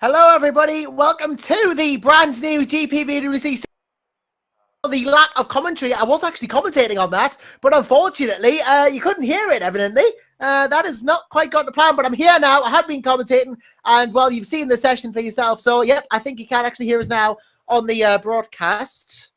Hello, everybody. Welcome to the brand new GPVWC. The lack of commentary. I was actually commentating on that, but unfortunately, you couldn't hear it, evidently. That has not quite got the plan, but I'm here now. I have been commentating, and, well, you've seen the session for yourself. So, yep, I think you can actually hear us now on the broadcast.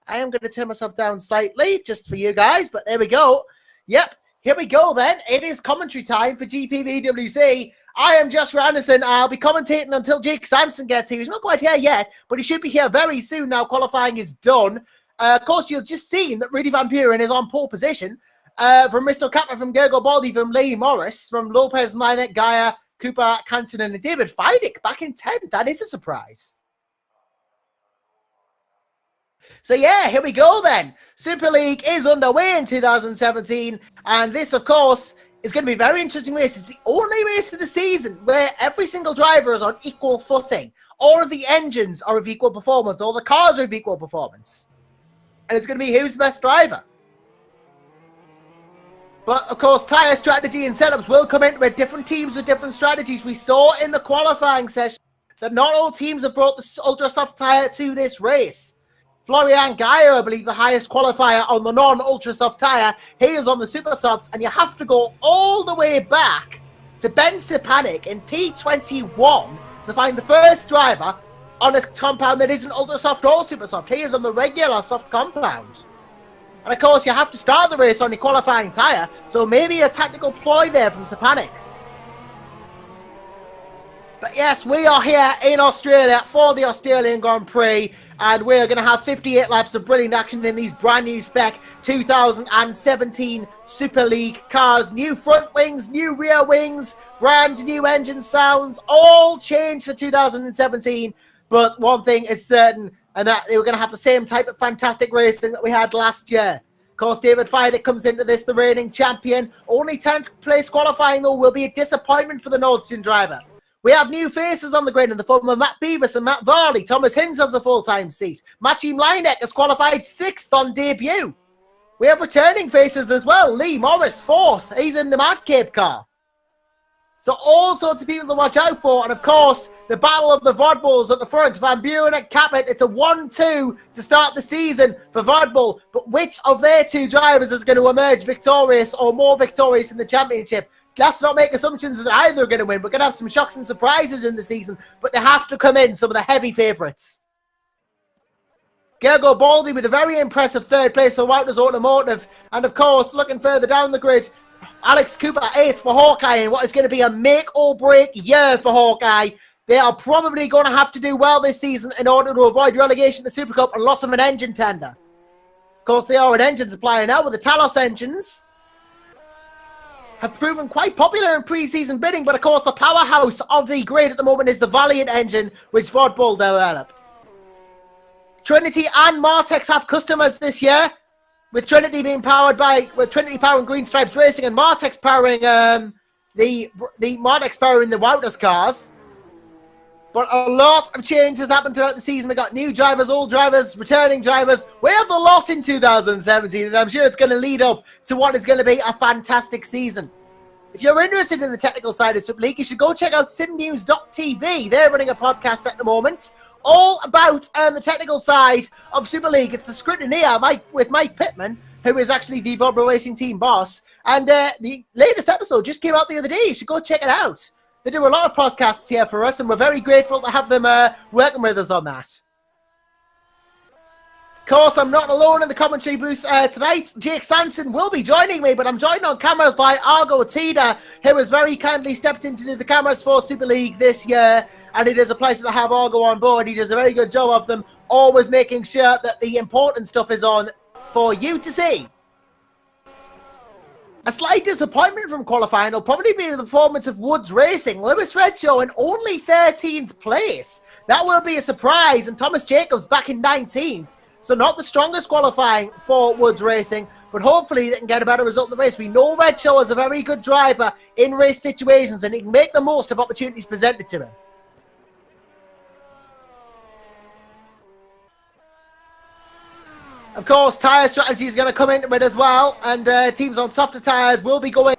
I am going to turn myself down slightly, just for you guys, but there we go. Yep, here we go, then. It is commentary time for GPVWC. I am Joshua Anderson. I'll be commentating until Jake Sanson gets here. He's not quite here yet, but he should be here very soon now. Qualifying is done. Of course, you've just seen that Rudy Van Buren is on pole position. From Mr. Kappa, from Gergo Baldi, from Lee Morris, from Lopez, Minette, Gaia, Cooper, Canton, and David Feidick back in 10th. That is a surprise. So, yeah, here we go then. Super League is underway in 2017, and this, of course, is going to be a very interesting race. It's the only race of the season where every single driver is on equal footing. All of the engines are of equal performance. All the cars are of equal performance. And it's going to be who's the best driver. But, of course, tyre strategy and setups will come into it. Different teams with different strategies. We saw in the qualifying session that not all teams have brought the ultra soft tyre to this race. Florian Gaia, I believe, the highest qualifier on the non-ultra soft tyre. He is on the super soft, and you have to go all the way back to Ben Stepanek in P21 to find the first driver on a compound that isn't ultra soft or super soft. He is on the regular soft compound. And of course, you have to start the race on your qualifying tyre, so maybe a tactical ploy there from Stepanek. But yes, we are here in Australia for the Australian Grand Prix, and we're going to have 58 laps of brilliant action in these brand new spec 2017 Super League cars. New front wings, new rear wings, brand new engine sounds, all changed for 2017. But one thing is certain, and that they were going to have the same type of fantastic racing that we had last year. Of course, David Feidick comes into this, the reigning champion. Only 10th place qualifying, though, will be a disappointment for the Nordstrom driver. We have new faces on the grid in the form of Matt Beavis and Matt Varley. Thomas Hinds has a full-time seat. Matthew Leineck has qualified 6th on debut. We have returning faces as well. Lee Morris, 4th. He's in the Mad Cape car. So all sorts of people to watch out for. And of course, the battle of the Vodbulls at the front. Van Buren and Capet. It's a 1-2 to start the season for Vodbull. But which of their two drivers is going to emerge victorious or more victorious in the championship? Let's not make assumptions that either are going to win. We're going to have some shocks and surprises in the season, but they have to come in, some of the heavy favourites. Gergo Baldi with a very impressive 3rd place for Wouters Automotive. And of course, looking further down the grid, Alex Cooper 8th for Hawkeye in what is going to be a make or break year for Hawkeye. They are probably going to have to do well this season in order to avoid relegation to Super Cup and loss of an engine tender. Of course, they are an engine supplier now with the Talos engines. Have proven quite popular in pre-season bidding, but of course the powerhouse of the grid at the moment is the Valiant engine, which Vodbull develop. Trinity and Martex have customers this year, with Trinity being powered by Trinity powering Green Stripes Racing and Martex powering the Martex powering the Wouters cars. But a lot of changes happened throughout the season. We got new drivers, old drivers, returning drivers. We have the lot in 2017, and I'm sure it's going to lead up to what is going to be a fantastic season. If you're interested in the technical side of Super League, you should go check out simnews.tv. They're running a podcast at the moment, all about the technical side of Super League. It's the Scrutineer with Mike Pittman, who is actually the Vodbull Racing team boss. And the latest episode just came out the other day. You should go check it out. They do a lot of podcasts here for us, and we're very grateful to have them working with us on that. Of course, I'm not alone in the commentary booth tonight. Jake Sanson will be joining me, but I'm joined on cameras by Argo Teder, who has very kindly stepped into the cameras for Super League this year, and it is a pleasure to have Argo on board. He does a very good job of them, always making sure that the important stuff is on for you to see. A slight disappointment from qualifying will probably be the performance of Woods Racing. Lewis Redshaw in only 13th place. That will be a surprise. And Thomas Jacobs back in 19th. So not the strongest qualifying for Woods Racing, but hopefully they can get a better result in the race. We know Redshaw is a very good driver in race situations, and he can make the most of opportunities presented to him. Of course, tyre strategy is going to come into it as well, and teams on softer tyres will be going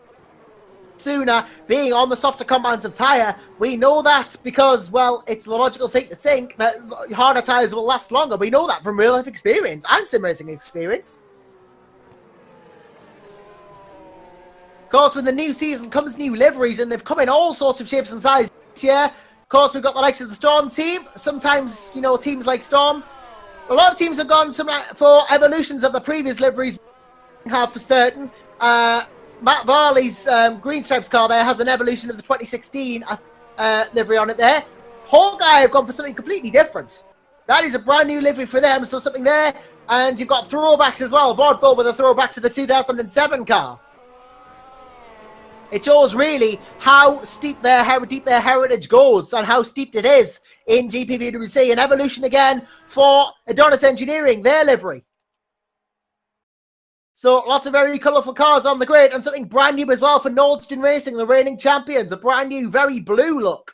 sooner, being on the softer compounds of tyre. We know that because, well, it's the logical thing to think that harder tyres will last longer. We know that from real life experience and sim racing experience. Of course, with the new season comes new liveries, and they've come in all sorts of shapes and sizes this year. Of course, we've got the likes of the Storm team. Sometimes, you know, teams like Storm. A lot of teams have gone for evolutions of the previous liveries. Have for certain. Matt Varley's Green Stripes car there has an evolution of the 2016 livery on it there. Hawkeye have gone for something completely different. That is a brand new livery for them, so something there. And you've got throwbacks as well. Vodbull with a throwback to the 2007 car. It shows really how deep their heritage goes and how steep it is in GPVWC. An evolution again for Adonis Engineering, their livery. So lots of very colourful cars on the grid, and something brand new as well for Nordstrom Racing, the reigning champions. A brand new, very blue look.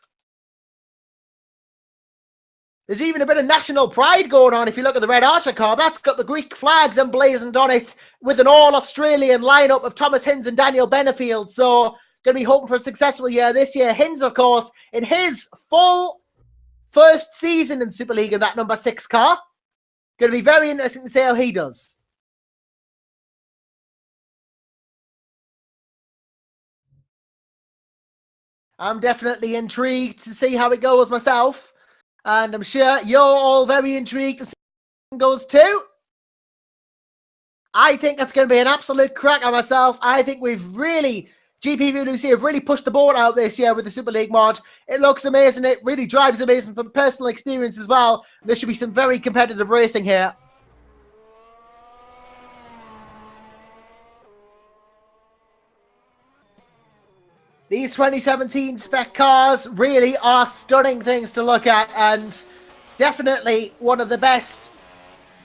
There's even a bit of national pride going on if you look at the Red Archer car. That's got the Greek flags emblazoned on it with an all-Australian lineup of Thomas Hinds and Daniel Benefield. So going to be hoping for a successful year this year. Hinds, of course, in his full first season in Superleague in that number 6 car. Going to be very interesting to see how he does. I'm definitely intrigued to see how it goes myself. And I'm sure you're all very intrigued to see how it goes too. I think that's going to be an absolute cracker myself. I think GPVWC have really pushed the board out this year with the Super League mod. It looks amazing. It really drives amazing from personal experience as well. There should be some very competitive racing here. These 2017 spec cars really are stunning things to look at, and definitely one of the best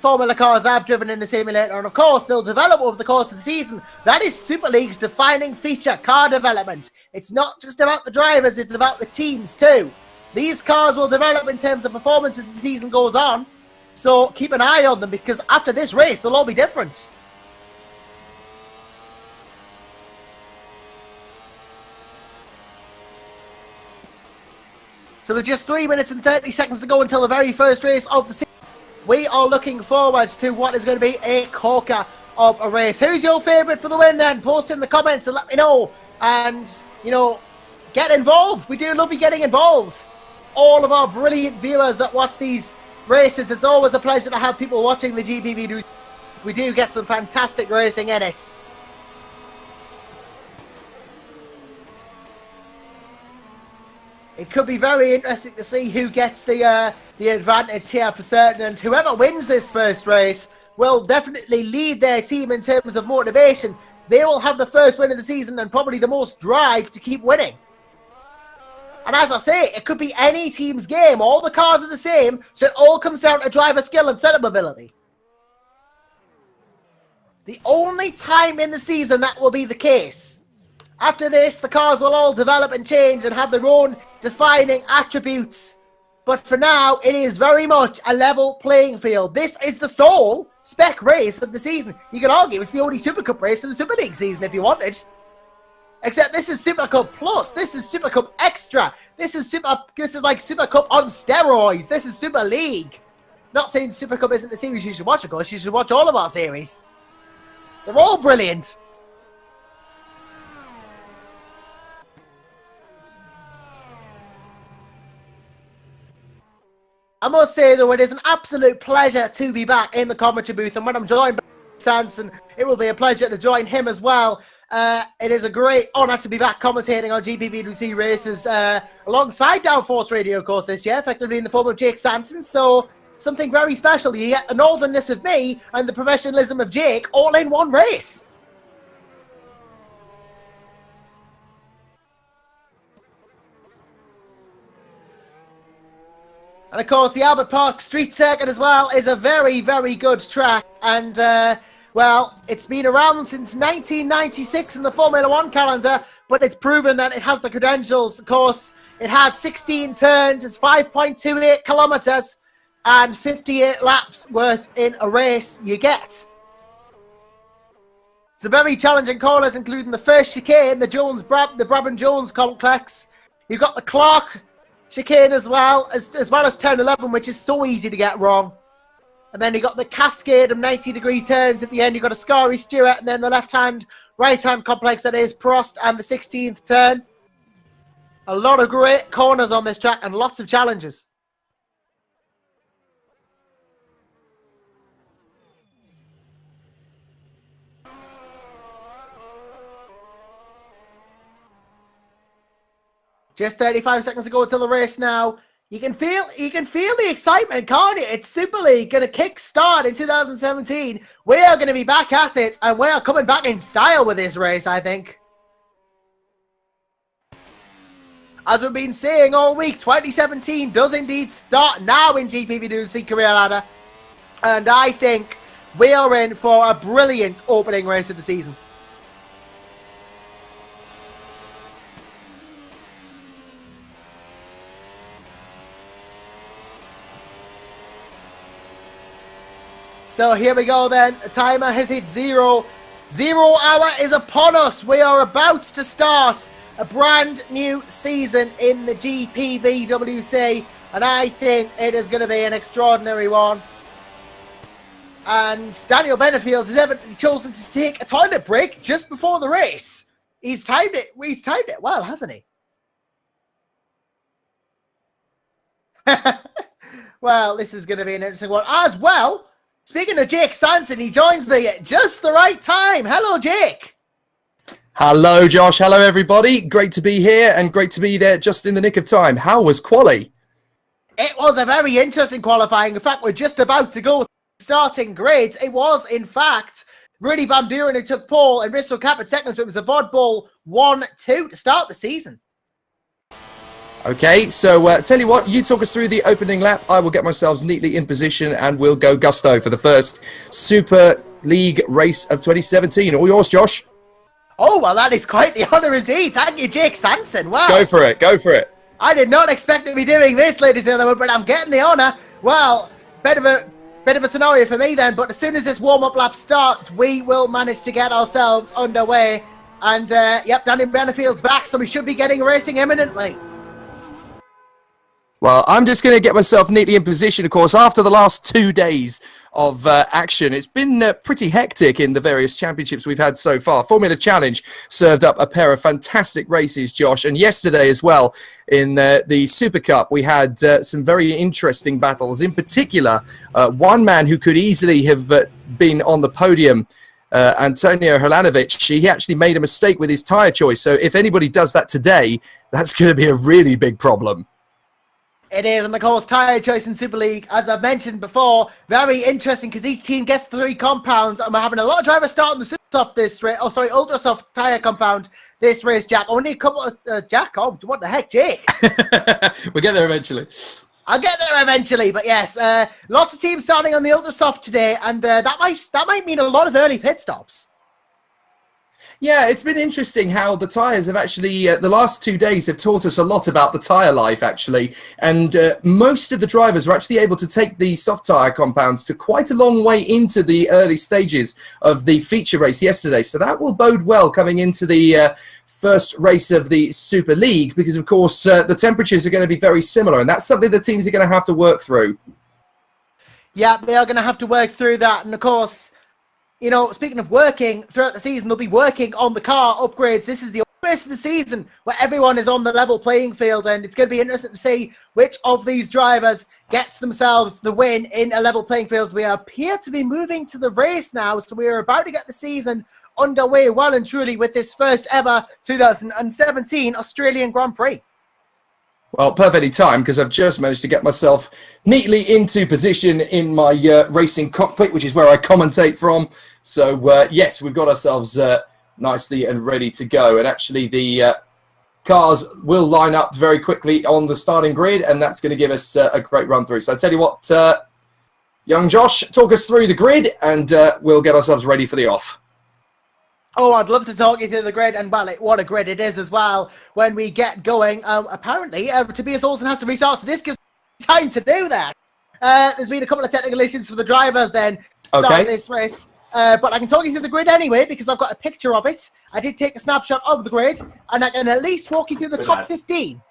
Formula cars I've driven in the simulator. And of course, they'll develop over the course of the season. That is Super League's defining feature, car development. It's not just about the drivers, it's about the teams too. These cars will develop in terms of performance as the season goes on. So keep an eye on them, because after this race, they'll all be different. So with just 3 minutes and 30 seconds to go until the very first race of the season, we are looking forward to what is going to be a corker of a race. Who's your favourite for the win then? Post in the comments and let me know. And, you know, get involved. We do love you getting involved. All of our brilliant viewers that watch these races, it's always a pleasure to have people watching the GPV. We do get some fantastic racing in it. It could be very interesting to see who gets the advantage here for certain, and whoever wins this first race will definitely lead their team in terms of motivation. They will have the first win of the season and probably the most drive to keep winning. And as I say, it could be any team's game. All the cars are the same, so it all comes down to driver skill and setup ability. The only time in the season that will be the case. After this, the cars will all develop and change and have their own defining attributes. But for now, it is very much a level playing field. This is the sole spec race of the season. You can argue it's the only Super Cup race of the Super League season if you wanted. Except this is Super Cup Plus. This is Super Cup Extra. This is like Super Cup on steroids. This is Super League. Not saying Super Cup isn't a series you should watch, of course. You should watch all of our series. They're all brilliant. I must say, though, it is an absolute pleasure to be back in the commentary booth. And when I'm joined by Sanson, it will be a pleasure to join him as well. It is a great honour to be back commentating on GPVWC races alongside Downforce Radio, of course, this year, effectively in the form of Jake Sanson. So, something very special. You get the northernness of me and the professionalism of Jake all in one race. And of course, the Albert Park Street Circuit as well is a very, very good track. And, well, it's been around since 1996 in the Formula 1 calendar, but it's proven that it has the credentials. Of course, it has 16 turns, it's 5.28 kilometres, and 58 laps worth in a race you get. Some very challenging corners, including the first chicane, the Brabham-Jones complex. You've got the Clark chicane as well as turn 11, which is so easy to get wrong. And then you got the Cascade of 90-degree turns at the end. You've got a Scary Stewart, and then the left-hand, right-hand complex that is Prost, and the 16th turn. A lot of great corners on this track and lots of challenges. Just 35 seconds to go until the race now. You can feel the excitement, can't you? It's Super League going to kick start in 2017. We are going to be back at it, and we are coming back in style with this race, I think. As we've been saying all week, 2017 does indeed start now in GPVWC Career Ladder. And I think we are in for a brilliant opening race of the season. So here we go then. The timer has hit 0. 0 hour is upon us. We are about to start a brand new season in the GPVWC. And I think it is going to be an extraordinary one. And Daniel Benefield has evidently chosen to take a toilet break just before the race. He's timed it well, hasn't he? Well, this is going to be an interesting one as well. Speaking of Jake Sanson, he joins me at just the right time. Hello, Jake. Hello, Josh. Hello, everybody. Great to be here and great to be there just in the nick of time. How was quali? It was a very interesting qualifying. In fact, we're just about to go starting grades. It was, in fact, Rudy Van Buren who took pole and Bristol Cap at second. So it was a Vodbull 1-2 to start the season. Okay, so tell you what, you talk us through the opening lap. I will get myself neatly in position and we'll go gusto for the first Super League race of 2017. All yours, Josh. Oh, well, that is quite the honour indeed. Thank you, Jake Sanson. Wow. Go for it. Go for it. I did not expect to be doing this, ladies and gentlemen, but I'm getting the honour. Well, bit of a scenario for me then, but as soon as this warm-up lap starts, we will manage to get ourselves underway. And, yep, Danny Benefield's back, so we should be getting racing imminently. Well, I'm just going to get myself neatly in position, of course, after the last 2 days of action. It's been pretty hectic in the various championships we've had so far. Formula Challenge served up a pair of fantastic races, Josh. And yesterday as well, in the Super Cup, we had some very interesting battles. In particular, one man who could easily have been on the podium, Antonio Helanovic, he actually made a mistake with his tyre choice. So if anybody does that today, that's going to be a really big problem. It is, and of course, tyre choice in Super League, as I've mentioned before, very interesting because each team gets 3 compounds, and we're having a lot of drivers start on the Super Soft this race. Oh, sorry, Ultra Soft tyre compound this race, Jack. Only a couple of Jack. Oh, what the heck, Jake? We'll get there eventually. I'll get there eventually, but yes, lots of teams starting on the Ultra Soft today, and that might mean a lot of early pit stops. Yeah, it's been interesting how the tyres have actually, the last 2 days have taught us a lot about the tyre life, actually. And most of the drivers were actually able to take the soft tyre compounds to quite a long way into the early stages of the feature race yesterday. So that will bode well coming into the first race of the Super League, because, of course, the temperatures are going to be very similar. And that's something the teams are going to have to work through. Yeah, they are going to have to work through that. And, of course, you know, speaking of working throughout the season, they'll be working on the car upgrades. This is the race of the season where everyone is on the level playing field, and it's going to be interesting to see which of these drivers gets themselves the win in a level playing field. We appear to be moving to the race now, so we are about to get the season underway well and truly with this first ever 2017 Australian Grand Prix. Well, perfectly timed, because I've just managed to get myself neatly into position in my racing cockpit, which is where I commentate from. So, yes, we've got ourselves nicely and ready to go. And actually, the cars will line up very quickly on the starting grid, and that's going to give us a great run through. So I tell you what, young Josh, talk us through the grid, and we'll get ourselves ready for the off. Oh, I'd love to talk you through the grid, and well, what a grid it is as well when we get going. Apparently, Tobias Olsen has to restart, so this gives time to do that. There's been a couple of technical issues for the drivers then starting this race. But I can talk you through the grid anyway because I've got a picture of it. I did take a snapshot of the grid, and I can at least walk you through the top 15.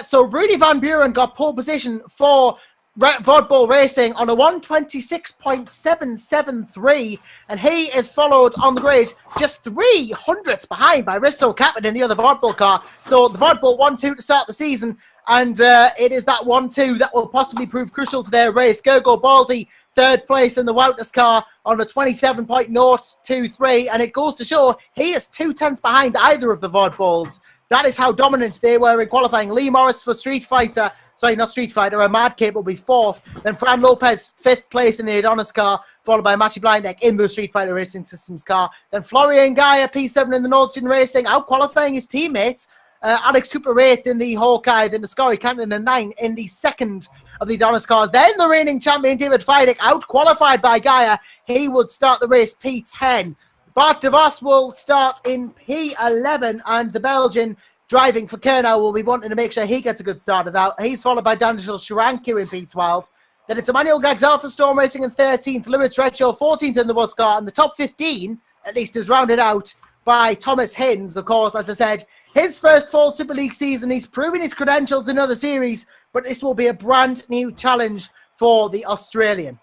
So Rudy Van Buren got pole position for Vodbull Racing on a 126.773, and he is followed on the grid just 300ths behind by Risto Captain in the other Vodbull car. So the Vodbull 1-2 to start the season, and it is that 1-2 that will possibly prove crucial to their race. Gergo Baldi, third place in the Wouters car on a 27.023, and it goes to show he is 2 tenths behind either of the Vodbulls. That is how dominant they were in qualifying. Lee Morris for Street Fighter, sorry, not Street Fighter, a Mad Cape will be 4th. Then Fran Lopez, 5th place in the Adonis car, followed by Matty Blindek in the Street Fighter Racing Systems car. Then Florian Gaia, P7 in the Nordstrom Racing, out qualifying his teammate. Alex Cooper 8th in the Hawkeye, then the Scotty Canton and 9 in the second of the Adonis cars. Then the reigning champion, David Feidick, out qualified by Gaia. He would start the race P10. Bart de Vos will start in P11, and the Belgian driving for Kernow will be wanting to make sure he gets a good start of that. He's followed by Daniel Sharanku in P12. Then it's Emmanuel Gagzal for Storm Racing in 13th, Lewis Redshaw 14th in the Woods car, and the top 15, at least, is rounded out by Thomas Hinds. Of course, as I said, his first full Super League season. He's proven his credentials in other series, but this will be a brand new challenge for the Australian.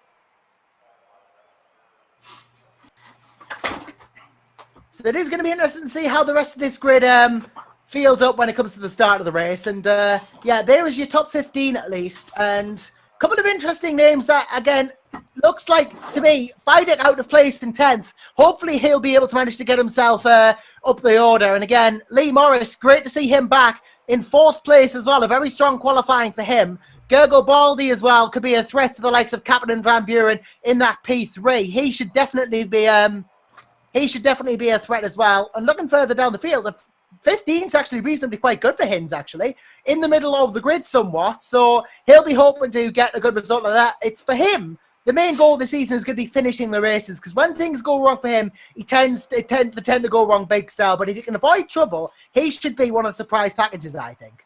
So it is going to be interesting to see how the rest of this grid fields up when it comes to the start of the race. And yeah, there is your top 15 at least. And a couple of interesting names that, again, looks like to me, Feidick out of place in 10th. Hopefully he'll be able to manage to get himself up the order. And again, Lee Morris, great to see him back in 4th place as well. A very strong qualifying for him. Gergo Baldi as well could be a threat to the likes of Captain and Van Buren in that P3. He should definitely be a threat as well. And looking further down the field, 15 is actually reasonably quite good for Hinds, actually. In the middle of the grid somewhat. So he'll be hoping to get a good result of that. It's for him. The main goal this season is going to be finishing the races, because when things go wrong for him, they tend to go wrong big style. But if he can avoid trouble, he should be one of the surprise packages, I think.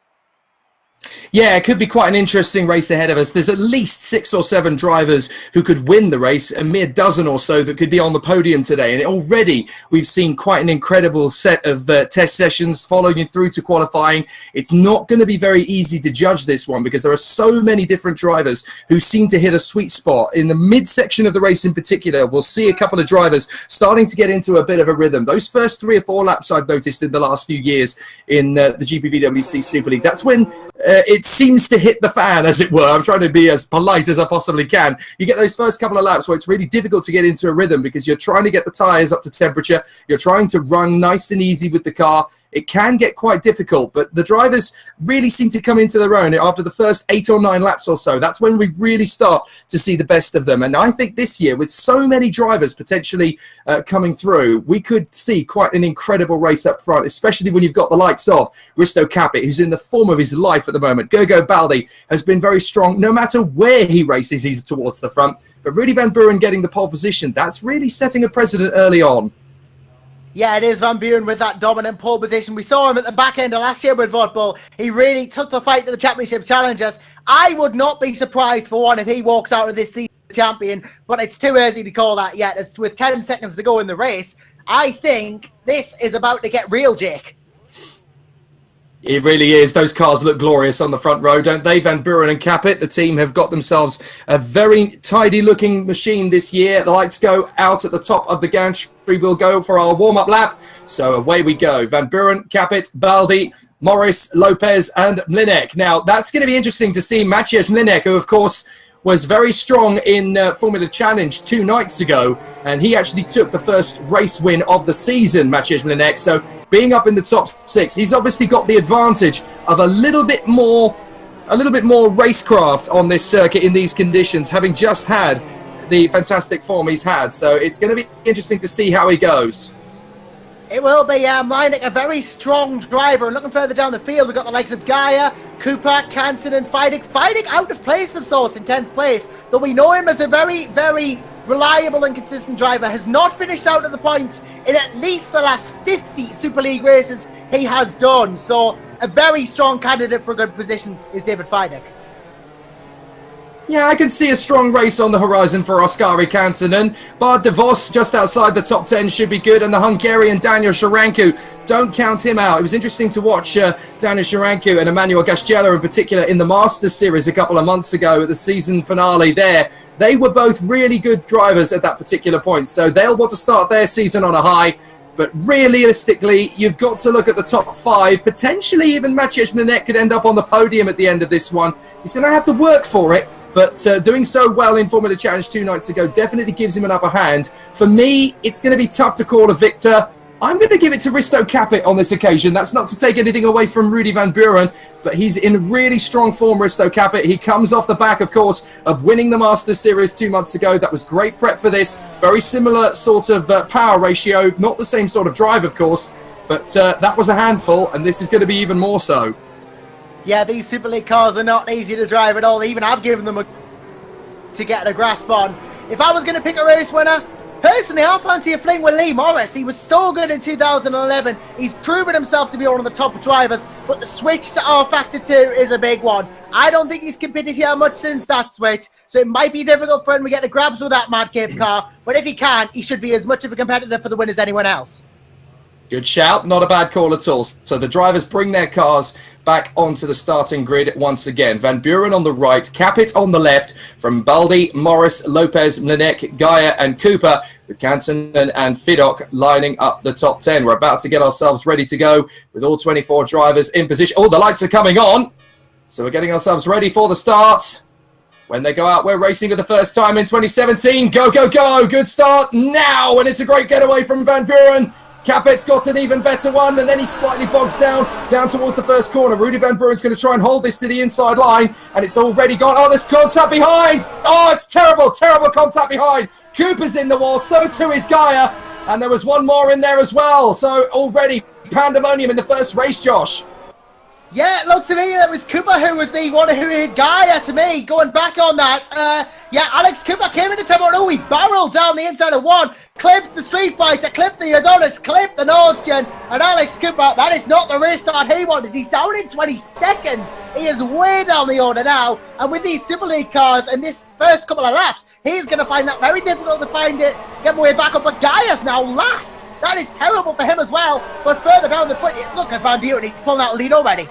Yeah, it could be quite an interesting race ahead of us. There's at least 6 or 7 drivers who could win the race, a mere dozen or so that could be on the podium today. And already we've seen quite an incredible set of test sessions following through to qualifying. It's not going to be very easy to judge this one because there are so many different drivers who seem to hit a sweet spot. In the midsection of the race in particular, we'll see a couple of drivers starting to get into a bit of a rhythm. Those first 3 or 4 laps I've noticed in the last few years in the GPVWC Super League, that's when it seems to hit the fan, as it were. I'm trying to be as polite as I possibly can. You get those first couple of laps where it's really difficult to get into a rhythm because you're trying to get the tyres up to temperature. You're trying to run nice and easy with the car. It can get quite difficult, but the drivers really seem to come into their own after the first 8 or 9 laps or so. That's when we really start to see the best of them. And I think this year, with so many drivers potentially coming through, we could see quite an incredible race up front, especially when you've got the likes of Risto Capit, who's in the form of his life at the moment. Gergo Baldi has been very strong. No matter where he races, he's towards the front. But Rudy Van Buren getting the pole position, that's really setting a precedent early on. Yeah, it is Van Buren with that dominant pole position. We saw him at the back end of last year with Vodbull. He really took the fight to the championship challengers. I would not be surprised for one if he walks out of this season champion, but it's too early to call that yet. As with 10 seconds to go in the race, I think this is about to get real, Jake. It really is. Those cars look glorious on the front row, don't they? Van Buren and Capit, the team have got themselves a very tidy-looking machine this year. The lights go out at the top of the gantry. We'll go for our warm-up lap. So away we go. Van Buren, Capit, Baldi, Morris, Lopez, and Mlinek. Now, that's going to be interesting to see Maciej Mlinek, who, of course, was very strong in Formula Challenge 2 nights ago, and he actually took the first race win of the season, Maciej Mlinek. So being up in the top 6, he's obviously got the advantage of a little bit more racecraft on this circuit in these conditions, having just had the fantastic form he's had. So it's going to be interesting to see how he goes. It will be Mlinek, a very strong driver. And looking further down the field, we've got the likes of Gaia, Cooper, Canton, and Feidick. Feidick out of place of sorts in 10th place, though we know him as a very, very reliable and consistent driver. Has not finished out at the points in at least the last 50 Super League races he has done. So a very strong candidate for a good position is David Feidick. Yeah, I can see a strong race on the horizon for Oskari Kantonen. Bart de Vos just outside the top 10 should be good, and the Hungarian Daniel Sharanku, don't count him out. It was interesting to watch Daniel Sharanku and Emmanuel Gasgela in particular in the Masters Series a couple of months ago at the season finale there. They were both really good drivers at that particular point, so they'll want to start their season on a high. But realistically, you've got to look at the top 5. Potentially even Maciej Mlinek could end up on the podium at the end of this one. He's going to have to work for it, but doing so well in Formula Challenge 2 nights ago definitely gives him an upper hand. For me, it's going to be tough to call a victor. I'm going to give it to Risto Capit on this occasion. That's not to take anything away from Rudy Van Buren, but he's in really strong form, Risto Capit. He comes off the back, of course, of winning the Masters Series 2 months ago. That was great prep for this. Very similar sort of power ratio. Not the same sort of drive, of course, but that was a handful, and this is going to be even more so. Yeah, these Super League cars are not easy to drive at all. Even I've given them to get a grasp on. If I was going to pick a race winner, personally, I fancy a fling with Lee Morris. He was so good in 2011. He's proven himself to be one of the top drivers, but the switch to R-Factor 2 is a big one. I don't think he's competed here much since that switch, so it might be difficult for him to get the grabs with that Mad Cape car, but if he can, he should be as much of a competitor for the win as anyone else. Good shout, not a bad call at all. So the drivers bring their cars back onto the starting grid once again. Van Buren on the right, Capit on the left, from Baldi, Morris, Lopez, Mlinek, Gaia and Cooper, with Kantonen and Fidok lining up the top 10. We're about to get ourselves ready to go with all 24 drivers in position. Oh, the lights are coming on. So we're getting ourselves ready for the start. When they go out, we're racing for the first time in 2017. Go, go, go. Good start now. And it's a great getaway from Van Buren. Capet's got an even better one, and then he slightly bogs down towards the first corner. Rudy Van Buren's going to try and hold this to the inside line, and it's already gone. Oh, there's contact behind. Oh, it's terrible, terrible contact behind. Cooper's in the wall, so too is Gaia, and there was one more in there as well. So already pandemonium in the first race, Josh. Yeah, it looked to me that was Cooper who was the one who hit Gaia to me, going back on that. Yeah, Alex Cooper came into turn 1. Oh, he barreled down the inside of 1, clipped the Street Fighter, clipped the Adonis, clipped the Nordgen, and Alex Cooper, that is not the race start he wanted. He's down in 22nd. He is way down the order now, and with these Super League cars in this first couple of laps, he's going to find that very difficult to find it, get my way back up, but Gaia's now last. That is terrible for him as well, but further down the foot, look at Van Buren, he's pulling out a lead already.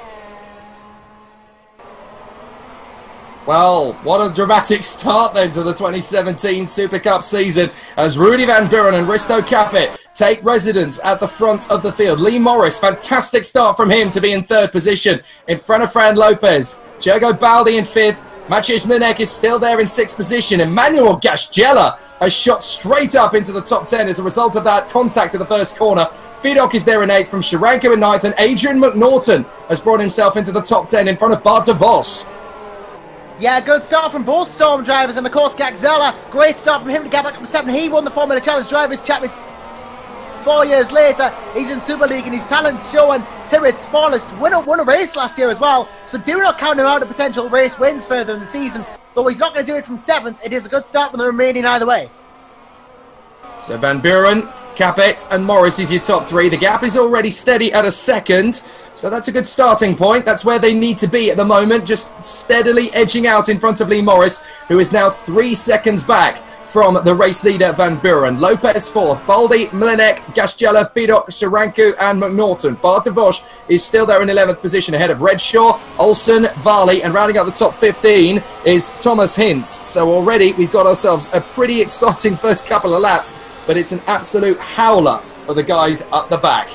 Well, what a dramatic start then to the 2017 Super Cup season as Rudy Van Buren and Risto Capit take residence at the front of the field. Lee Morris, fantastic start from him to be in 3rd position in front of Fran Lopez. Diego Baldi in 5th. Maciej Mlinek is still there in 6th position. Emmanuel Gasgela has shot straight up into the top 10 as a result of that contact at the first corner. Fidok is there in 8th from Sharanko in 9th, and Adrian McNaughton has brought himself into the top 10 in front of Bart de Vos. Yeah, good start from both Storm drivers, and of course Gagzella, great start from him to get back up to 7. He won the Formula Challenge Drivers' Champions 4 years later. He's in Super League and his talent showing to its fullest. Won a race last year as well, so do not count him out of potential race wins further in the season. Though he's not going to do it from 7th, it is a good start from the remaining either way. So Van Buren, Capit and Morris is your top 3. The gap is already steady at a 2nd. So that's a good starting point. That's where they need to be at the moment, just steadily edging out in front of Lee Morris, who is now 3 seconds back from the race leader Van Buren. Lopez 4th, Baldi, Mlinek, Gasgela, Fidok, Sharanko and McNaughton. Bart de Vos is still there in 11th position ahead of Redshaw, Olsen, Varley, and rounding out the top 15 is Thomas Hintz. So already we've got ourselves a pretty exciting first couple of laps, but it's an absolute howler for the guys at the back.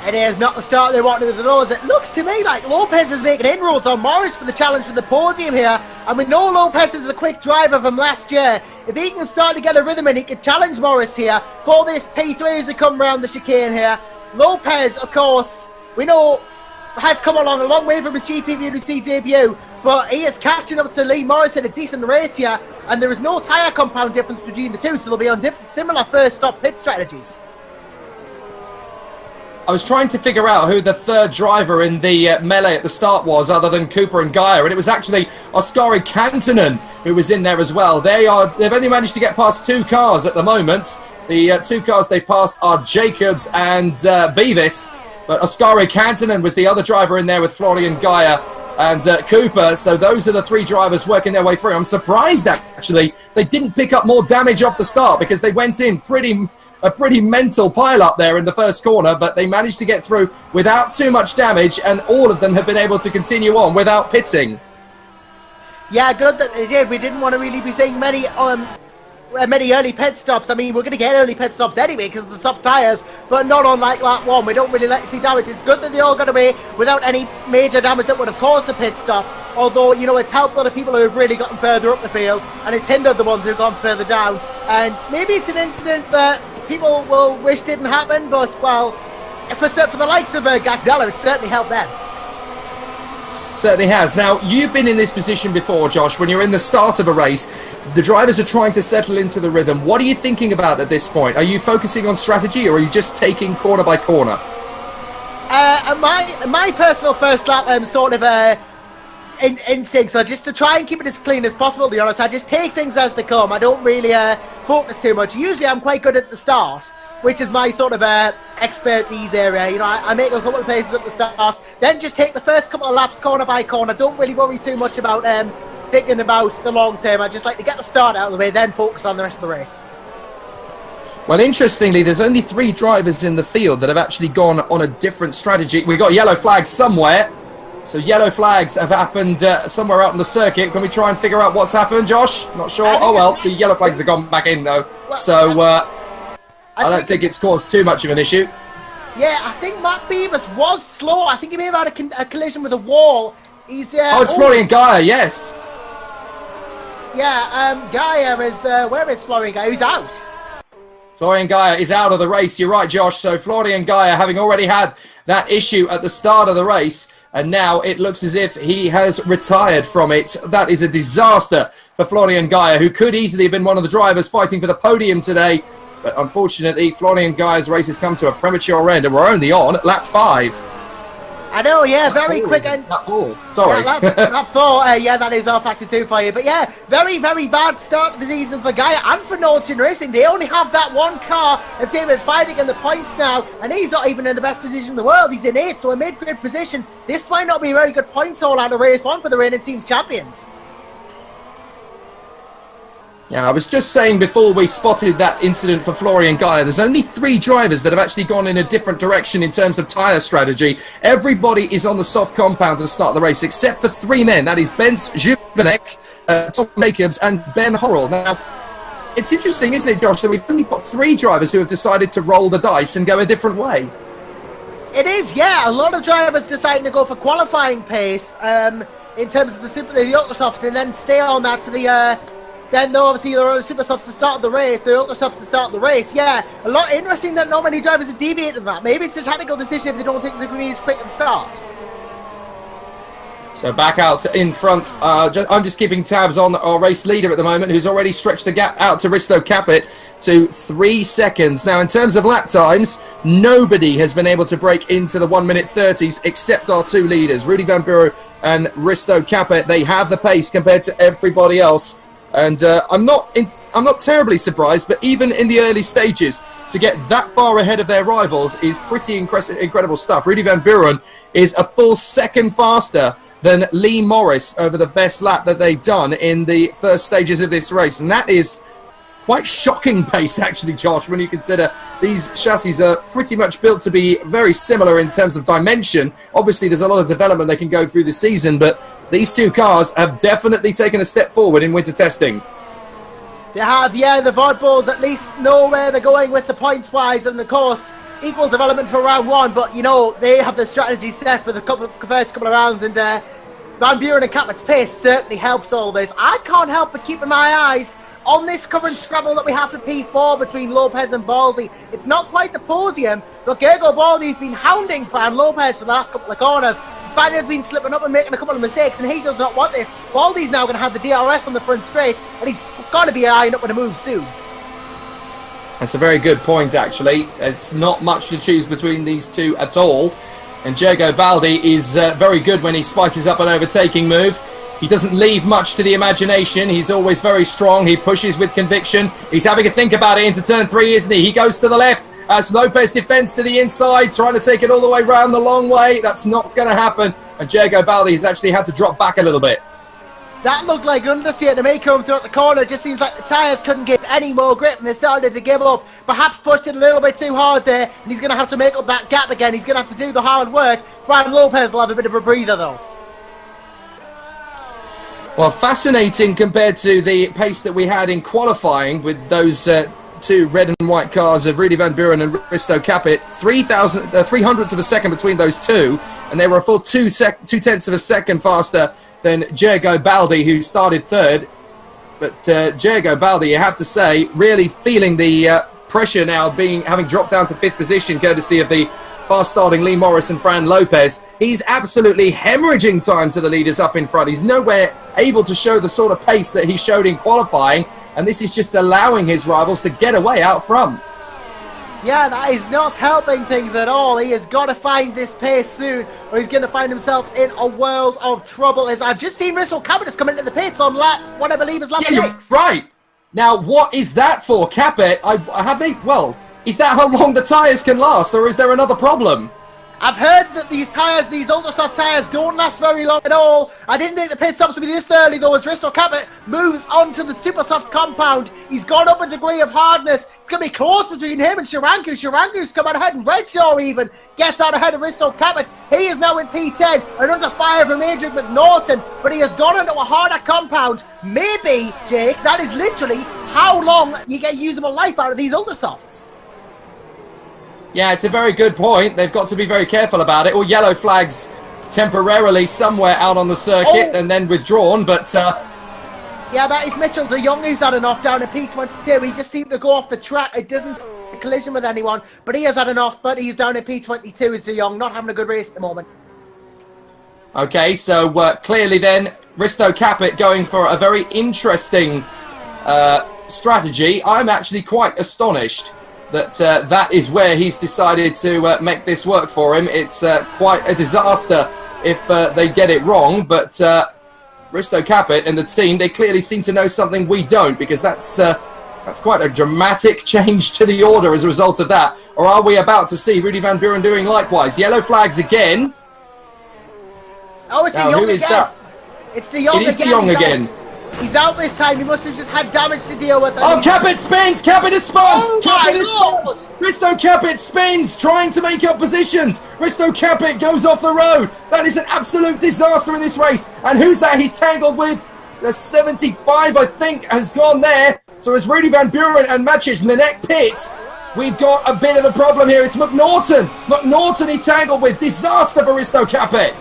It is not the start they wanted at all. It looks to me like Lopez is making inroads on Morris for the challenge for the podium here. And we know Lopez is a quick driver from last year. If he can start to get a rhythm in, he could challenge Morris here for this P3 as we come around the chicane here. Lopez, of course, we know has come along a long way from his GPVWC debut, but he is catching up to Lee Morris at a decent rate here, and there is no tyre compound difference between the two, so they'll be on similar first stop pit strategies. I was trying to figure out who the 3rd driver in the melee at the start was, other than Cooper and Gaia, and it was actually Oskari Kantonen who was in there as well. They've only managed to get past 2 cars at the moment. The 2 cars they've passed are Jacobs and Beavis, but Oskari Kantonen was the other driver in there with Florian Gaia. and Cooper. So those are the three drivers working their way through. I'm surprised, actually, they didn't pick up more damage off the start, because they went in a pretty mental pile up there in the first corner, but they managed to get through without too much damage, and all of them have been able to continue on without pitting. Yeah, good that they did. We didn't want to really be seeing many early pit stops. I mean, we're going to get early pit stops anyway because of the soft tyres, but not on like that one. We don't really like to see damage. It's good that they all got away without any major damage that would have caused a pit stop, although, you know, it's helped other people who have really gotten further up the field, and it's hindered the ones who've gone further down. And maybe it's an incident that people will wish didn't happen, but, well, for the likes of Gagzella, it certainly helped them. Certainly has. Now, you've been in this position before, Josh, when you're in the start of a race. The drivers are trying to settle into the rhythm. What are you thinking about at this point? Are you focusing on strategy, or are you just taking corner by corner? My personal first lap sort of instincts are just to try and keep it as clean as possible, to be honest. I just take things as they come. I don't really focus too much. Usually I'm quite good at the start, which is my sort of expertise area. You know, I make a couple of places at the start, then just take the first couple of laps corner by corner. Don't really worry too much about thinking about the long term. I just like to get the start out of the way, then focus on the rest of the race. Well, interestingly, there's only 3 drivers in the field that have actually gone on a different strategy. We've got yellow flags somewhere. So yellow flags have happened somewhere out on the circuit. Can we try and figure out what's happened, Josh? Not sure. Oh, well, the yellow flags have gone back in, though. So I don't think it's caused too much of an issue. Yeah, I think Matt Beavis was slow. I think he may have had a collision with a wall. He's oh, it's Florian Gaia, yes. Yeah, Gaia is... where is Florian Gaia? He's out. Florian Gaia is out of the race. You're right, Josh. So Florian Gaia, having already had that issue at the start of the race, and now it looks as if he has retired from it. That is a disaster for Florian Gaia, who could easily have been one of the drivers fighting for the podium today. But unfortunately, Florian Gaia's race has come to a premature end, and we're only on lap 5. I know, yeah, very quick. Lap 4, sorry. Yeah, lap 4, yeah, that is our factor 2 for you. But yeah, very, very bad start to the season for Gaia and for Norton Racing. They only have that one car of David fighting in the points now, and he's not even in the best position in the world. He's in 8th, so a mid-grade position. This might not be a very good points haul out of race 1 for the reigning team's champions. Yeah, I was just saying before we spotted that incident for Florian Gaia, there's only 3 drivers that have actually gone in a different direction in terms of tyre strategy. Everybody is on the soft compound to start the race, except for 3 men. That is Ben Juvenek, Tom Jacobs, and Ben Horrell. Now, it's interesting, isn't it, Josh, that we've only got 3 drivers who have decided to roll the dice and go a different way. It is, yeah. A lot of drivers deciding to go for qualifying pace in terms of the Ultra Softs, and then stay on that for the... Then obviously there are the super softs to start the race, the ultra softs to start the race. Yeah, a lot interesting that not many drivers have deviated from that. Maybe it's a tactical decision if they don't think they're going to be as quick at the start. So back out in front. I'm just keeping tabs on our race leader at the moment, who's already stretched the gap out to Risto Capit to 3 seconds. Now, in terms of lap times, nobody has been able to break into the 1 minute 30s except our 2 leaders, Rudy Van Buren and Risto Capit. They have the pace compared to everybody else. And I'm not terribly surprised, but even in the early stages, to get that far ahead of their rivals is pretty incredible stuff. Rudy Van Buren is a full second faster than Lee Morris over the best lap that they've done in the first stages of this race. And that is quite shocking pace, actually, Josh, when you consider these chassis are pretty much built to be very similar in terms of dimension. Obviously, there's a lot of development they can go through the season, but these 2 cars have definitely taken a step forward in winter testing. They have, yeah. The Vod Bulls at least know where they're going with the points-wise, and of course, equal development for round 1, but, you know, they have the strategy set for the first couple of rounds, and Van Buren and Capit's pace certainly helps all this. I can't help but keeping my eyes on this current scrabble that we have for P4 between Lopez and Baldy. It's not quite the podium, but Gergo Baldy's been hounding Fran Lopez for the last couple of corners. The Spaniard's been slipping up and making a couple of mistakes, and he does not want this. Baldy's now going to have the DRS on the front straight, and he's got to be eyeing up with a move soon. That's a very good point, actually. It's not much to choose between these 2 at all. And Gergo Baldi is very good when he spices up an overtaking move. He doesn't leave much to the imagination. He's always very strong. He pushes with conviction. He's having a think about it into turn 3, isn't he? He goes to the left as Lopez defends to the inside, trying to take it all the way round the long way. That's not going to happen. and Diego Baldi has actually had to drop back a little bit. That looked like an understeer to make him throughout the corner. It just seems like the tyres couldn't give any more grip and they started to give up. Perhaps pushed it a little bit too hard there, and he's going to have to make up that gap again. He's going to have to do the hard work. Fran Lopez will have a bit of a breather though. Well, fascinating compared to the pace that we had in qualifying with those two red and white cars of Rudy Van Buren and Risto Capit. 300ths of a second between those two, and they were a full 2/10 of a second faster than Diego Baldi, who started third. But Diego Baldi, you have to say, really feeling the pressure now, having dropped down to 5th position, courtesy of the fast-starting Lee Morris and Fran Lopez. He's absolutely hemorrhaging time to the leaders up in front. He's nowhere able to show the sort of pace that he showed in qualifying, and this is just allowing his rivals to get away out front. Yeah, that is not helping things at all. He has got to find this pace soon, or he's going to find himself in a world of trouble. As I've just seen Risto Capit come into the pits on what I believe is lap 6. Right. Now, what is that for, Capit? Is that how long the tyres can last, or is there another problem? I've heard that these tyres, these ultra-soft tyres, don't last very long at all. I didn't think the pit stops would be this early, though, as Risto Capit moves onto the super soft compound. He's gone up a degree of hardness. It's going to be close between him and Shiranku. Shiranku's come out ahead, and Redshaw even gets out ahead of Risto Capit. He is now in P10, and under fire from Adrian McNaughton, but he has gone into a harder compound. Maybe, Jake, that is literally how long you get usable life out of these ultra-softs. Yeah, it's a very good point. They've got to be very careful about it. Or yellow flags temporarily somewhere out on the circuit and then withdrawn, but... Yeah, that is Mitchell de Jong who's had enough down at P22. He just seemed to go off the track. It doesn't collision with anyone, but he has had enough, but he's down at P22 as de Jong, not having a good race at the moment. Okay, so clearly then, Risto Capit going for a very interesting strategy. I'm actually quite astonished that that is where he's decided to make this work for him. It's quite a disaster if they get it wrong, but Risto Capit and the team, they clearly seem to know something we don't, because that's quite a dramatic change to the order as a result of that. Or are we about to see Rudy Van Buren doing likewise? Yellow flags again. Oh, it's de Jong again. It's de Jong again. It is de Jong again. He's out this time. He must have just had damage to deal with. Oh, Capit spins! Capit has spun! Oh Capit has spun! Risto Capit spins, trying to make up positions. Risto Capit goes off the road. That is an absolute disaster in this race. And who's that he's tangled with? The 75, I think, has gone there. So as Rudy Van Buren and Maciej Mlinek pit, we've got a bit of a problem here. It's McNaughton. McNaughton he tangled with. Disaster for Risto Capit.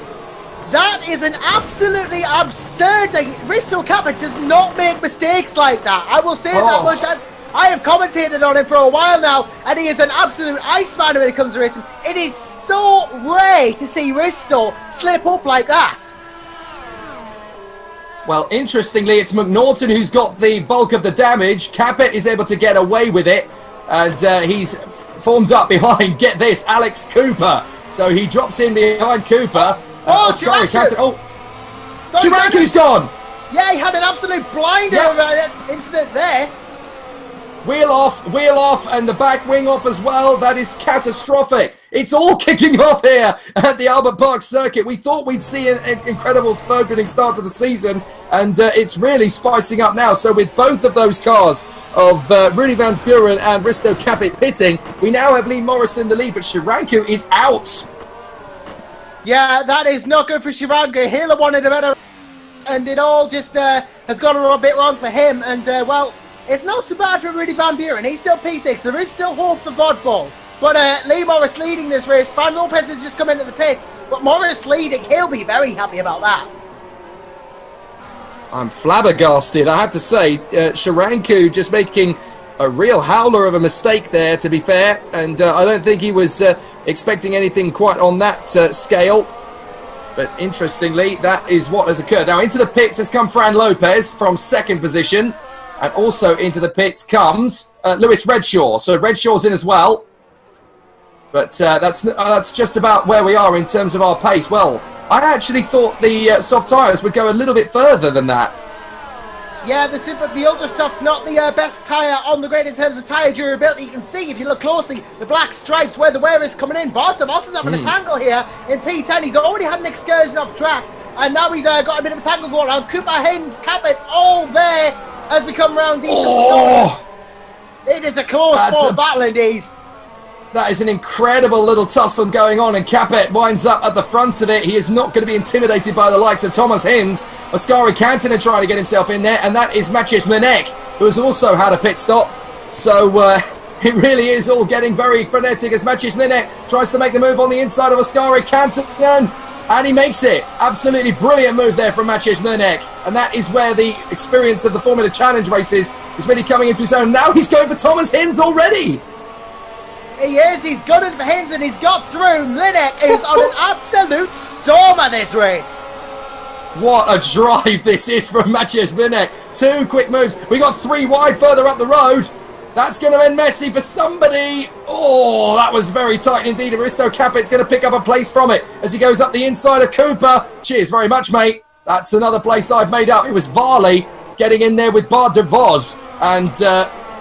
That is an absolutely absurd thing. Risto Capit does not make mistakes like that. I will say that much. I have commentated on him for a while now, and he is an absolute iceman when it comes to racing. It is so rare to see Risto slip up like that. Well, interestingly, it's McNaughton who's got the bulk of the damage. Capit is able to get away with it, and he's formed up behind, get this, Alex Cooper. So he drops in behind Cooper. Shiranku's gone! Yeah, he had an absolute blinder incident there. Wheel off, and the back wing off as well. That is catastrophic. It's all kicking off here at the Albert Park circuit. We thought we'd see an incredible opening start to the season, and it's really spicing up now. So with both of those cars of Rudy Van Buren and Risto Capit pitting, we now have Lee Morris in the lead, but Shiranku is out. Yeah, that is not good for Shiranku. Hila wanted a better, and it all just has gone a bit wrong for him. And, well, it's not so bad for Rudy Van Buren. He's still P6. There is still hope for Vodball. But Lee Morris leading this race. Fran Lopez has just come into the pits. But Morris leading, he'll be very happy about that. I'm flabbergasted, I have to say. Shiranku just making a real howler of a mistake there, to be fair. And I don't think he was expecting anything quite on that scale. But interestingly, that is what has occurred. Now into the pits has come Fran Lopez from second position. And also into the pits comes Lewis Redshaw. So Redshaw's in as well. But that's just about where we are in terms of our pace. Well, I actually thought the soft tyres would go a little bit further than that. Yeah, the Ultra Soft's not the best tyre on the grid in terms of tyre durability. You can see, if you look closely, the black stripes where the wear is coming in. Bart DeVos is having a tangle here in P10. He's already had an excursion off track, and now he's got a bit of a tangle going around. Cooper, Hins, Capet, all there as we come around these couple. It is a close battle indeed. That is an incredible little tussle going on, and Capet winds up at the front of it. He is not going to be intimidated by the likes of Thomas Hins. Oskari Kantonen trying to get himself in there, and that is Maciej Mlnek, who has also had a pit stop. So it really is all getting very frenetic as Maciej Mlnek tries to make the move on the inside of Oskari Kantonen, and he makes it. Absolutely brilliant move there from Maciej Mlnek, and that is where the experience of the Formula Challenge races is really coming into his own. Now he's going for Thomas Hins already. He is, he's gunning for Hins and he's got through. Mlnek is on an absolute storm at this race. What a drive this is from Maciej Mlnek. 2 quick moves. We got 3 wide further up the road. That's going to end messy for somebody. Oh, that was very tight indeed. Aristo Capet's going to pick up a place from it as he goes up the inside of Cooper. Cheers very much, mate. That's another place I've made up. It was Varley getting in there with Bart DeVos and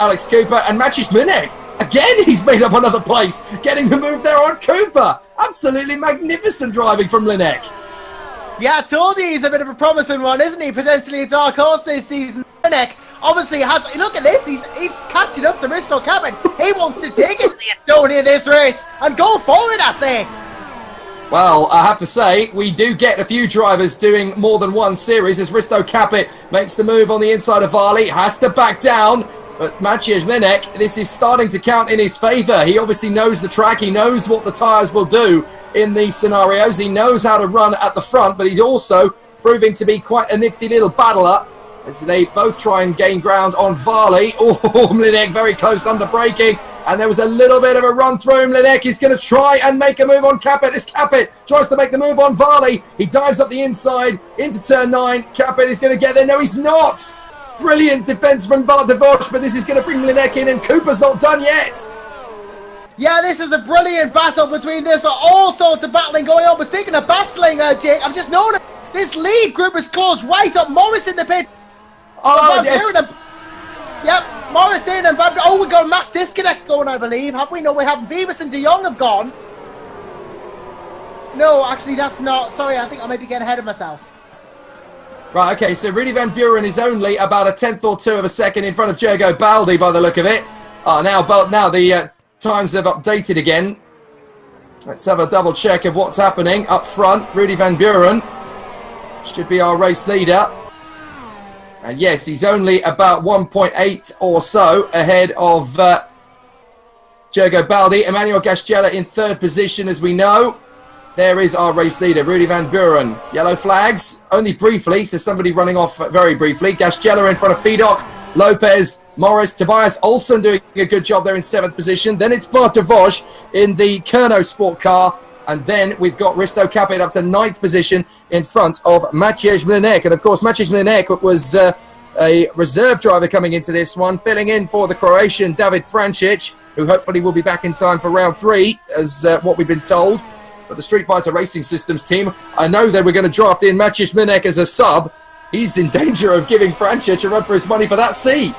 Alex Cooper and Maciej Mlnek. Again, he's made up another place, getting the move there on Cooper. Absolutely magnificent driving from Mlnek. Yeah, I told you he's a bit of a promising one, isn't he? Potentially a dark horse this season. Mlnek obviously has... Look at this, he's catching up to Risto Capet. He wants to take it to the Estonia this race and go for it, I say. Well, I have to say, we do get a few drivers doing more than one series as Risto Capet makes the move on the inside of Varley, has to back down. But Maciej Mlnek, this is starting to count in his favour. He obviously knows the track. He knows what the tyres will do in these scenarios. He knows how to run at the front, but he's also proving to be quite a nifty little battler as they both try and gain ground on Varley. Oh, Mlnek very close under braking. And there was a little bit of a run through. Mlnek is going to try and make a move on Capet. As Capet tries to make the move on Varley. He dives up the inside into turn 9. Capet is going to get there. No, he's not. Brilliant defence from Bart DeVos, but this is going to bring Mlnek in, and Cooper's not done yet. Yeah, this is a brilliant battle between this. All sorts of battling going on. But speaking of battling, Jake, I've just noticed this lead group is closed right up. Morris in the pit. Oh, yes. Yep, Morris in and Van... Oh, we've got a mass disconnect going, I believe. Have we? No, we haven't. Beavis and De Jong have gone. No, actually, that's not... Sorry, I think I might be getting ahead of myself. Right, okay, so Rudy Van Buren is only about a 10th or 2 of a second in front of Diogo Baldi by the look of it. Oh, now the times have updated again. Let's have a double check of what's happening up front. Rudy Van Buren should be our race leader. And yes, he's only about 1.8 or so ahead of Diogo Baldi. Emmanuel Gasgella in 3rd position, as we know. There is our race leader, Rudy Van Buren. Yellow flags, only briefly, so somebody running off very briefly. Gasgella in front of Fedok, Lopez, Morris, Tobias Olsen doing a good job there in 7th position. Then it's Bart DeVos in the Kerno Sport car. And then we've got Risto Capet up to 9th position in front of Maciej Mlnek. And of course, Maciej Mlnek was a reserve driver coming into this one, filling in for the Croatian David Francic, who hopefully will be back in time for round 3, as what we've been told. But the Street Fighter Racing Systems team, I know they were going to draft in Maciej Mlnek as a sub. He's in danger of giving Francic a run for his money for that seat.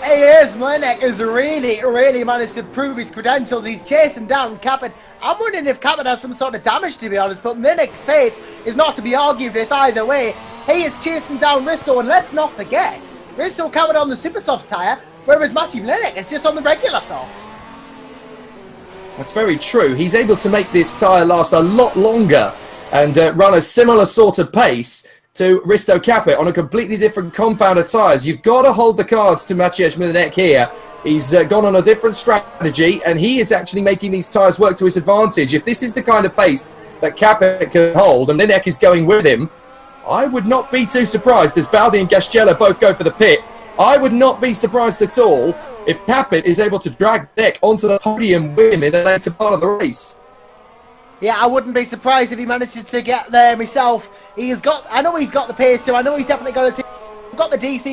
He is. Mlnek has really managed to prove his credentials. He's chasing down Capet. I'm wondering if Capet has some sort of damage, to be honest, but Mlek's pace is not to be argued with either way. He is chasing down Risto, and let's not forget, Risto Capet on the super soft tyre, whereas Maciej Mlnek is just on the regular soft. That's very true. He's able to make this tyre last a lot longer and run a similar sort of pace to Risto Capet on a completely different compound of tyres. You've got to hold the cards to Maciej Mlnek here. He's gone on a different strategy, and he is actually making these tyres work to his advantage. If this is the kind of pace that Capet can hold, and Mlnek is going with him, I would not be too surprised as Baldi and Gasgella both go for the pit. I would not be surprised at all if Capet is able to drag Mlnek onto the podium with him in the later part of the race. Yeah, I wouldn't be surprised if he manages to get there himself. I know he's got the pace too. I know he's definitely got the DC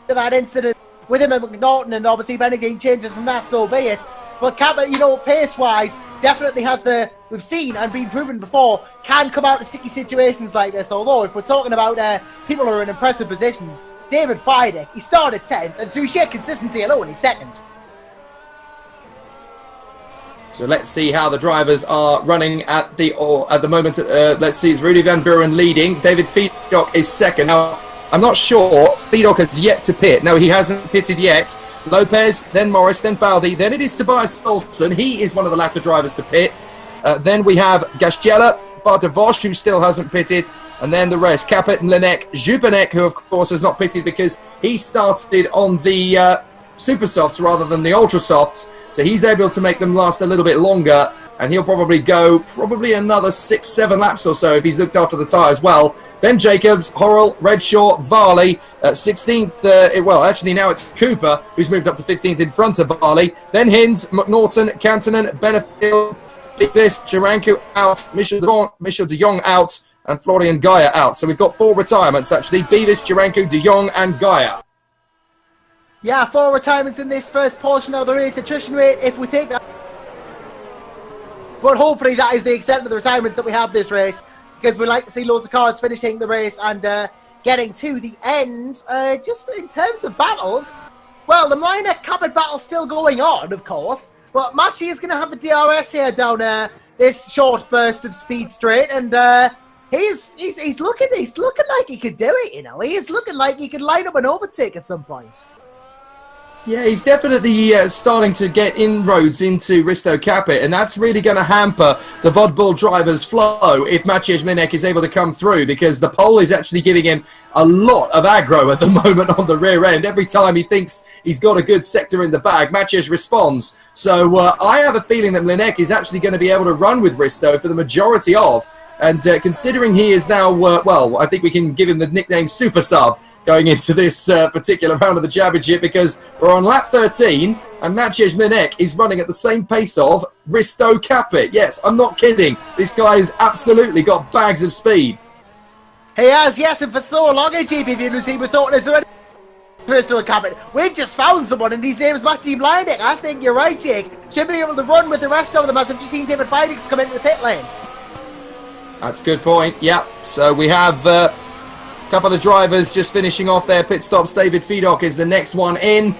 to that incident with him and McNaughton, and obviously if anything changes from that, so be it. But Cabot, you know, pace-wise, definitely has we've seen and been proven before, can come out of sticky situations like this. Although, if we're talking about people who are in impressive positions, David Feideck, he started 10th, and through sheer consistency alone, he's 2nd. So let's see how the drivers are running at the moment. Let's see, it's Rudy Van Buren leading. David Feedok is 2nd. Now, I'm not sure. Feedok has yet to pit. No, he hasn't pitted yet. Lopez, then Morris, then Baldi. Then it is Tobias Olsen. He is one of the latter drivers to pit. Then we have Gasjela, Bartavosh, who still hasn't pitted. And then the rest, Capet and Linek. Jupanek, who of course has not pitted because he started on the Super Softs rather than the Ultra Softs. So he's able to make them last a little bit longer, and he'll probably go another 6-7 laps or so if he's looked after the tyres well. Then Jacobs, Horrell, Redshaw, Varley, 16th. Well, actually now it's Cooper who's moved up to 15th in front of Varley. Then Hinz, McNaughton, Cantonen, Benefield, Beavis, Chiranku out, Michel de Jong out, and Florian Gaia out. So we've got 4 retirements actually: Beavis, Chiranku, de Jong, and Gaia. Yeah, 4 retirements in this first portion of the race. Attrition rate, if we take that. But hopefully that is the extent of the retirements that we have this race, because we like to see loads of cars finishing the race and getting to the end. Just in terms of battles, well, the minor Cabot battle's still going on, of course, but Machi is going to have the DRS here down this short burst of speed straight, and he's looking like he could do it. You know, he is looking like he could line up an overtake at some point. Yeah, he's definitely starting to get inroads into Risto Capit, and that's really going to hamper the Vodbull driver's flow if Maciej Minek is able to come through, because the pole is actually giving him a lot of aggro at the moment on the rear end. Every time he thinks he's got a good sector in the bag, Maciej responds. So I have a feeling that Linek is actually going to be able to run with Risto for the majority of, and considering he is now, well, I think we can give him the nickname Super Sub going into this particular round of the championship, because we're on lap 13 and Maciej Minek is running at the same pace of Risto Capit. Yes, I'm not kidding. This guy has absolutely got bags of speed. He has, yes, and for so long at GPVWC we thought there's already Risto Capit. We've just found someone and his name's Matty Blindek. I think you're right, Jake. Should be able to run with the rest of them, as I've just seen David Fidix come into the pit lane. That's a good point, yeah. So we have a couple of drivers just finishing off their pit stops. David Feedok is the next one in.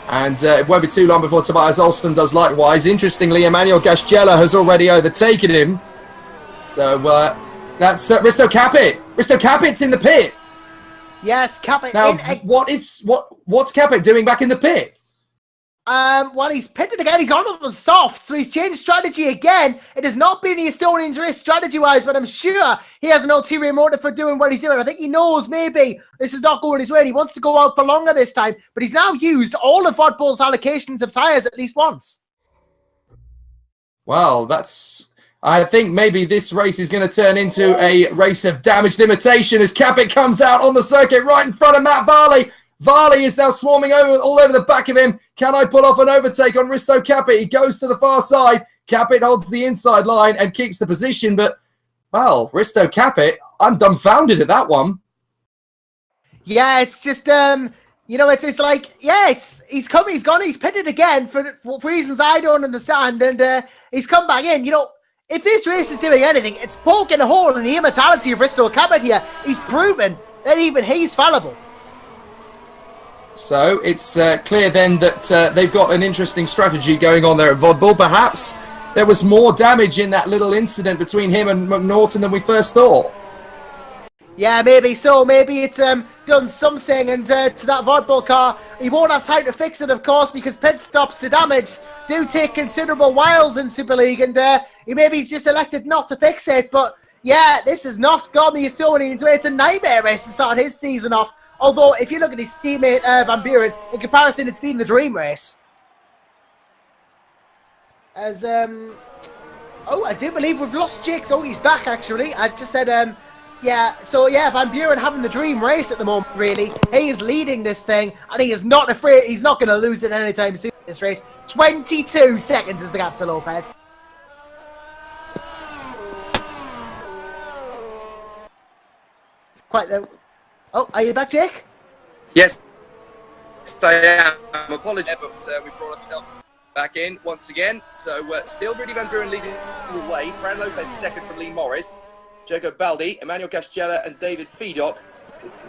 And it won't be too long before Tobias Olsen does likewise. Interestingly, Emmanuel Gasjela has already overtaken him. So that's Risto Capit. Risto Capit's in the pit. Yes, Capit. Now, what's Capit doing back in the pit? Well, he's pitted again. He's gone on the soft, so he's changed strategy again. It has not been the Estonian's race strategy-wise, but I'm sure he has an ulterior motive for doing what he's doing. I think he knows maybe this is not going his way, and he wants to go out for longer this time, but he's now used all of Vodbull's allocations of tyres at least once. Well, I think maybe this race is going to turn into a race of damage limitation as Capit comes out on the circuit right in front of Matt Varley. Varley is now swarming all over the back of him. Can I pull off an overtake on Risto Capit? He goes to the far side. Capit holds the inside line and keeps the position. But, well, Risto Capit, I'm dumbfounded at that one. Yeah, it's just, you know, it's like, yeah, he's gone, he's pitted again for reasons I don't understand. And he's come back in. You know, if this race is doing anything, it's poking a hole in the immortality of Risto Capit here. He's proven that even he's fallible. So it's clear then that they've got an interesting strategy going on there at Vodbull. Perhaps there was more damage in that little incident between him and McNaughton than we first thought. Yeah, maybe so. Maybe it's done something, and to that Vodbull car, he won't have time to fix it, of course, because pit stops to damage do take considerable whiles in Super League, and he's just elected not to fix it. But yeah, this has not gone the Estonian's way. It's a nightmare race to start his season off. Although, if you look at his teammate Van Buren, in comparison, it's been the dream race. As, oh, I do believe we've lost Jake. Oh, he's back, actually. I just said, yeah. So, yeah, Van Buren having the dream race at the moment, really. He is leading this thing, and he is not afraid. He's not going to lose it anytime soon in this race. 22 seconds is the gap to Lopez. Quite though. Oh, are you back, Jake? Yes, I am. Apologies, but we brought ourselves back in once again. So still Rudy Van Buren leading the way. Fran Lopez second from Lee Morris. Jago Baldi, Emmanuel Gasgela and David Fedock.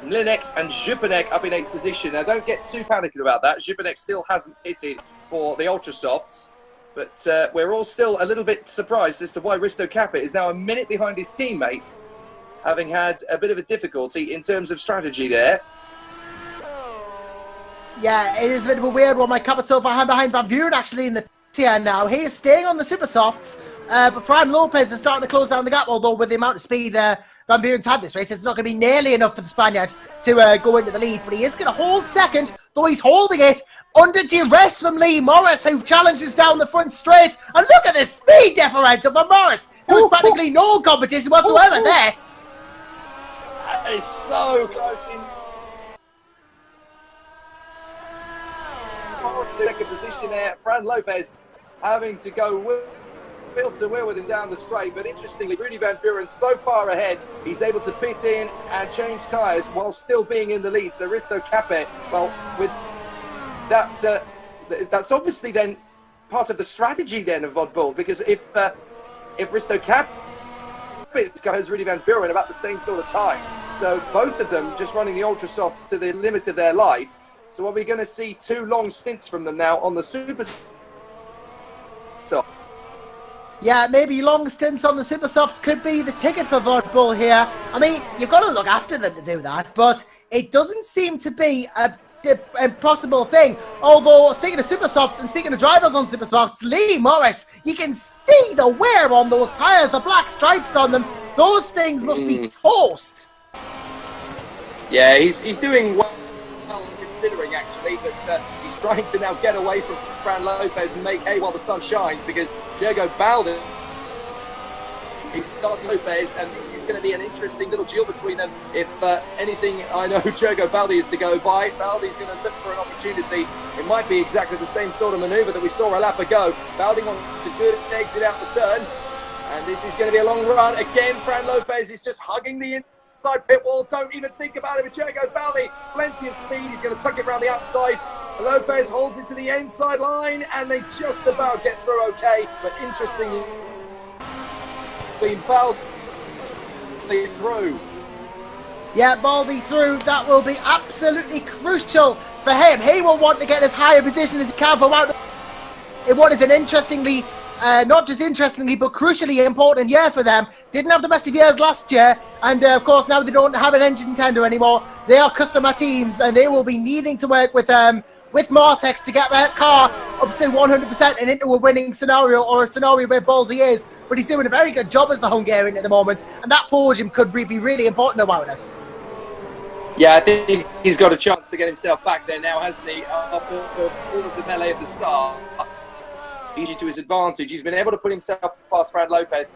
Mlinek and Jupanek up in 8th position. Now don't get too panicked about that. Jupanek still hasn't pitted for the Ultrasofts. But we're all still a little bit surprised as to why Risto Capit is now a minute behind his teammate, having had a bit of a difficulty in terms of strategy there. Yeah, it is a bit of a weird one. My Capit behind Van Buren actually in the tier now. He is staying on the Super Softs, but Fran Lopez is starting to close down the gap, although with the amount of speed Van Buren's had this race, it's not going to be nearly enough for the Spaniard to go into the lead. But he is going to hold second, though he's holding it under duress from Lee Morris, who challenges down the front straight. And look at the speed differential for Morris. There was practically no competition whatsoever there. That is so close in. Second position there, Fran Lopez having to go wheel to wheel with him down the straight. But interestingly, Rudy Van Buren so far ahead, he's able to pit in and change tyres while still being in the lead. So Risto Capit, well, with that, that's obviously then part of the strategy then of Vodbull, because if Risto Capit goes Rudy Van Buren about the same sort of time, so both of them just running the Ultrasofts to the limit of their life. So are we going to see 2 long stints from them now on the Super Soft? Yeah, maybe long stints on the Super Softs could be the ticket for Vodbull here. I mean, you've got to look after them to do that, but it doesn't seem to be a impossible thing. Although, speaking of Super Softs and speaking of drivers on Super Softs, Lee Morris, you can see the wear on those tyres, the black stripes on them. Those things must be toast. Yeah, he's doing well considering actually, but he's trying to now get away from Fran Lopez and make hay while the sun shines, because Jago Baldi is starting Lopez, and this is going to be an interesting little duel between them. If anything, I know Jago Baldi is to go by. Baldi's going to look for an opportunity. It might be exactly the same sort of manoeuvre that we saw a lap ago. Baldi wants a good exit out the turn, and this is going to be a long run. Again, Fran Lopez is just hugging the inside pit wall. Don't even think about it with Jago Baldi. Plenty of speed. He's going to tuck it around the outside. Lopez holds it to the inside line, and they just about get through okay. But interestingly, Baldi is through. Yeah, Baldi through. That will be absolutely crucial for him. He will want to get as high a position as he can for what is an interestingly, not just interestingly, but crucially important year for them. Didn't have the best of years last year, and of course now they don't have an engine tender anymore. They are customer teams, and they will be needing to work with Martex to get their car up to 100% and into a winning scenario, or a scenario where Baldi is. But he's doing a very good job as the Hungarian at the moment, and that podium could be really important to Wouters. Yeah, I think he's got a chance to get himself back there now, hasn't he? After all of the melee at the start, easy to his advantage. He's been able to put himself past Fran Lopez.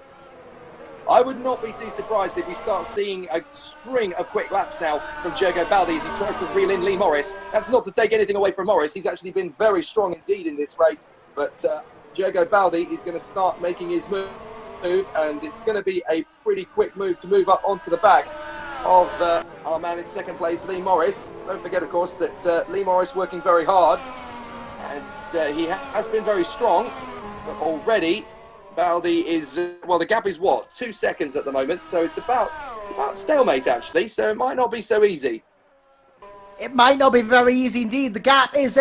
I would not be too surprised if we start seeing a string of quick laps now from Jago Baldi as he tries to reel in Lee Morris. That's not to take anything away from Morris. He's actually been very strong indeed in this race. But Jago Baldi is going to start making his move, and it's going to be a pretty quick move to move up onto the back of our man in second place, Lee Morris. Don't forget, of course, that Lee Morris working very hard, and he has been very strong, but already Baldi is, well, the gap is what, 2 seconds at the moment, so it's about stalemate actually, so it might not be so easy. It might not be very easy indeed. The gap is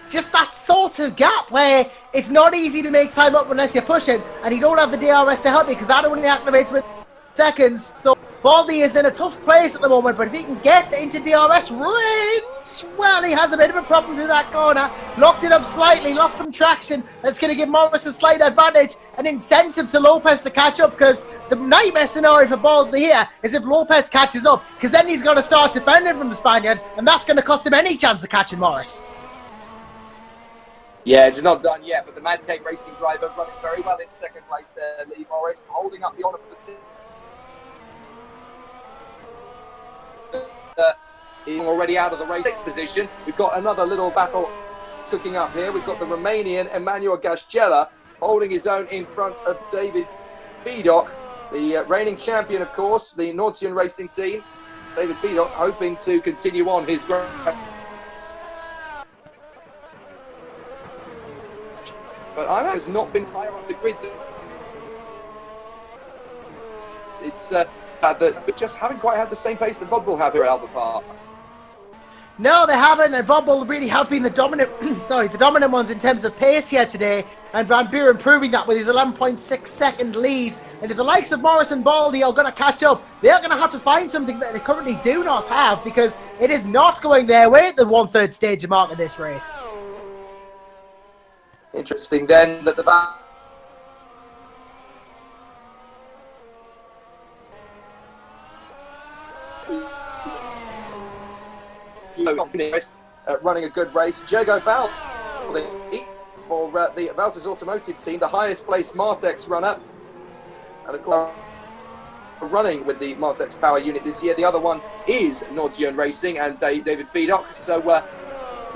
just that sort of gap where it's not easy to make time up unless you're pushing, and you don't have the DRS to help you because that only activates with seconds. So Baldi is in a tough place at the moment, but if he can get into DRS range, well, he has a bit of a problem through that corner. Locked it up slightly, lost some traction. That's going to give Morris a slight advantage, an incentive to Lopez to catch up, because the nightmare scenario for Baldi here is if Lopez catches up, because then he's going to start defending from the Spaniard, and that's going to cost him any chance of catching Morris. Yeah, it's not done yet, but the Mad Cake Racing driver running very well in second place there, Lee Morris, holding up the honour for the team. Already out of the race position. We've got another little battle cooking up here. We've got the Romanian Emmanuel Gasgela holding his own in front of David Fedock, the reigning champion, of course, the Nortian Racing team. David Fedock hoping to continue on his but I has not been higher up the grid. It's that we just haven't quite had the same pace that Vodbull have here at Albert Park. No, they haven't, and Vodbull really have been the dominant, the dominant ones in terms of pace here today, and Van Buren proving that with his 11.6 second lead. And if the likes of Morris and Baldy are going to catch up, they're going to have to find something that they currently do not have, because it is not going their way at the 1/3 stage mark of this race. Interesting then that the running a good race. Jago Val for the Valters Automotive team, the highest placed Martex runner, and of course running with the Martex power unit this year. The other one is Nordion Racing and David Feedock. So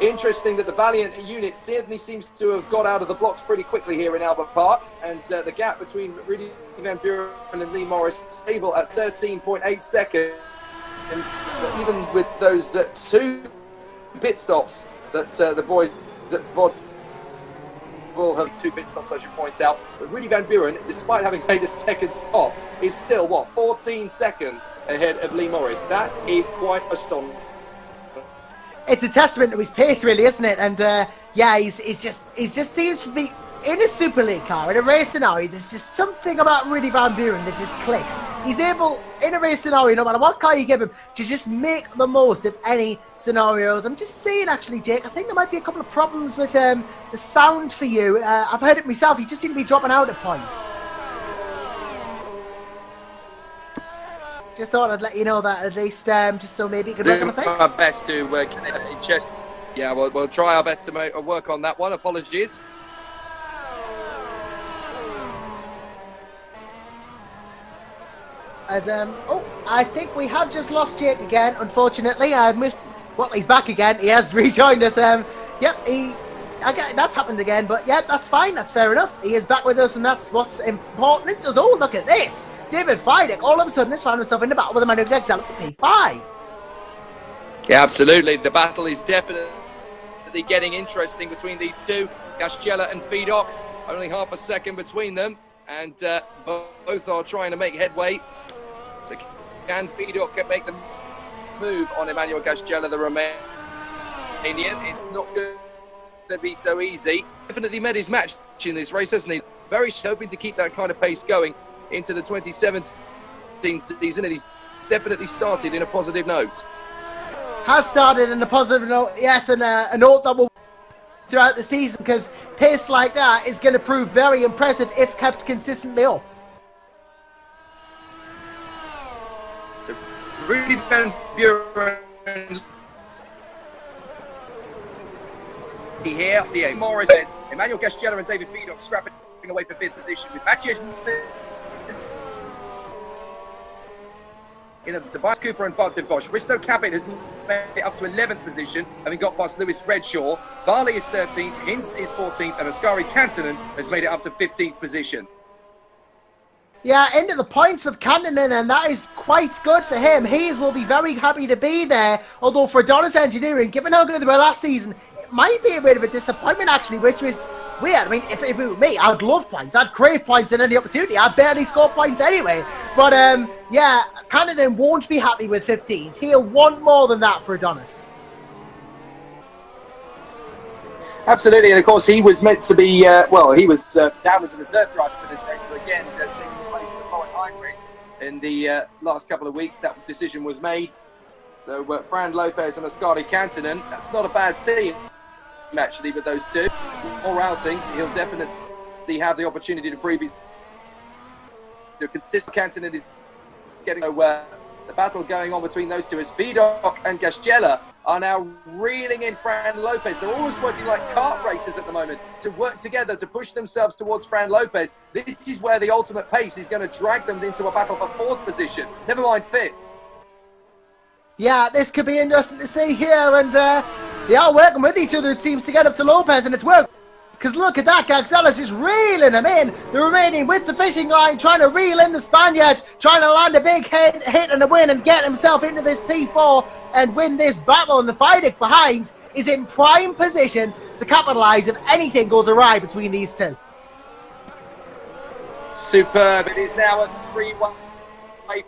interesting that the Valiant unit certainly seems to have got out of the blocks pretty quickly here in Albert Park, and the gap between Rudy Van Buren and Lee Morris stable at 13.8 seconds. But even with those two pit stops that the boys at Vod will have 2 pit stops, I should point out. But Rudy Van Buren, despite having made a second stop, is still, 14 seconds ahead of Lee Morris. That is quite astonishing. It's a testament to his pace, really, isn't it? And yeah, he's just seems to be in a Super League car, in a race scenario. There's just something about Rudy Van Buren that just clicks. He's able, in a race scenario, no matter what car you give him, to just make the most of any scenarios. I'm just saying, actually, Jake, I think there might be a couple of problems with the sound for you. I've heard it myself. You just seem to be dropping out at points. Just thought I'd let you know that at least, just so maybe you could work on the fix. Do our best to just, yeah, we'll try our best to work on that one. Apologies. As I think we have just lost Jake again, unfortunately. Well, he's back again. He has rejoined us. Yep, that's happened again, but yeah, that's fine. That's fair enough. He is back with us, and that's what's important. Oh, look at this. David Feidek all of a sudden has found himself in the battle with the man who gets out for P5. Yeah, absolutely. The battle is definitely getting interesting between these two. Gaschella and Feedock, only half a second between them, and both are trying to make headway. So can Feedock make the move on Emmanuel Gaschella, the Romanian? It's not going to be so easy. Definitely made his match in this race, hasn't he? Very hoping to keep that kind of pace going into the 2017 season, and he's definitely started in a positive note. Has started in a positive note, yes, and a note that will throughout the season, because pace like that is going to prove very impressive if kept consistently up. So Rudy Van Buren here after the Morris says Emmanuel Gaschella and David Feedock scrapping away for 5th position with Matthias in Tobias Cooper and Bart de Vos. Risto Cabot has made it up to 11th position, having got past Lewis Redshaw. Varley is 13th, Hintz is 14th, and Ascari Kantonen has made it up to 15th position. Yeah, into the points with Kantonen, and that is quite good for him. He will be very happy to be there, although for Adonis Engineering, given how good they were last season, it might be a bit of a disappointment, actually, which was weird. I mean, if it were me, I'd love points. I'd crave points in any opportunity. I'd barely score points anyway. But, yeah, Kantonen won't be happy with 15th. He'll want more than that for Adonis. Absolutely, and of course he was meant to be, he was down as a reserve driver for this race, so again, taking the place of Lauren Heinrich in the last couple of weeks. That decision was made. So Fran Lopez and Ascari Kantonen, that's not a bad team, actually, with those two. More outings, he'll definitely have the opportunity to prove he's consistent. Kantonen is getting the battle going on between those two as Feedock and Gaschella are now reeling in Fran Lopez. They're almost working like kart racers at the moment to work together to push themselves towards Fran Lopez. This is where the ultimate pace is going to drag them into a battle for 4th position, never mind 5th. Yeah, this could be interesting to see here, and they are working with each other, it seems, to get up to Lopez, and it's worked. Because look at that, Gaxella's just reeling him in. They're remaining with the fishing line, trying to reel in the Spaniard, trying to land a big hit and a win and get himself into this P4 and win this battle. And the Feidek behind is in prime position to capitalise if anything goes awry between these two. Superb. It is now a 3-1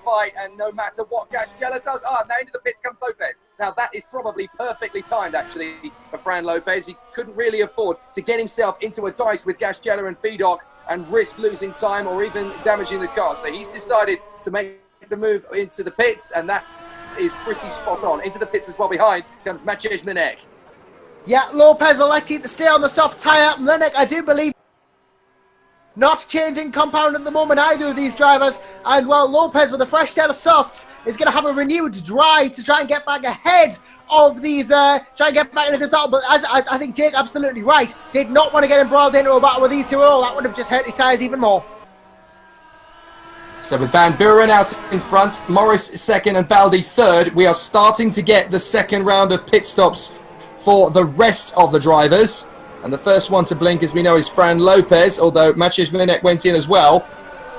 fight, and no matter what Gasgela does, now into the pits comes Lopez. Now that is probably perfectly timed actually for Fran Lopez. He couldn't really afford to get himself into a dice with Gasgela and Fedock and risk losing time or even damaging the car. So he's decided to make the move into the pits, and that is pretty spot on. Into the pits as well behind comes Maciej Mlinek. Yeah, Lopez electing to stay on the soft tyre. Mlinek, I do believe, not changing compound at the moment, either of these drivers. And well, Lopez with a fresh set of softs is going to have a renewed drive to try and get back ahead of these, try and get back into the battle. But as I think Jake absolutely right, did not want to get embroiled into a battle with these two at all. That would have just hurt his tyres even more. So with Van Buren out in front, Morris second and Baldi third, we are starting to get the second round of pit stops for the rest of the drivers. And the first one to blink, as we know, is Fran Lopez, although Maciej Mlinek went in as well.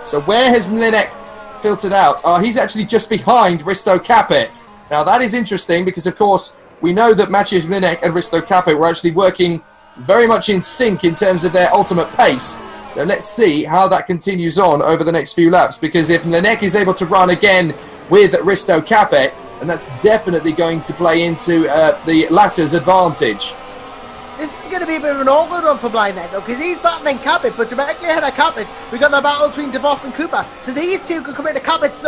So where has Mlinek filtered out? He's actually just behind Risto Capet. Now that is interesting because, of course, we know that Maciej Mlinek and Risto Capet were actually working very much in sync in terms of their ultimate pace. So let's see how that continues on over the next few laps, because if Mlinek is able to run again with Risto Capet, and that's definitely going to play into the latter's advantage. This is going to be a bit of an awkward one for Blindnet though, because he's battling Capet, but directly ahead of Capet, we've got the battle between DeVos and Cooper. So these two could come into Capet's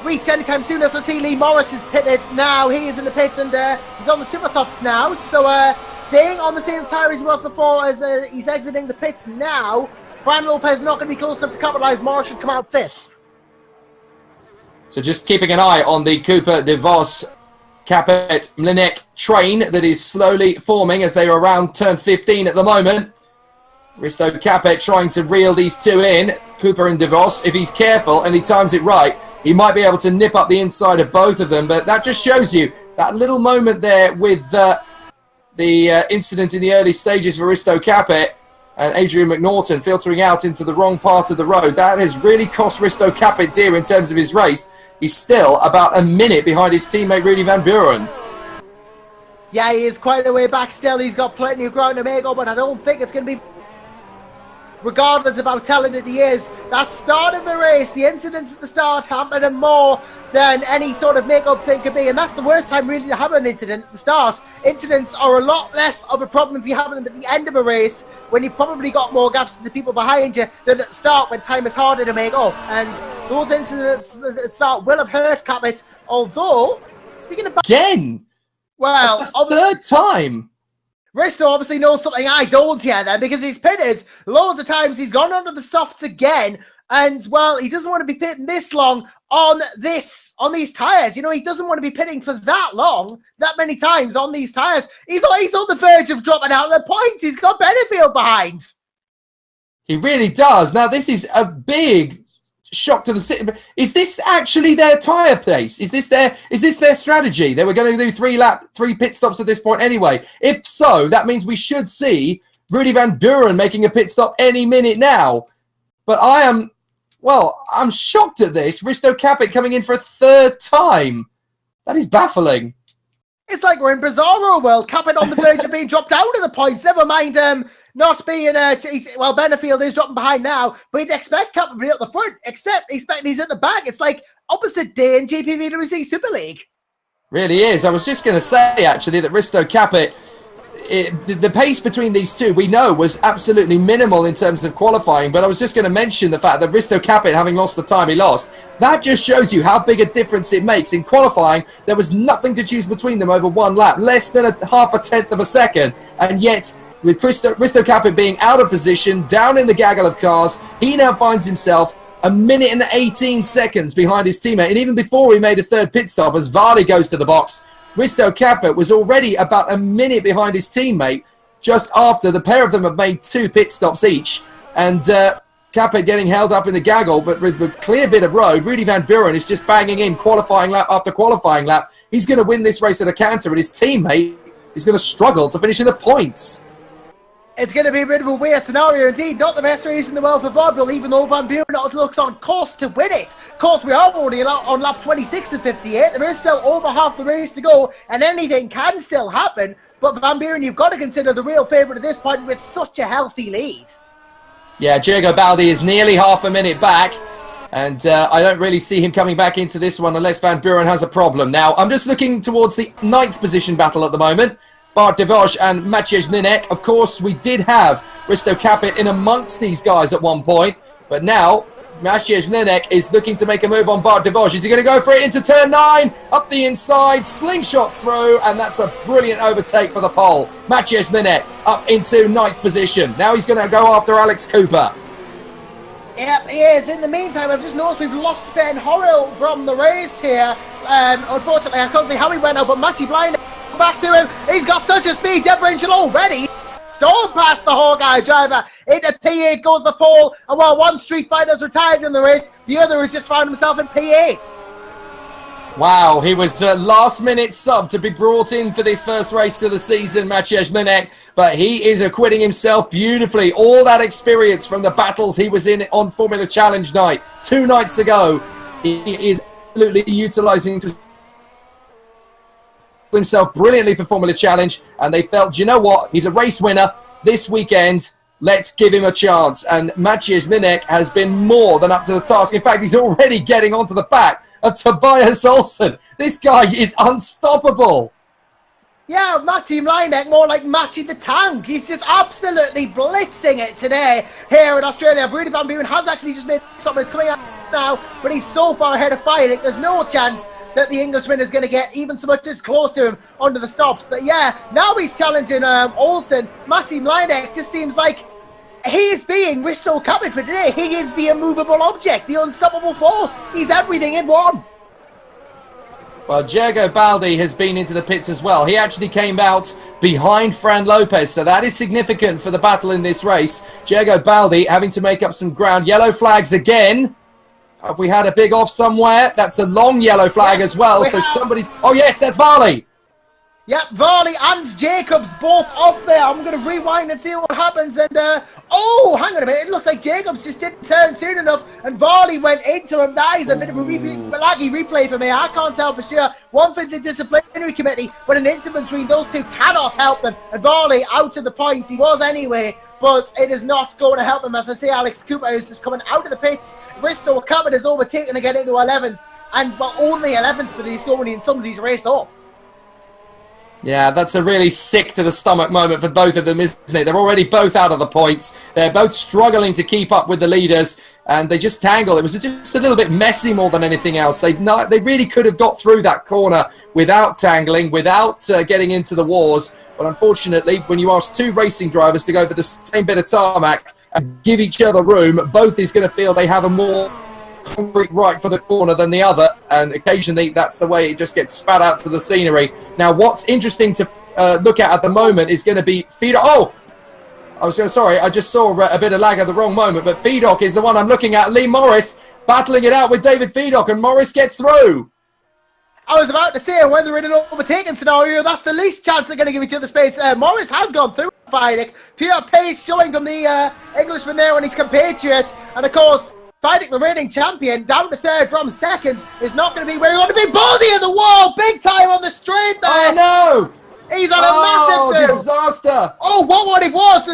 reach anytime soon. As I see Lee Morris is pitted now. He is in the pits and he's on the super softs now. So staying on the same tyre as he was before as he's exiting the pits now. Fran Lopez not going to be close enough to capitalise. Morris should come out fifth. So just keeping an eye on the Cooper, DeVos, Capet, Mlinek train that is slowly forming as they are around turn 15 at the moment. Risto Capet trying to reel these two in. Cooper and DeVos, if he's careful and he times it right, he might be able to nip up the inside of both of them. But that just shows you that little moment there with the incident in the early stages for Risto Capet and Adrian McNaughton filtering out into the wrong part of the road. That has really cost Risto Capet dear in terms of his race. He's still about a minute behind his teammate Rudy Van Buren. Yeah, he is quite a way back still. He's got plenty of ground to make up, but I don't think it's going to be, regardless of how talented he is. That start of the race, the incidents at the start happened more than any sort of make-up thing could be, and that's the worst time really to have an incident at the start. Incidents are a lot less of a problem if you have them at the end of a race, when you've probably got more gaps to the people behind you than at the start when time is harder to make up. And those incidents at the start will have hurt Capet, although, speaking of... Again! Well, that's the third time! Risto obviously knows something I don't yet then, because he's pitted loads of times. He's gone under the softs again, and well, he doesn't want to be pitting this long on these tires. You know, he doesn't want to be pitting for that long, that many times on these tires. He's on the verge of dropping out of the points. He's got Benefield behind. He really does. Now, this is a big shock to the city. Is this actually their tyre pace? Is this their strategy? They were going to do three pit stops at this point anyway. If so, that means we should see Rudy Van Buren making a pit stop any minute now. But I'm shocked at this. Risto Capet coming in for a third time. That is baffling. It's like we're in Bizarro world. Capet on the verge of being dropped out of the points. Never mind not being... well, Benefield is dropping behind now, but you'd expect Capet to be at the front, except he's at the back. It's like opposite day in GPVWC Superleague. Really is. I was just going to say, actually, that Risto Capet... the pace between these two, we know, was absolutely minimal in terms of qualifying, but I was just going to mention the fact that Risto Capet, having lost the time he lost, that just shows you how big a difference it makes. In qualifying, there was nothing to choose between them over one lap, less than half a tenth of a second, and yet, with Risto Capet being out of position, down in the gaggle of cars, he now finds himself a minute and 18 seconds behind his teammate, and even before he made a third pit stop, as Varley goes to the box, Risto Capet was already about a minute behind his teammate just after the pair of them have made 2 pit stops each. And Capet getting held up in the gaggle, but with a clear bit of road, Rudy Van Buren is just banging in qualifying lap after qualifying lap. He's going to win this race at a canter, and his teammate is going to struggle to finish in the points. It's going to be a bit of a weird scenario indeed. Not the best race in the world for vaudeville, even though Van Buren looks on course to win it. Of course, we are only on lap 26 of 58. There is still over half the race to go, and anything can still happen. But Van Buren, you've got to consider the real favourite at this point with such a healthy lead. Yeah, Diego Baldi is nearly half a minute back. And I don't really see him coming back into this one unless Van Buren has a problem. Now, I'm just looking towards the 9th position battle at the moment. Bart de Vos and Maciej Nynek. Of course, we did have Risto Capit in amongst these guys at one point. But now, Maciej Nynek is looking to make a move on Bart de Vos. Is he going to go for it into turn 9? Up the inside, slingshots through, and that's a brilliant overtake for the pole. Maciej Nynek up into 9th position. Now he's going to go after Alex Cooper. Yep, he is. In the meantime, I've just noticed we've lost Ben Horrell from the race here. Unfortunately, I can't see how he went out, but Matty Blind back to him. He's got such a speed differential already. Storm past the Hawkeye driver. Into P8 goes the pole. And while one Street Fighter's retired in the race, the other has just found himself in P8. Wow, he was last-minute sub to be brought in for this first race to the season, Maciej Nynek, but he is acquitting himself beautifully. All that experience from the battles he was in on Formula Challenge night 2 nights ago, he is absolutely utilising himself brilliantly for Formula Challenge, and they felt, you know what, he's a race winner this weekend. Let's give him a chance. And Maciej Nynek has been more than up to the task. In fact, he's already getting onto the back of Tobias Olsen. This guy is unstoppable. Yeah, Matty Mlynek, more like Matty the Tank. He's just absolutely blitzing it today here in Australia. Rudy Van Buren has actually just made something that's coming out now, but he's so far ahead of Feinick. There's no chance that the Englishman is going to get even so much as close to him under the stops. But yeah, now he's challenging Olsen. Matty Mlynek just seems like he's being Risto Capit for today. He is the immovable object, the unstoppable force. He's everything in one. Well, Diego Baldi has been into the pits as well. He actually came out behind Fran Lopez, so that is significant for the battle in this race. Diego Baldi having to make up some ground. Yellow flags again. Have we had a big off somewhere? That's a long yellow flag as well, so somebody's... Oh, yes, that's Varley. Yep, Varley and Jacobs both off there. I'm going to rewind and see what happens. And, oh, hang on a minute. It looks like Jacobs just didn't turn soon enough, and Varley went into him. That is a bit of a laggy replay for me. I can't tell for sure. One for the disciplinary committee, but an incident between those two cannot help them. And Varley out of the points. He was anyway, but it is not going to help him. As I say, Alex Cooper is just coming out of the pits. Risto Capit is overtaken again into 11th, and well, only 11th for the Estonian Sumsies race up. Yeah, that's a really sick to the stomach moment for both of them, isn't it? They're already both out of the points. They're both struggling to keep up with the leaders, and they just tangle. It was just a little bit messy more than anything else. They really could have got through that corner without tangling, without getting into the wars. But unfortunately, when you ask two racing drivers to go for the same bit of tarmac and give each other room, both is going to feel they have a more concrete right for the corner than the other, and occasionally that's the way it just gets spat out to the scenery. Now, what's interesting to look at the moment is going to be Fedok. Oh, I just saw a bit of lag at the wrong moment, but Fedok is the one I'm looking at. Lee Morris battling it out with David Fedok, and Morris gets through. I was about to say, when they're in an overtaking scenario, that's the least chance they're going to give each other space. Morris has gone through Feinick. Pure pace showing from the Englishman there and his compatriot, and of course, Feinick, the reigning champion, down to third from second, is not going to be where he want to be. Baldy at the wall, big time on the straight there. Oh no! He's on a massive disaster. Oh, what it was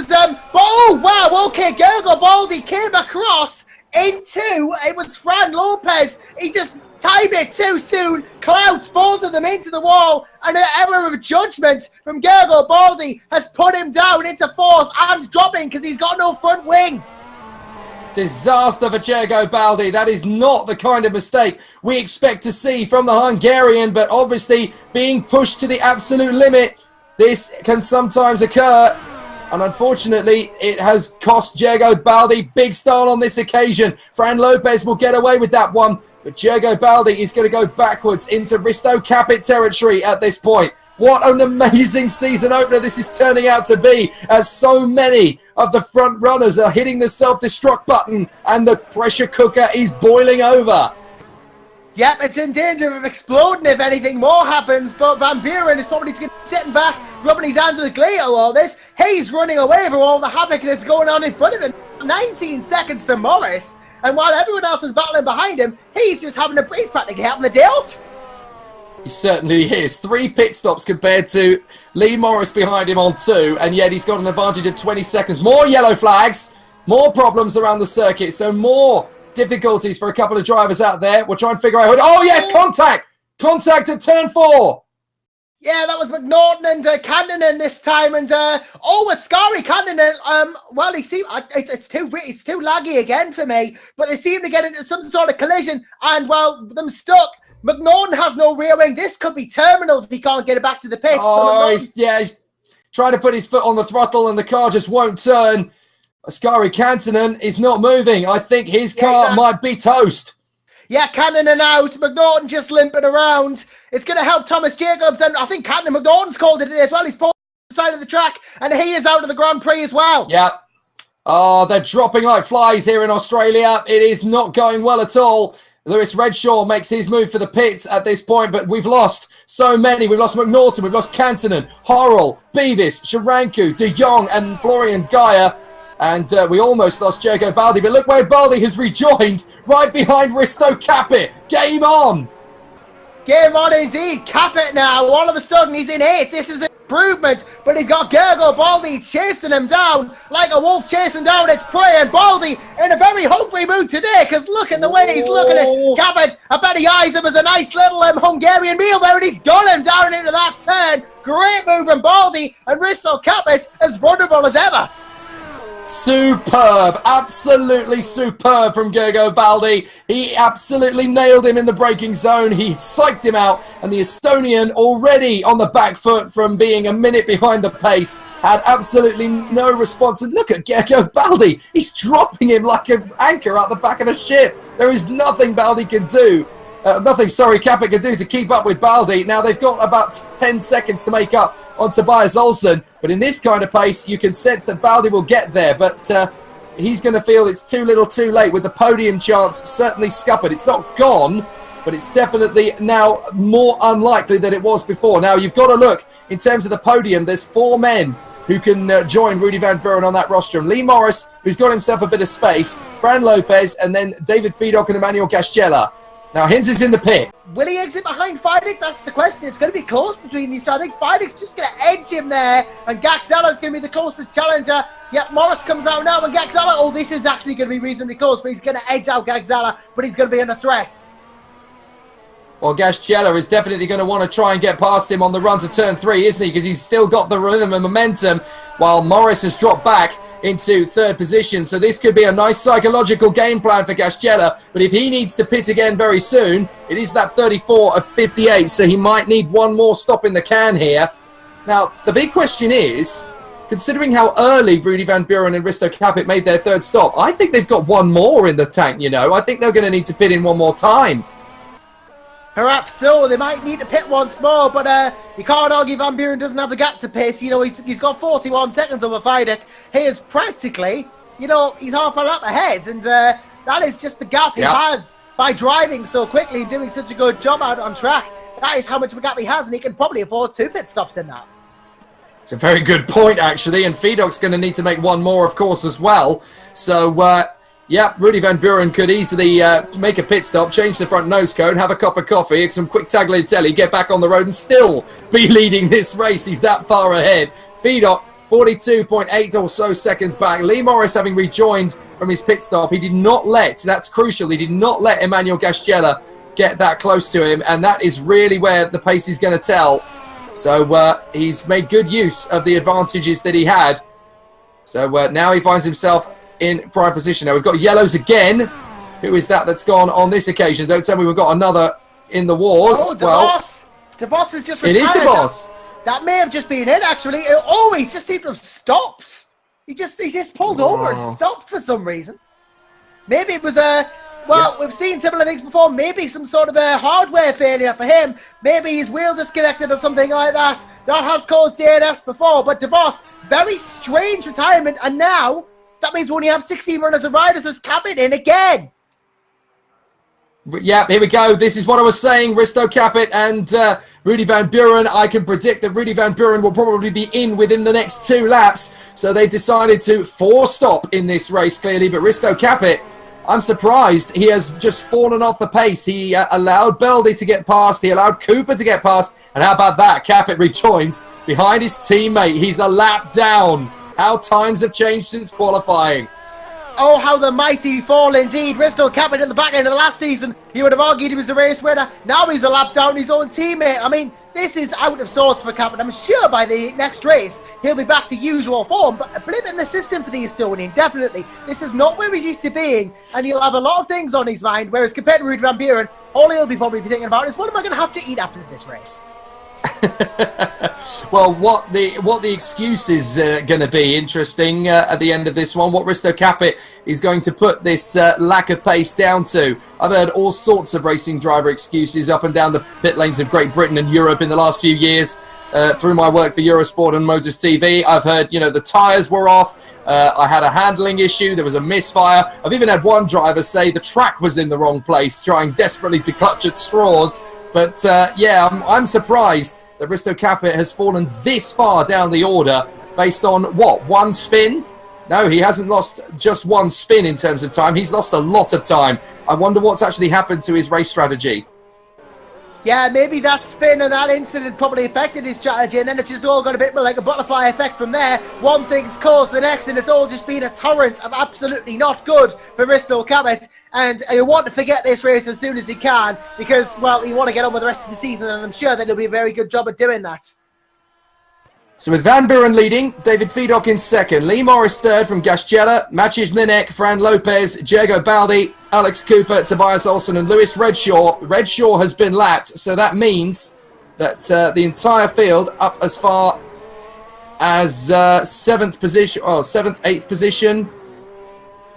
oh wow, okay, Gergo Baldi came across into, it was Fran Lopez. He just timed it too soon, clouds both of them into the wall, and an error of judgment from Gergo Baldi has put him down into fourth and dropping because he's got no front wing. Disaster for Diego Baldi. That is not the kind of mistake we expect to see from the Hungarian, but obviously being pushed to the absolute limit, this can sometimes occur, and unfortunately it has cost Diego Baldi big style on this occasion. Fran Lopez will get away with that one, but Diego Baldi is going to go backwards into Risto Capit territory at this point. What an amazing season opener this is turning out to be, as so many of the front runners are hitting the self-destruct button and the pressure cooker is boiling over. Yep, it's in danger of exploding if anything more happens, but Van Buren is probably going to sitting back, rubbing his hands with glee at all this. He's running away from all the havoc that's going on in front of him. 19 seconds to Morris, and while everyone else is battling behind him, he's just having a breeze, practically having the day off. He certainly is. 3 pit stops compared to Lee Morris behind him on 2, and yet he's got an advantage of 20 seconds. More yellow flags, more problems around the circuit, so more difficulties for a couple of drivers out there. We'll try and figure out who... Oh, yes, contact! Contact at turn 4! Yeah, that was McNaughton and Candon this time, and Ascari Candon. Well, it's too laggy again for me, but they seem to get into some sort of collision, and well, them stuck. McNaughton has no rear wing. This could be terminal if he can't get it back to the pits. Oh, he's trying to put his foot on the throttle, and the car just won't turn. Ascari Cantonen is not moving. I think his car might be toast. Yeah, Cantonen out. McNaughton just limping around. It's going to help Thomas Jacobs, and I think McNaughton's called it as well. He's pulled the side of the track, and he is out of the Grand Prix as well. Yeah. Oh, they're dropping like flies here in Australia. It is not going well at all. Lewis Redshaw makes his move for the pits at this point, but we've lost so many. We've lost McNaughton, we've lost Cantonen, Horrell, Beavis, Sharanku, De Jong, and Florian Geyer. And we almost lost Jago Baldi, but look where Baldi has rejoined, right behind Risto Capit. Game on! Game on indeed. Capit now, all of a sudden he's in 8th. This is an improvement, but he's got Gergo Baldi chasing him down like a wolf chasing down its prey, and Baldi in a very hungry mood today, because look at the way he's looking at Capit. I bet he eyes him as a nice little Hungarian meal there, and he's got him down into that turn. Great move from Baldi, and Risto Capit as vulnerable as ever. Superb, absolutely superb from Gergo Baldi. He absolutely nailed him in the braking zone. He psyched him out, and the Estonian, already on the back foot from being a minute behind the pace, had absolutely no response. And look at Gergo Baldi. He's dropping him like an anchor out the back of a ship. There is nothing Baldi can do. Capit can do to keep up with Baldi. Now they've got about 10 seconds to make up on Tobias Olsen, but in this kind of pace, you can sense that Baldi will get there, but he's going to feel it's too little too late, with the podium chance certainly scuppered. It's not gone, but it's definitely now more unlikely than it was before. Now, you've got to look, in terms of the podium, there's 4 men who can join Rudy Van Buren on that rostrum. Lee Morris, who's got himself a bit of space, Fran Lopez, and then David Fedock and Emmanuel Gascella. Now, Hinz is in the pit. Will he exit behind Fedock? That's the question. It's going to be close between these two. I think Fedock's just going to edge him there, and Gaxella's going to be the closest challenger. Yep, Morris comes out now, and Gaxella, this is actually going to be reasonably close, but he's going to edge out Gaxella, but he's going to be under threat. Well, Gascella is definitely going to want to try and get past him on the run to turn 3, isn't he? Because he's still got the rhythm and momentum, while Morris has dropped back into 3rd position. So this could be a nice psychological game plan for Gascella. But if he needs to pit again very soon, it is that 34 of 58. So he might need one more stop in the can here. Now, the big question is, considering how early Rudy Van Buren and Risto Capit made their 3rd stop, I think they've got one more in the tank, you know. I think they're going to need to pit in one more time. Perhaps so. They might need to pit once more, but you can't argue Van Buren doesn't have the gap to pit. You know, he's got 41 seconds over Fedock. He is practically, you know, he's half a lap ahead, and that is just the gap he has by driving so quickly and doing such a good job out on track. That is how much of a gap he has, and he can probably afford 2 pit stops in that. It's a very good point, actually, and Fedock's going to need to make one more, of course, as well. So, Rudy Van Buren could easily make a pit stop, change the front nose cone, have a cup of coffee, some quick tagliatelle, get back on the road and still be leading this race. He's that far ahead. Fedock, 42.8 or so seconds back. Lee Morris having rejoined from his pit stop. He did not let, that's crucial, he did not let Emmanuel Gascella get that close to him, and that is really where the pace is going to tell. So he's made good use of the advantages that he had. So now he finds himself in prime position. Now we've got yellows again. Who is that that's gone on this occasion? Don't tell me we've got another in the wars. Oh, the boss. The boss has just retired. It is the boss. That may have just been it, actually. He just seemed to have stopped. He just pulled over and stopped for some reason. Maybe it was we've seen similar things before. Maybe some sort of a hardware failure for him. Maybe his wheel disconnected or something like that. That has caused DNFs before. But DeVos, very strange retirement, and now that means we only have 16 runners and riders as Capit in again. Yeah, here we go. This is what I was saying. Risto Capit and Rudy Van Buren. I can predict that Rudy Van Buren will probably be within the next 2 laps. So they've decided to force stop in this race, clearly. But Risto Capit, I'm surprised. He has just fallen off the pace. He allowed Beldy to get past. He allowed Cooper to get past. And how about that? Capit rejoins behind his teammate. He's a lap down. How times have changed since qualifying. Oh, how the mighty fall indeed. Risto Capit in the back end of the last season, he would have argued he was the race winner. Now he's a lap down his own teammate. I mean, this is out of sorts for Capit. I'm sure by the next race, he'll be back to usual form. But a blip in the system for the Estonian, definitely. This is not where he's used to being. And he'll have a lot of things on his mind. Whereas compared to Ruud Van Buren, all he'll be probably thinking about is, what am I going to have to eat after this race? Well, what the excuse is going to be interesting at the end of this one. What Risto Capit is going to put this lack of pace down to. I've heard all sorts of racing driver excuses up and down the pit lanes of Great Britain and Europe in the last few years. Through my work for Eurosport and Motors TV, I've heard, the tyres were off. I had a handling issue. There was a misfire. I've even had one driver say the track was in the wrong place, trying desperately to clutch at straws. But yeah, I'm surprised that Risto Capit has fallen this far down the order based on, what, 1 spin? No, he hasn't lost just 1 spin in terms of time. He's lost a lot of time. I wonder what's actually happened to his race strategy. Yeah, maybe that spin and that incident probably affected his strategy, and then it's just all got a bit more like a butterfly effect from there. One thing's caused the next, and it's all just been a torrent of absolutely not good for Risto Capit. And you want to forget this race as soon as he can, because, well, you want to get on with the rest of the season, and I'm sure that he'll be a very good job at doing that. So with Van Buren leading, David Fedock in second, Lee Morris third from Gasgela, Maciej Mlinek, Fran Lopez, Diego Baldi, Alex Cooper, Tobias Olsen and Lewis Redshaw. Redshaw has been lapped, so that means that the entire field up as far as 7th position, 7th, 8th position.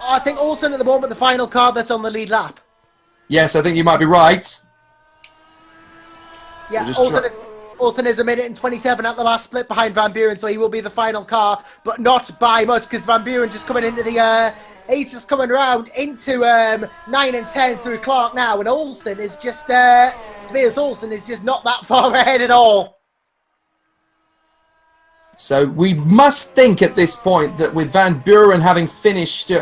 I think Olsen at the moment the final car that's on the lead lap. Yes, I think you might be right. Yeah, Olsen is 1 minute and 27 at the last split behind Van Buren, so he will be the final car, but not by much, because Van Buren just coming into the, he's just coming around into 9 and 10 through Clark now, and Olsen is just, Tobias Olsen is just not that far ahead at all. So we must think at this point that with Van Buren having finished,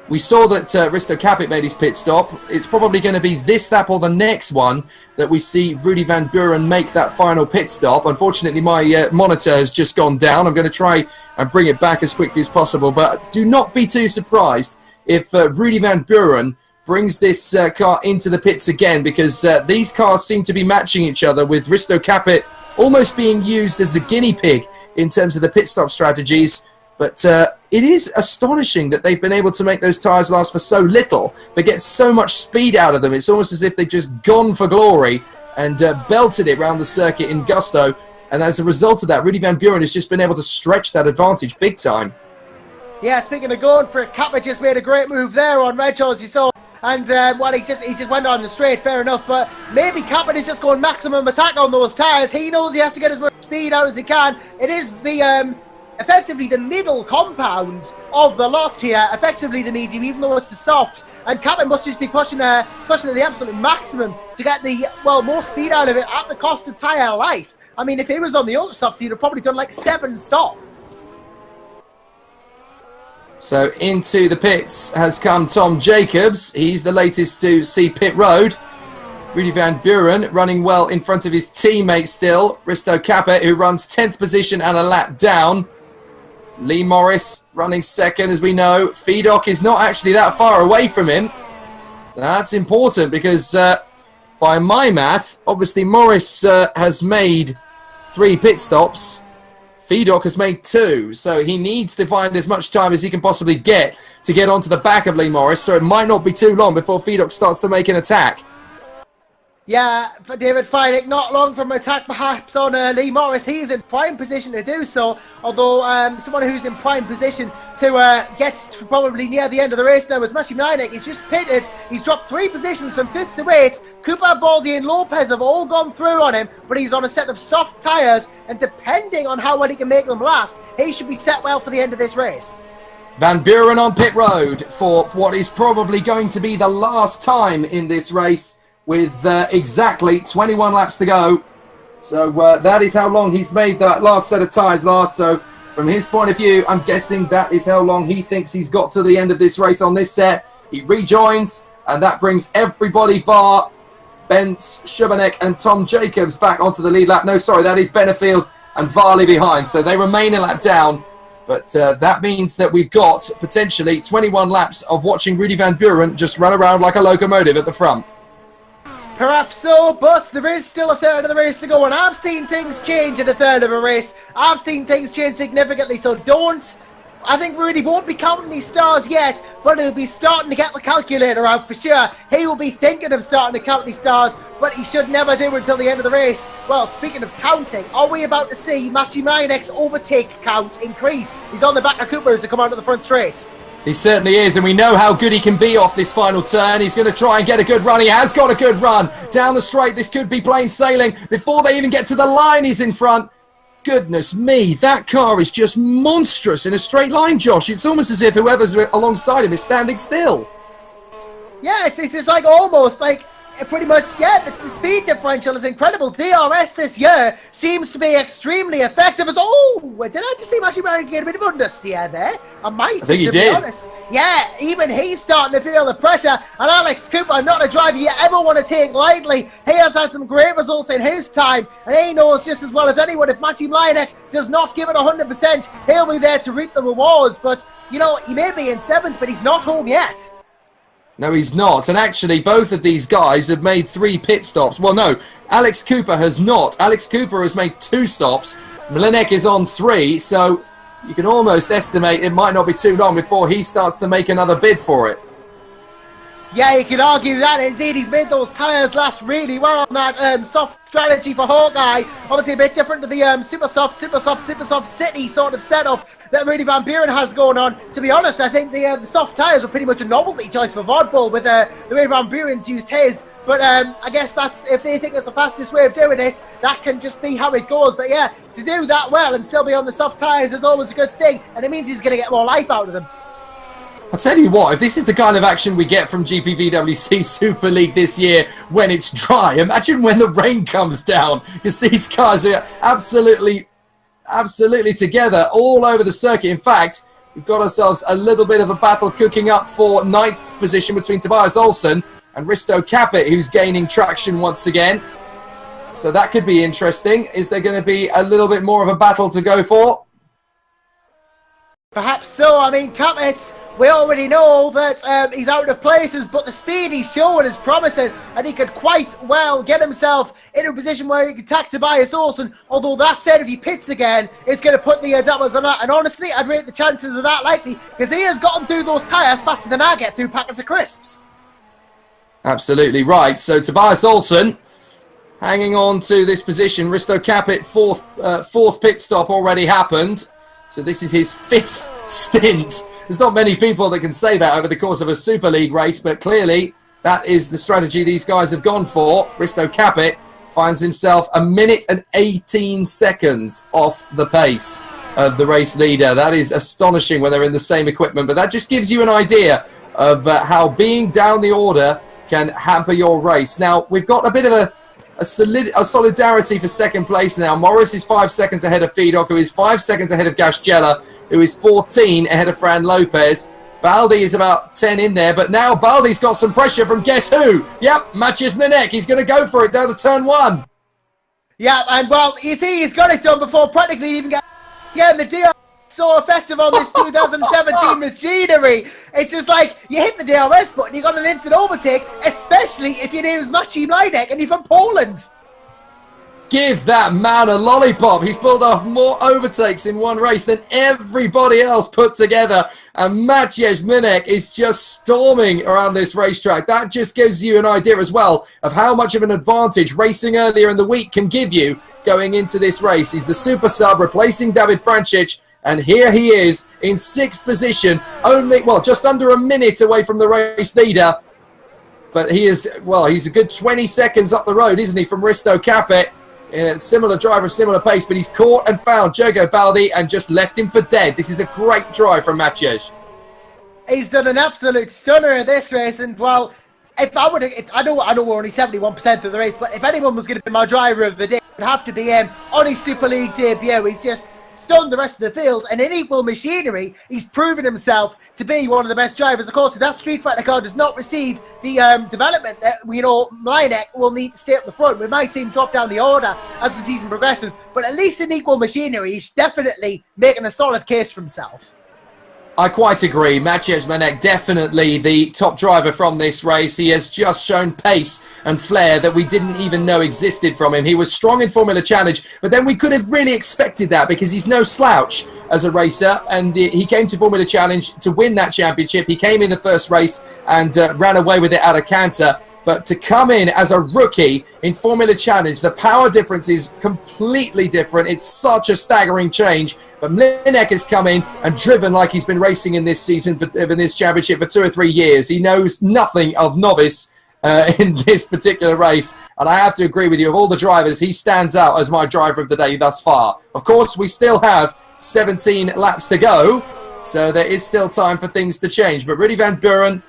we saw that Risto Capit made his pit stop. It's probably going to be this lap or the next one that we see Rudy Van Buren make that final pit stop. Unfortunately, my monitor has just gone down. I'm going to try and bring it back as quickly as possible. But do not be too surprised if Rudy Van Buren brings this car into the pits again, because these cars seem to be matching each other, with Risto Capit almost being used as the guinea pig in terms of the pit stop strategies. But it is astonishing that they've been able to make those tyres last for so little, but get so much speed out of them. It's almost as if they've just gone for glory and belted it around the circuit in gusto. And as a result of that, Rudy Van Buren has just been able to stretch that advantage big time. Yeah, speaking of going for it, Capit just made a great move there on Redshaw, as you saw. And, well, he just went on the straight, fair enough. But maybe Capit is just going maximum attack on those tyres. He knows he has to get as much speed out as he can. It is the effectively the middle compound of the lot here, effectively the medium, even though it's the soft. And Capit must just be pushing at the absolute maximum to get the, well, more speed out of it at the cost of tyre life. I mean, if he was on the ultra softs, he'd have probably done like 7 stops. So into the pits has come Tom Jacobs. He's the latest to see pit road. Rudy Van Buren running well in front of his teammate still, Risto Capit, who runs 10th position and a lap down. Lee Morris running second, as we know. Fedock is not actually that far away from him. That's important because, by my math, obviously Morris has made 3 pit stops. Fedock has made 2, so he needs to find as much time as he can possibly get to get onto the back of Lee Morris, so it might not be too long before Fedock starts to make an attack. Yeah, for David Fedock, not long from attack perhaps on Lee Morris. He is in prime position to do so, although someone who's in prime position to get to probably near the end of the race now is Maciej Mlinek. He's just pitted. He's dropped 3 positions from 5th to 8th. Cooper, Baldi and Lopez have all gone through on him, but he's on a set of soft tyres, and depending on how well he can make them last, he should be set well for the end of this race. Van Buren on pit road for what is probably going to be the last time in this race with exactly 21 laps to go. So that is how long he's made that last set of tyres last. So from his point of view, I'm guessing that is how long he thinks he's got to the end of this race on this set. He rejoins, and that brings everybody bar Bence, Schubanek and Tom Jacobs back onto the lead lap. No, sorry, that is Benefield and Varley behind. So they remain a lap down. But that means that we've got potentially 21 laps of watching Rudy Van Buren just run around like a locomotive at the front. Perhaps so, but there is still a third of the race to go, and I've seen things change in a third of a race. I've seen things change significantly, so I think Rudy won't be counting these stars yet, but he'll be starting to get the calculator out for sure. He will be thinking of starting to count these stars, but he should never do until the end of the race. Well, speaking of counting, are we about to see Matty Ryanek's overtake count increase? He's on the back of Cooper as they come out of the front straight. He certainly is, and we know how good he can be off this final turn. He's going to try and get a good run. He has got a good run. Down the straight, this could be plain sailing. Before they even get to the line, he's in front. Goodness me, that car is just monstrous in a straight line, Josh. It's almost as if whoever's alongside him is standing still. Yeah, it's just like almost like pretty much, yeah, the speed differential is incredible. DRS this year seems to be extremely effective. Did I just see Matty Ryan get a bit of understeer there? I think he did. Honest. Yeah, even he's starting to feel the pressure. And Alex Cooper, not a driver you ever want to take lightly. He has had some great results in his time, and he knows just as well as anyone if Matty Ryan does not give it 100%, he'll be there to reap the rewards. But, you know, he may be in 7th, but he's not home yet. No, he's not. And actually, both of these guys have made 3 pit stops. Well, no, Alex Cooper has not. Alex Cooper has made 2 stops. Mlinek is on 3, so you can almost estimate it might not be too long before he starts to make another bid for it. Yeah, you could argue that. Indeed, he's made those tyres last really well on that soft strategy for Hawkeye. Obviously a bit different to the super soft city sort of setup that Rudy Van Buren has going on. To be honest, I think the soft tyres were pretty much a novelty choice for Vodbull with the way Van Buren's used his. But I guess that's, if they think it's the fastest way of doing it, that can just be how it goes. But yeah, to do that well and still be on the soft tyres is always a good thing. And it means he's going to get more life out of them. I'll tell you what, if this is the kind of action we get from GPVWC Super League this year when it's dry, imagine when the rain comes down, because these guys are absolutely together all over the circuit. In fact, we've got ourselves a little bit of a battle cooking up for 9th position between Tobias Olsson and Risto Capit, who's gaining traction once again. So that could be interesting. Is there going to be a little bit more of a battle to go for? Perhaps so. I mean, Capit, we already know that he's out of places, but the speed he's showing is promising, and he could quite well get himself in a position where he could attack Tobias Olsson. Although that said, if he pits again, it's going to put the doubles on that. And honestly, I'd rate the chances of that likely, because he has gotten through those tyres faster than I get through packets of crisps. Absolutely right. So Tobias Olsson hanging on to this position. Risto Capit, fourth pit stop already happened. So this is his 5th stint. There's not many people that can say that over the course of a Super League race, but clearly that is the strategy these guys have gone for. Risto Capit finds himself 1 minute and 18 seconds off the pace of the race leader. That is astonishing when they're in the same equipment, but that just gives you an idea of how being down the order can hamper your race. Now, we've got a bit of a solidarity for 2nd place now. Morris is 5 seconds ahead of Fedok, who is 5 seconds ahead of Gasgela, who is 14 ahead of Fran Lopez. Baldi is about 10 in there, but now Baldi's got some pressure from guess who? Yep, Matches Minek. He's going to go for it down to turn 1. Yeah, and well, you see, he's got it done before practically even getting the DRS so effective on this 2017 machinery. It's just like, you hit the DRS button, you got an instant overtake, especially if your name's Maciej Mlejnek and you're from Poland. Give that man a lollipop. He's pulled off more overtakes in one race than everybody else put together. And Maciej Mlejnek is just storming around this racetrack. That just gives you an idea as well of how much of an advantage racing earlier in the week can give you going into this race. He's the super sub replacing David Francic. And here he is in 6th position, just under a minute away from the race leader. But he is, he's a good 20 seconds up the road, isn't he, from Risto Capit? Similar driver, similar pace, but he's caught and found Jogo Baldi and just left him for dead. This is a great drive from Maciej. He's done an absolute stunner in this race, and well, if I would, I know we're only 71% of the race, but if anyone was going to be my driver of the day, it would have to be him on his Super League debut. He's just stunned the rest of the field, and in equal machinery, he's proven himself to be one of the best drivers. Of course, if that Street Fighter car does not receive the development that Mlynek will need to stay at the front, we might see him drop down the order as the season progresses. But at least in equal machinery, he's definitely making a solid case for himself. I quite agree. Maciej Mlynek, definitely the top driver from this race. He has just shown pace and flair that we didn't even know existed from him. He was strong in Formula Challenge, but then we could have really expected that because he's no slouch as a racer, and he came to Formula Challenge to win that championship. He came in the first race and ran away with it at a canter. But to come in as a rookie in Formula Challenge, the power difference is completely different. It's such a staggering change. But Mlynek has come in and driven like he's been racing in this season, in this championship for 2 or 3 years. He knows nothing of novice in this particular race. And I have to agree with you, of all the drivers, he stands out as my driver of the day thus far. Of course, we still have 17 laps to go, so there is still time for things to change. But Rudy Van Buren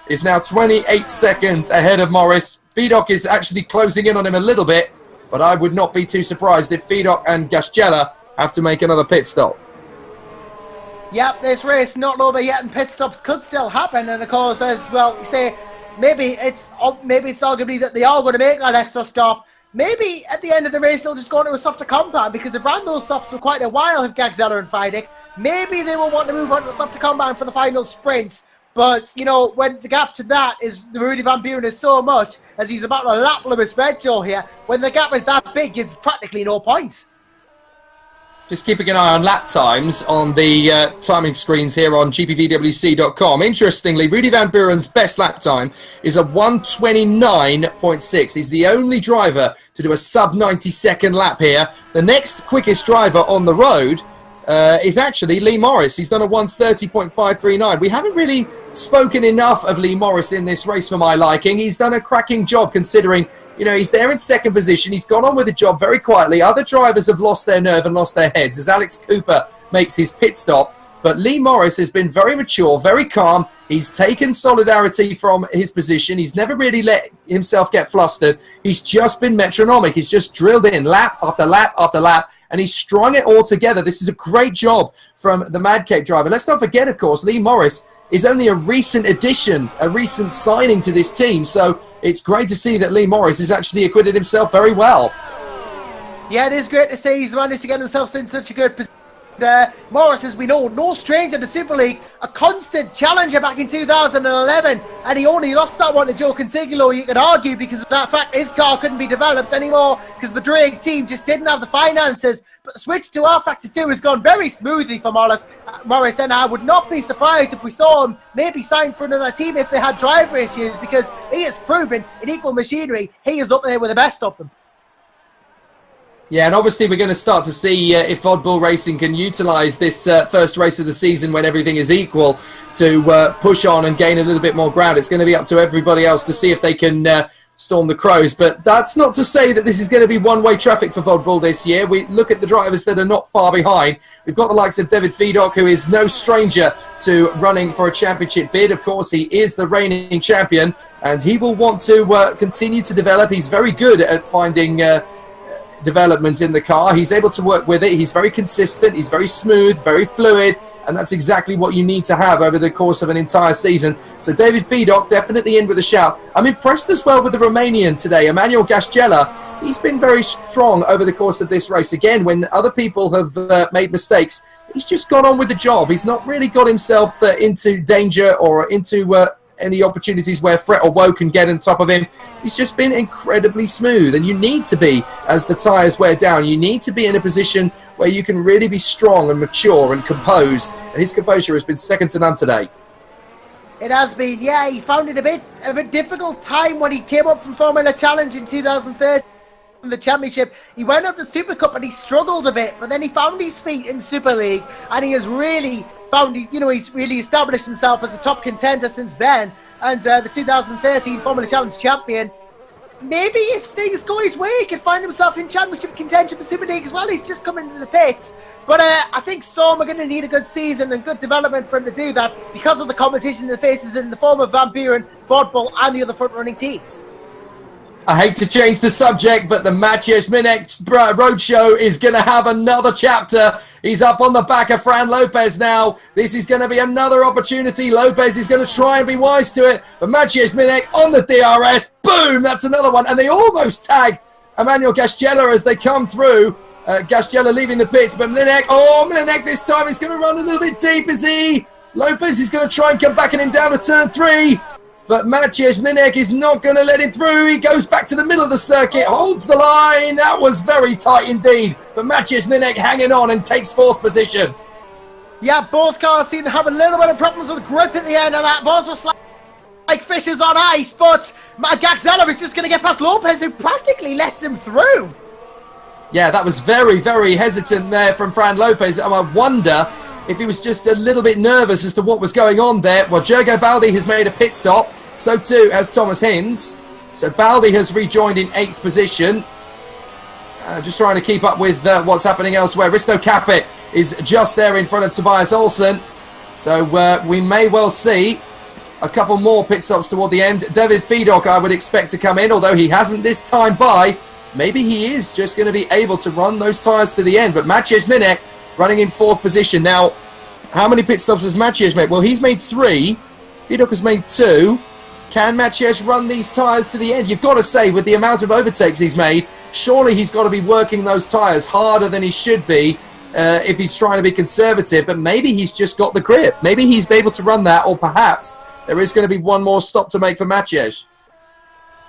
is now 28 seconds ahead of Morris. Vidok is actually closing in on him a little bit, but I would not be too surprised if Vidok and Gaschella have to make another pit stop. Yep, this race not over yet, and pit stops could still happen. And of course, as well, you say, maybe it's arguably that they are going to make that extra stop. Maybe at the end of the race they'll just go into a softer compound, because they've ran those softs for quite a while with Gagzella and Vidok. Maybe they will want to move on to a softer compound for the final sprint. But, you know, when the gap to that is Rudy Van Buren is so much, as he's about to lap Lewis Redjaw here, when the gap is that big, it's practically no point. Just keeping an eye on lap times on the timing screens here on GPVWC.com. Interestingly, Rudy Van Buren's best lap time is a 1:29.6. He's the only driver to do a sub-90-second lap here. The next quickest driver on the road is actually Lee Morris. He's done a 1:30.539. We haven't really spoken enough of Lee Morris in this race for my liking. He's done a cracking job considering, you know, he's there in second position. He's gone on with the job very quietly. Other drivers have lost their nerve and lost their heads as Alex Cooper makes his pit stop. But Lee Morris has been very mature, very calm. He's taken solidarity from his position. He's never really let himself get flustered. He's just been metronomic. He's just drilled in lap after lap after lap, and he's strung it all together. This is a great job from the Mad Cape driver. Let's not forget, of course, Lee Morris is only a recent addition, a recent signing to this team. So it's great to see that Lee Morris has actually acquitted himself very well. Yeah, it is great to see he's managed to get himself in such a good position. Morris, as we know, no stranger to Super League, a constant challenger back in 2011, and he only lost that one to Joe Consiglio, you could argue, because of that fact his car couldn't be developed anymore because the Drake team just didn't have the finances. But the switch to R-Factor 2 has gone very smoothly for Morris, and I would not be surprised if we saw him maybe sign for another team if they had driver issues, because he has proven in equal machinery he is up there with the best of them. Yeah, and obviously we're going to start to see if Oddball Racing can utilise this first race of the season when everything is equal to push on and gain a little bit more ground. It's going to be up to everybody else to see if they can storm the Crows. But that's not to say that this is going to be one-way traffic for Oddball this year. We look at the drivers that are not far behind. We've got the likes of David Vidok, who is no stranger to running for a championship bid. Of course, he is the reigning champion, and he will want to continue to develop. He's very good at finding development in the car. He's able to work with it. He's very consistent. He's very smooth, very fluid, and that's exactly what you need to have over the course of an entire season. So David Vidok definitely in with a shout. I'm impressed as well with the Romanian today, Emmanuel Gaschella. He's been very strong over the course of this race. Again, when other people have made mistakes, he's just gone on with the job. He's not really got himself into danger or into any opportunities where Fret or Woe can get on top of him. He's just been incredibly smooth, and you need to be, as the tyres wear down, you need to be in a position where you can really be strong and mature and composed, and his composure has been second to none today. It has been, yeah. He found it a bit of a difficult time when he came up from Formula Challenge in 2013. The championship, he went up to Super Cup and he struggled a bit, but then he found his feet in Super League, and he has really found, you know, he's really established himself as a top contender since then. And the 2013 Formula Challenge champion, maybe if things go his way, he could find himself in championship contention for Super League as well. He's just coming into the pits. But I think Storm are going to need a good season and good development for him to do that because of the competition that faces in the form of Van Buren, Ford Bull, and the other front-running teams. I hate to change the subject, but the Maciej Minek Roadshow is going to have another chapter. He's up on the back of Fran Lopez now. This is going to be another opportunity. Lopez is going to try and be wise to it. But Maciej Minek on the DRS. Boom! That's another one. And they almost tag Emmanuel Gasgela as they come through. Gasgela leaving the pits. But Minek this time is going to run a little bit deep, is he? Lopez is going to try and come back him down to turn 3. But Maciej Minek is not going to let him through. He goes back to the middle of the circuit, holds the line. That was very tight indeed. But Maciej Minek hanging on and takes 4th position. Yeah, both cars seem to have a little bit of problems with grip at the end of that. Both were like fishes on ice, but Gasgela is just going to get past Lopez, who practically lets him through. Yeah, that was very, very hesitant there from Fran Lopez. I wonder if he was just a little bit nervous as to what was going on there. Well, Jergo Baldi has made a pit stop. So too has Thomas Hinz. So Baldi has rejoined in 8th position. Just trying to keep up with what's happening elsewhere. Risto Capit is just there in front of Tobias Olsen. So we may well see a couple more pit stops toward the end. David Fedok I would expect to come in, although he hasn't this time by. Maybe he is just going to be able to run those tyres to the end. But Maciej Minek running in 4th position. Now, how many pit stops has Maciej made? Well, he's made 3. Fedok has made 2. Can Maciej run these tyres to the end? You've got to say, with the amount of overtakes he's made, surely he's got to be working those tyres harder than he should be if he's trying to be conservative. But maybe he's just got the grip. Maybe he's able to run that, or perhaps there is going to be one more stop to make for Maciej.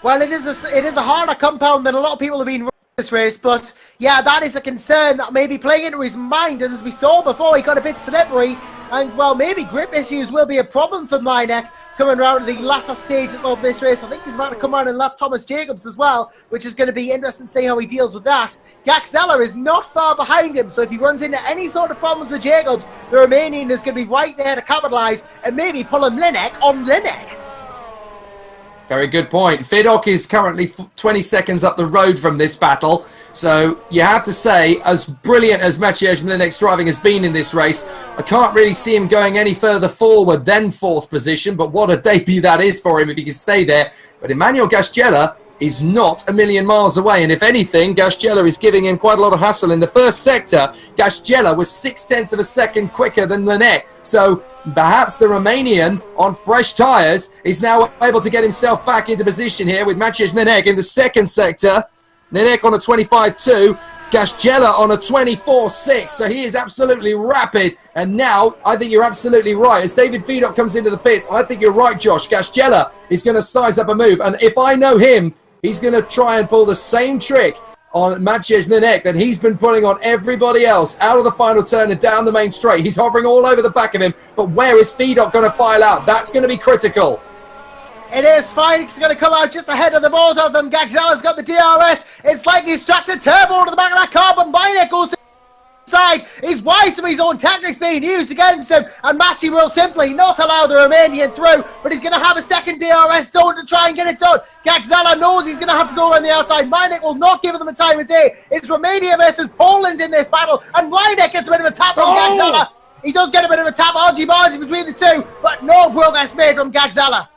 Well, it is a harder compound than a lot of people have been running this race, but yeah, that is a concern that may be playing into his mind. And as we saw before, he got a bit slippery, and well, maybe grip issues will be a problem for Minek coming around to the latter stages of this race. I think he's about to come around and lap Thomas Jacobs as well, which is going to be interesting to see how he deals with that. Gasgela is not far behind him, so if he runs into any sort of problems with Jacobs, the Romanian is going to be right there to capitalise and maybe pull a Mlinek on Mlinek. Very good point. Fedok is currently 20 seconds up the road from this battle. So you have to say, as brilliant as Maciej Mlinek's driving has been in this race, I can't really see him going any further forward than 4th position. But what a debut that is for him if he can stay there. But Emmanuel Gasgela is not a million miles away. And if anything, Gasgela is giving him quite a lot of hassle. In the first sector, Gasgela was 0.6 of a second quicker than Mlinek. So perhaps the Romanian on fresh tyres is now able to get himself back into position here with Maciej Minek in the second sector. Minek on a 25.2, Gasgela on a 24.6. So he is absolutely rapid. And now, I think you're absolutely right. As David Fedok comes into the pits, I think you're right, Josh. Gasgela is going to size up a move. And if I know him, he's going to try and pull the same trick on Maciej Minek that he's been pulling on everybody else out of the final turn and down the main straight. He's hovering all over the back of him. But where is Fedok going to file out? That's going to be critical. It is fine. He's going to come out just ahead of the both of them. Gasgela's got the DRS. It's like he's tracked a turbo to the back of that car, but Minek goes to the side. He's wise from his own tactics being used against him, and Machi will simply not allow the Romanian through, but he's going to have a second DRS zone to try and get it done. Gasgela knows he's going to have to go around the outside. Minek will not give them a time of day. It's Romania versus Poland in this battle, and Minek gets a bit of a tap on Gasgela. He does get a bit of a tap, argy-bargy between the two, but no progress made from Gasgela.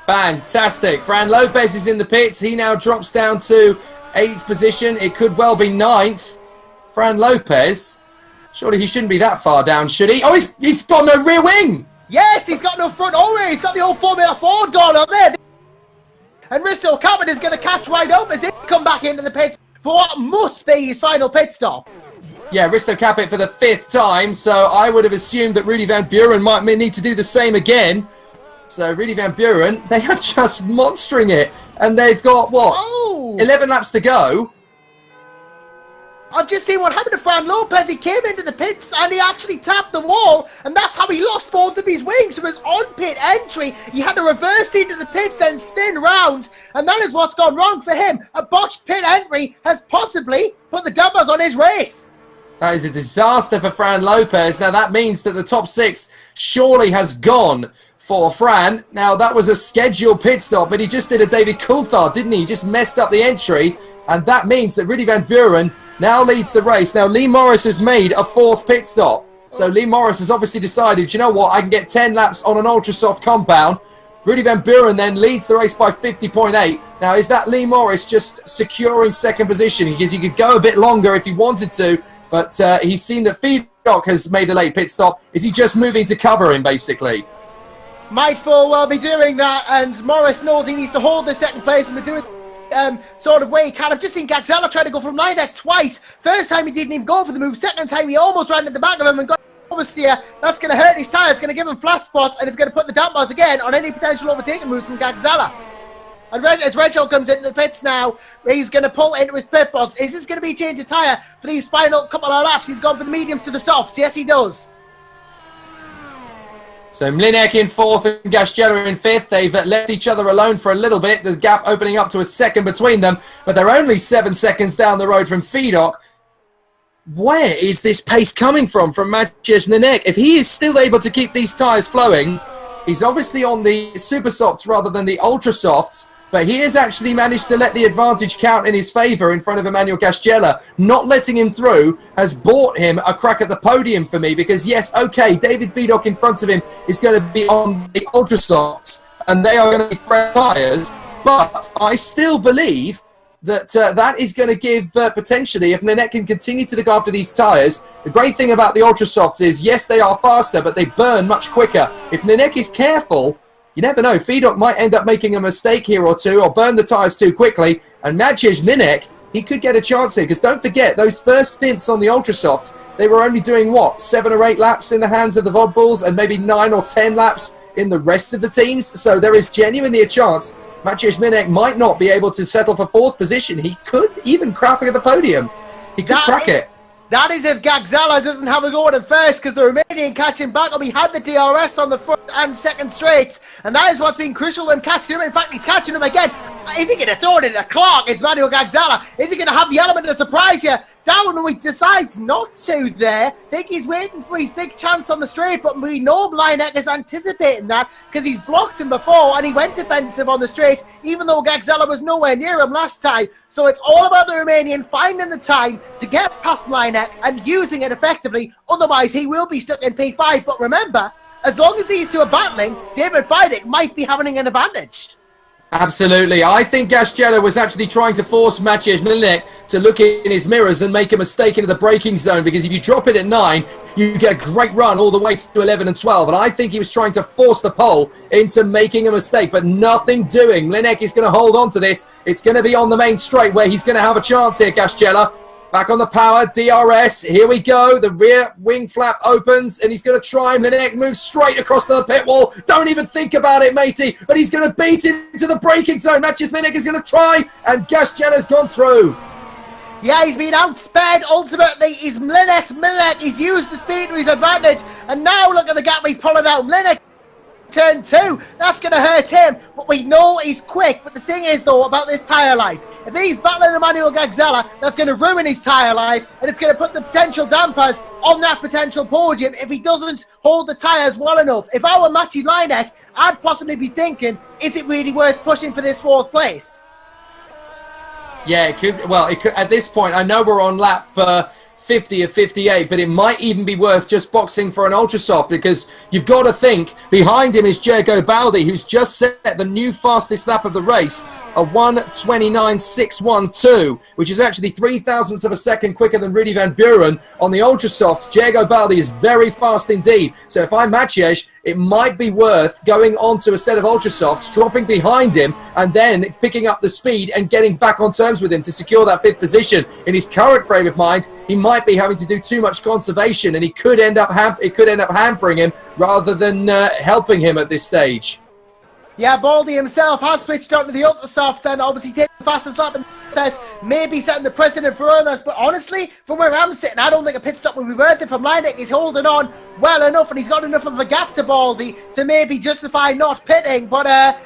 Fantastic. Fran Lopez is in the pits. He now drops down to 8th position. It could well be 9th. Fran Lopez, surely he shouldn't be that far down, should he? Oh, he's got no rear wing. Yes, he's got no front or rear. He's got the old Formula Ford going on there. And Risto Capit is going to catch right up as he come back into the pits for what must be his final pit stop. Yeah, Risto Capit for the 5th time. So I would have assumed that Rudy Van Buren might need to do the same again. So Rudy Van Buren, they are just monstering it. And they've got, what, 11 laps to go. I've just seen what happened to Fran Lopez. He came into the pits and he actually tapped the wall, and that's how he lost both of his wings. So his on-pit entry, he had to reverse into the pits, then spin round, and that is what's gone wrong for him. A botched pit entry has possibly put the dampers on his race. That is a disaster for Fran Lopez. Now that means that the top 6 surely has gone for Fran. Now, that was a scheduled pit stop, but he just did a David Coulthard, didn't he? He just messed up the entry, and that means that Rudy Van Buren now leads the race. Now, Lee Morris has made a 4th pit stop. So Lee Morris has obviously decided, you know what, I can get 10 laps on an ultra-soft compound. Rudy Van Buren then leads the race by 50.8. Now, is that Lee Morris just securing 2nd position? Because he could go a bit longer if he wanted to, but he's seen that Feedstock has made a late pit stop. Is he just moving to cover him, basically? Might full well be doing that, and Morris knows he needs to hold the 2nd place, and we're doing sort of way he can. I've just seen Gagzella try to go from line deck twice. First time he didn't even go for the move. 2nd time he almost ran at the back of him and got oversteer. That's going to hurt his tyres, going to give him flat spots, and it's going to put the dampers again on any potential overtaking moves from Gagzella. And as Reginald comes into the pits now, he's going to pull into his pit box. Is this going to be a change of tyre for these final couple of laps? He's gone from the mediums to the softs. Yes, he does. So Mlinek in 4th and Gasgela in 5th. They've left each other alone for a little bit. The gap opening up to a 2nd between them, but they're only 7 seconds down the road from Feedstock. Where is this pace coming from Maciej Mlinek? If he is still able to keep these tyres flowing, he's obviously on the super softs rather than the ultra softs, but he has actually managed to let the advantage count in his favour in front of Emmanuel Gasgela. Not letting him through has bought him a crack at the podium for me, because yes, okay, David Feedstock in front of him is going to be on the ultra softs and they are going to be fresh tyres, but I still believe that that is going to give potentially, if Mlinek can continue to look after these tyres. The great thing about the ultra softs is, yes, they are faster, but they burn much quicker. If Mlinek is careful, you never know, Feedstock might end up making a mistake here or two, or burn the tyres too quickly, and Maciej Mlinek, he could get a chance here, because don't forget, those first stints on the ultra softs, they were only doing what, 7 or 8 laps in the hands of the VOD Bulls, and maybe 9 or 10 laps in the rest of the teams. So there is genuinely a chance Maciej Mlinek might not be able to settle for 4th position. He could even crack at the podium. He could crack it. That is if Gagzella doesn't have a go at him first, because the Romanian catching back up. He had the DRS on the front and 2nd straights, and that is what's been crucial to him catching him. In fact, he's catching him again. Is he going to throw it in a clock? It's Manuel Gagzella. Is he going to have the element of surprise here? Down, he decides not to there. I think he's waiting for his big chance on the straight, but we know Mlinek is anticipating that, because he's blocked him before and he went defensive on the straight, even though Gagzella was nowhere near him last time. So it's all about the Romanian finding the time to get past Mlinek and using it effectively. Otherwise, he will be stuck in P5. But remember, as long as these two are battling, David Feidek might be having an advantage. Absolutely. I think Gasgela was actually trying to force Maciej Mlinek to look in his mirrors and make a mistake into the braking zone, because if you drop it at 9, you get a great run all the way to 11 and 12. And I think he was trying to force the pole into making a mistake, but nothing doing. Mlinek is going to hold on to this. It's going to be on the main straight where he's going to have a chance here, Gasgela. Back on the power, DRS, here we go. The rear wing flap opens, and he's going to try. Mlinek moves straight across the pit wall. Don't even think about it, matey. But he's going to beat him to the braking zone. Maciej Mlinek is going to try, and Gasgela's gone through. Yeah, he's been outsped. Ultimately, he's Mlinek. He's used the speed to his advantage. And now look at the gap he's pulling out. Mlinek turn 2. That's going to hurt him. But we know he's quick. But the thing is, though, about this tyre life, if he's battling Emmanuel Gagzella, that's going to ruin his tyre life, and it's going to put the potential dampers on that potential podium if he doesn't hold the tyres well enough. If I were Maciej Mlinek, I'd possibly be thinking, is it really worth pushing for this 4th place? Yeah, it could. Well, it could. At this point, I know we're on lap 50 or 58, but it might even be worth just boxing for an ultra soft, because you've got to think behind him is Diego Baldi, who's just set the new fastest lap of the race, a 1:29.612, which is actually 0.03 of a second quicker than Rudy Van Buren on the ultra softs. Diego Baldi is very fast indeed. So if I'm Maciej, it might be worth going onto a set of ultra softs, dropping behind him, and then picking up the speed and getting back on terms with him to secure that 5th position. In his current frame of mind, he might be having to do too much conservation, and he could end up hampering him rather than helping him at this stage. Yeah, Baldy himself has switched onto the ultra soft and obviously taking the fastest lap, and says maybe setting the precedent for others. But honestly, from where I'm sitting, I don't think a pit stop would be worth it from Mlinek. He's holding on well enough, and he's got enough of a gap to Baldy to maybe justify not pitting. But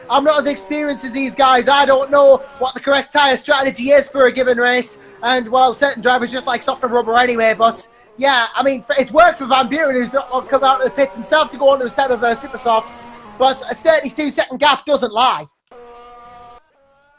I'm not as experienced as these guys. I don't know what the correct tyre strategy is for a given race. And, well, certain drivers just like softer rubber anyway. But, yeah, I mean, it's worked for Van Buren, who's not come out of the pits himself to go onto a set of super softs. but a 32-second gap doesn't lie.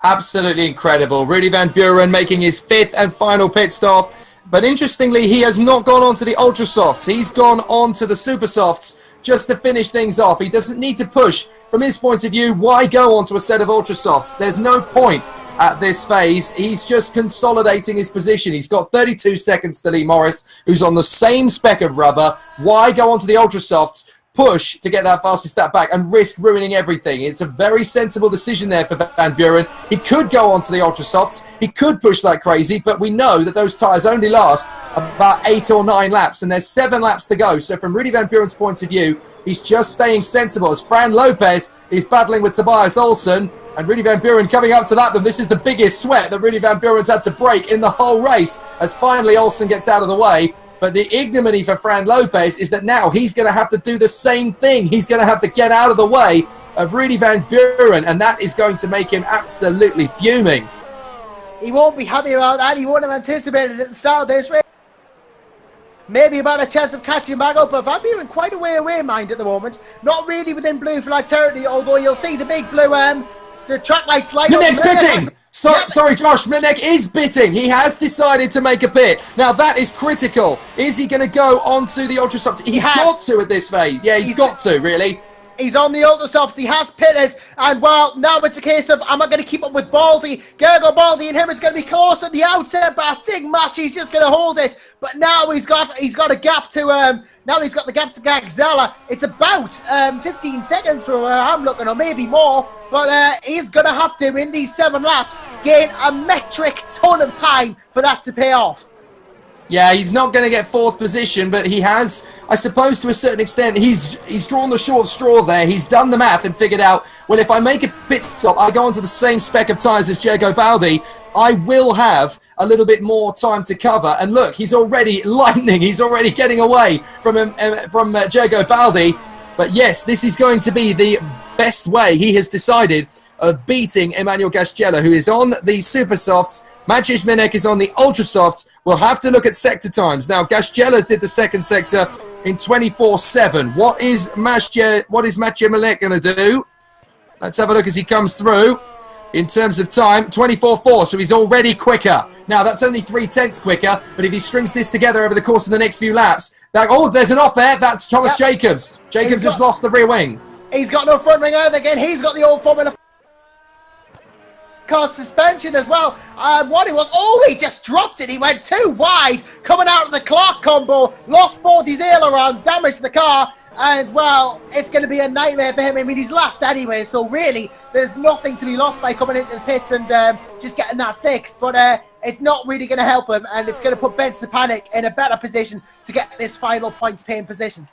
Absolutely incredible. Rudy Van Buren making his 5th and final pit stop. But interestingly, he has not gone on to the Ultra Softs. He's gone on to the Super Softs just to finish things off. He doesn't need to push. From his point of view, why go on to a set of Ultra Softs? There's no point at this phase. He's just consolidating his position. He's got 32 seconds to Lee Morris, who's on the same spec of rubber. Why go on to the Ultra Softs? Push to get that fastest step back and risk ruining everything. It's a very sensible decision there for Van Buren. He could go on to the Ultra Softs. He could push like crazy, but we know that those tyres only last about 8 or 9 laps, and there's 7 laps to go. So from Rudy Van Buren's point of view, he's just staying sensible as Fran Lopez is battling with Tobias Olsen, and Rudy Van Buren coming up to that. This is the biggest sweat that Rudy Van Buren's had to break in the whole race as finally Olsen gets out of the way. But the ignominy for Fran Lopez is that now he's going to have to do the same thing. He's going to have to get out of the way of Rudy Van Buren, and that is going to make him absolutely fuming. He won't be happy about that. He wouldn't have anticipated at the start of this race. Maybe about a chance of catching back up, but Van Buren quite a way away, mind, at the moment. Not really within blue flag territory, although you'll see the big blue, the track lights light up. Minek's pitting! Sorry, Josh, Minek is pitting. He has decided to make a pit. Now, that is critical. Is he going to go onto the Ultra Softs? He's got to at this phase. Yeah, he's got to, really. He's on the Ultra Softs. He has pitted. And, well, now it's a case of, am I going to keep up with Baldy? Gergo Baldy and him is going to be close at the outset, but I think Matchy's just going to hold it. But now he's got a gap to, now he's got the gap to Gagzella. It's about 15 seconds from where I'm looking, or maybe more. But he's going to have to, in these 7 laps, gain a metric ton of time for that to pay off. Yeah, he's not going to get 4th position, but he has, I suppose to a certain extent, he's drawn the short straw there. He's done the math and figured out, well, if I make a pit stop, I go onto the same spec of tyres as Gergo Baldi, I will have a little bit more time to cover. And look, he's already lightning. He's already getting away from Gergo Baldi. But yes, this is going to be the best way, he has decided, of beating Emmanuel Gasgella, who is on the Super Softs. Maciej Minek is on the Ultra Softs. We'll have to look at sector times. Now, Gasgella did the second sector in 24.7. What is Maciej Minek going to do? Let's have a look as he comes through. In terms of time, 24.4, so he's already quicker. Now, that's only 3/10 quicker, but if he strings this together over the course of the next few laps... there's an off there. That's Thomas Jacobs. Jacobs has lost the rear wing. He's got no front wing either again. He's got the old Formula car suspension as well. And what he was... he just dropped it. He went too wide. Coming out of the Clark combo. Lost both his ailerons. Damaged the car. And, well, it's going to be a nightmare for him. I mean, he's last anyway, so really, there's nothing to be lost by coming into the pits and just getting that fixed. But it's not really going to help him, and it's going to put Ben Stepanek in a better position to get this final points-paying position.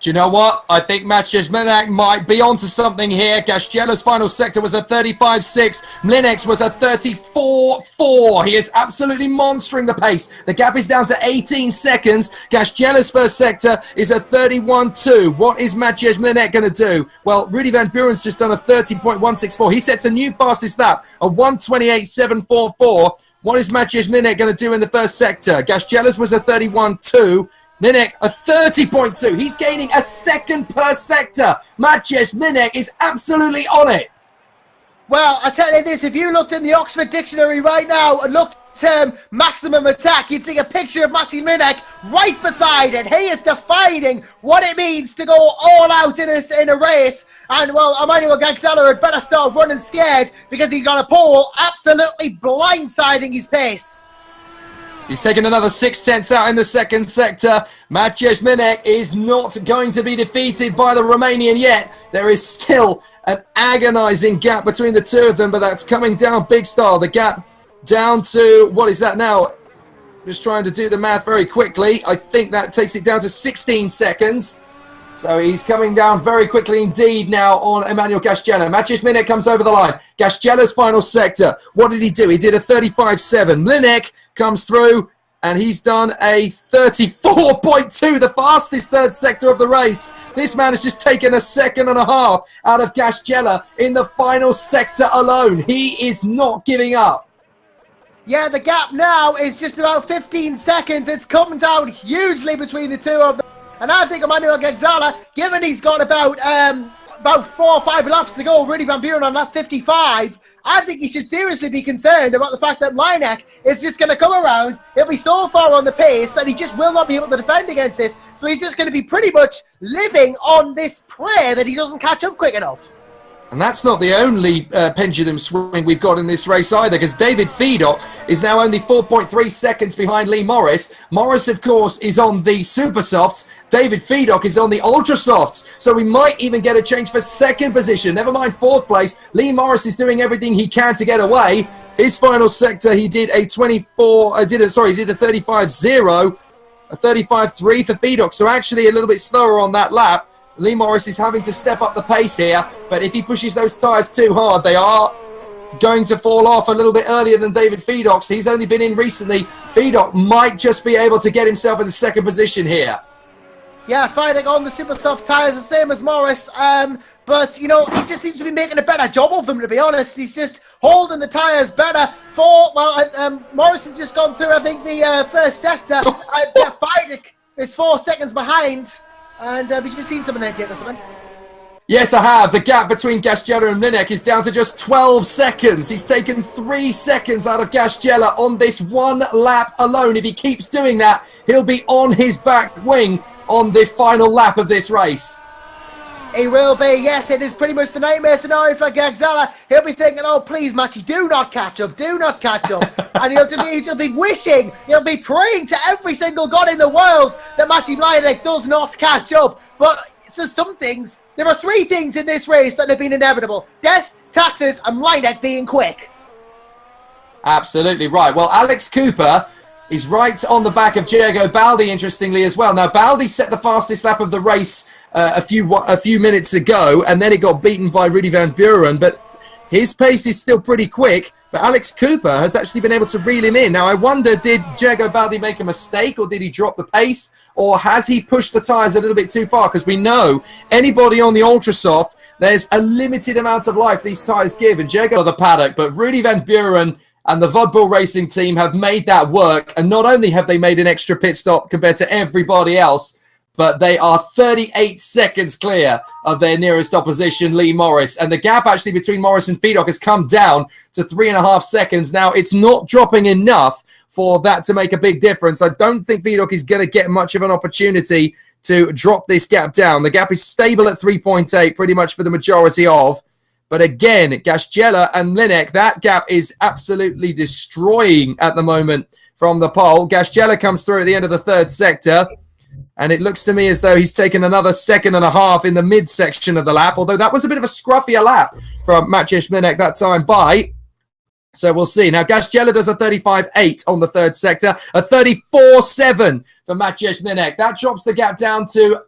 Do you know what? I think Maciej Minek might be onto something here. Gasgella's final sector was a 35.6. Mlinek's was a 34.4. He is absolutely monstering the pace. The gap is down to 18 seconds. Gasgella's first sector is a 31.2. What is Maciej Minek going to do? Well, Rudy Van Buren's just done a 30.164. He sets a new fastest lap, a 1:28.744. What is Maciej Minek going to do in the first sector? Gasgella's was a 31.2. Minek, a 30.2. He's gaining a second per sector. Maciej Minek is absolutely on it. Well, I tell you this, if you looked in the Oxford Dictionary right now and looked at maximum attack, you'd see a picture of Maciej Minek right beside it. He is defining what it means to go all out in a race. And, well, Emmanuel Gagzella had better start running scared because he's got a pole absolutely blindsiding his pace. He's taken another 6/10 out in the second sector. Maciej Minek is not going to be defeated by the Romanian yet. There is still an agonizing gap between the two of them, but that's coming down big style. The gap down to, what is that now? Just trying to do the math very quickly. I think that takes it down to 16 seconds. So he's coming down very quickly indeed now on Emmanuel Gasgella. Maciej Minek comes over the line. Gasgella's final sector. What did he do? He did a 35.7. Minek comes through and he's done a 34.2, the fastest third sector of the race. This man has just taken a second and a half out of Gasgella in the final sector alone. He is not giving up. Yeah, the gap now is just about 15 seconds. It's come down hugely between the two of them. And I think Emmanuel Gagzella, given he's got about about 4 or 5 laps to go, Rudy Van Buren on lap 55. I think he should seriously be concerned about the fact that Mlynek is just going to come around. He'll be so far on the pace that he just will not be able to defend against this. So he's just going to be pretty much living on this prayer that he doesn't catch up quick enough. And that's not the only pendulum swing we've got in this race either, because David Fedock is now only 4.3 seconds behind Lee Morris. Morris, of course, is on the Super Softs. David Fedock is on the Ultra Softs. So we might even get a change for second position. Never mind fourth place. Lee Morris is doing everything he can to get away. His final sector, he did a 35.0, a 35.3 for Fedock. So actually a little bit slower on that lap. Lee Morris is having to step up the pace here, but if he pushes those tyres too hard, they are going to fall off a little bit earlier than David Fedock's. He's only been in recently. Fedock might just be able to get himself in the second position here. Yeah, fighting on the super soft tyres, the same as Morris. But, you know, he just seems to be making a better job of them, to be honest. He's just holding the tyres better. Morris has just gone through, I think, the first sector. Fedock is 4 seconds behind. And have you just seen something there, Jake, or something? Yes, I have. The gap between Gasgela and Mlynek is down to just 12 seconds. He's taken 3 seconds out of Gasgela on this one lap alone. If he keeps doing that, he'll be on his back wing on the final lap of this race. He will be, yes. It is pretty much the nightmare scenario for Gasgela. He'll be thinking, oh, please, Matchy, do not catch up. Do not catch up. And he'll be wishing, he'll be praying to every single god in the world that Matchy Mlynek does not catch up. But it's just some things. There are 3 things in this race that have been inevitable. Death, taxes, and Mlynek being quick. Absolutely right. Well, Alex Cooper is right on the back of Diego Baldi, interestingly, as well. Now, Baldi set the fastest lap of the race a few minutes ago, and then it got beaten by Rudy Van Buren, but his pace is still pretty quick. But Alex Cooper has actually been able to reel him in. Now, I wonder, did Diego Baldi make a mistake, or did he drop the pace, or has he pushed the tyres a little bit too far? Because we know anybody on the Ultra Soft, there's a limited amount of life these tyres give, and Diego the paddock, but Rudy Van Buren and the Vodbull Racing team have made that work. And not only have they made an extra pit stop compared to everybody else, but they are 38 seconds clear of their nearest opposition, Lee Morris. And the gap actually between Morris and Fedock has come down to 3.5 seconds. Now, it's not dropping enough for that to make a big difference. I don't think Fedock is going to get much of an opportunity to drop this gap down. The gap is stable at 3.8 pretty much for the majority of. But again, Gasgela and Mlynek, that gap is absolutely destroying at the moment from the pole. Gasgela comes through at the end of the third sector. And it looks to me as though he's taken another 1.5 seconds in the midsection of the lap, although that was a bit of a scruffier lap from Maciej Mlynek that time by. So we'll see. Now, Gasgela does a 35.8 on the third sector, a 34.7 for Maciej Mlynek. That drops the gap down to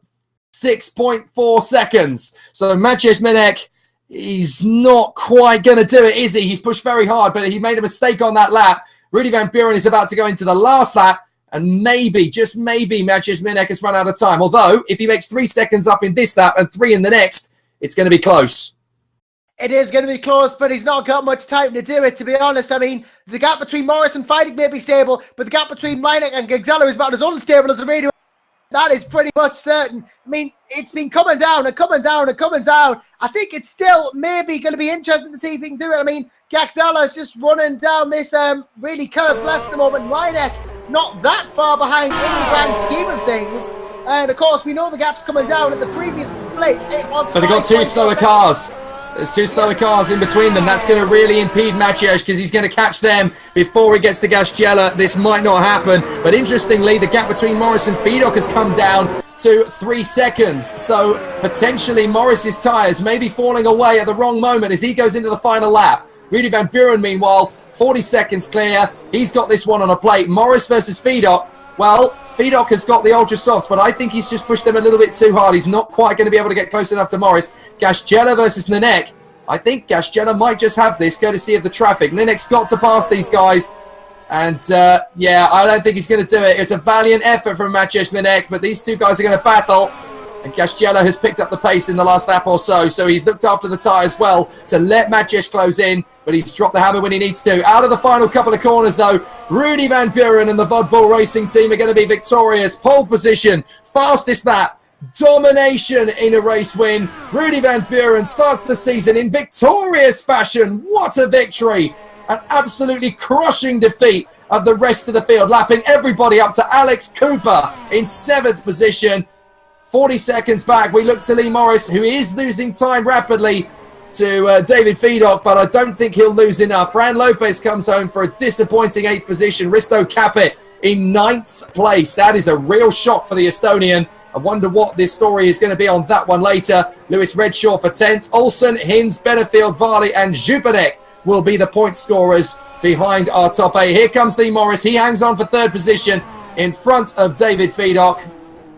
6.4 seconds. So Maciej Mlynek, he's not quite going to do it, is he? He's pushed very hard, but he made a mistake on that lap. Rudy Van Buren is about to go into the last lap. And maybe, just maybe, Maciej Mlynek has run out of time. Although, if he makes 3 seconds up in this lap and 3 in the next, it's going to be close. It is going to be close, but he's not got much time to do it, to be honest. I mean, the gap between Morris and Fedock may be stable, but the gap between Mlynek and Gasgela is about as unstable as the radio. That is pretty much certain. I mean, it's been coming down and coming down and coming down. I think it's still maybe going to be interesting to see if he can do it. I mean, Gasgela is just running down this really curved left at the moment. Mlynek not that far behind in the grand scheme of things. And, of course, we know the gap's coming down. At the previous split, it was... But they've got 2 slower cars. There's 2 slower cars in between them. That's going to really impede Maciej because he's going to catch them before he gets to Gasgela. This might not happen. But interestingly, the gap between Morris and Fedock has come down to 3 seconds. So potentially Morris's tyres may be falling away at the wrong moment as he goes into the final lap. Rudy Van Buren, meanwhile, 40 seconds clear. He's got this one on a plate. Morris versus Fedock. Well, Fedock has got the Ultra Softs, but I think he's just pushed them a little bit too hard. He's not quite going to be able to get close enough to Morris. Gasgela versus Mlynek. I think Gasgela might just have this, courtesy of the traffic. Mlynek's got to pass these guys. And, yeah, I don't think he's going to do it. It's a valiant effort from Maciej Mlynek, but these 2 guys are going to battle. And Gasgela has picked up the pace in the last lap or so, so he's looked after the tyre as well to let Maciej close in, but he's dropped the hammer when he needs to. Out of the final couple of corners, though, Rudy Van Buren and the Vodbull Racing team are going to be victorious. Pole position, fastest lap domination in a race win. Rudy Van Buren starts the season in victorious fashion. What a victory. An absolutely crushing defeat of the rest of the field, lapping everybody up to Alex Cooper in 7th position. 40 seconds back, we look to Lee Morris, who is losing time rapidly to David Fedock, but I don't think he'll lose enough. Fran Lopez comes home for a disappointing 8th position. Risto Capet in 9th place. That is a real shock for the Estonian. I wonder what this story is going to be on that one later. Lewis Redshaw for 10th. Olsen, Hinz, Benefield, Varley and Jupanek will be the point scorers behind our top 8. Here comes Lee Morris. He hangs on for 3rd position in front of David Fedock.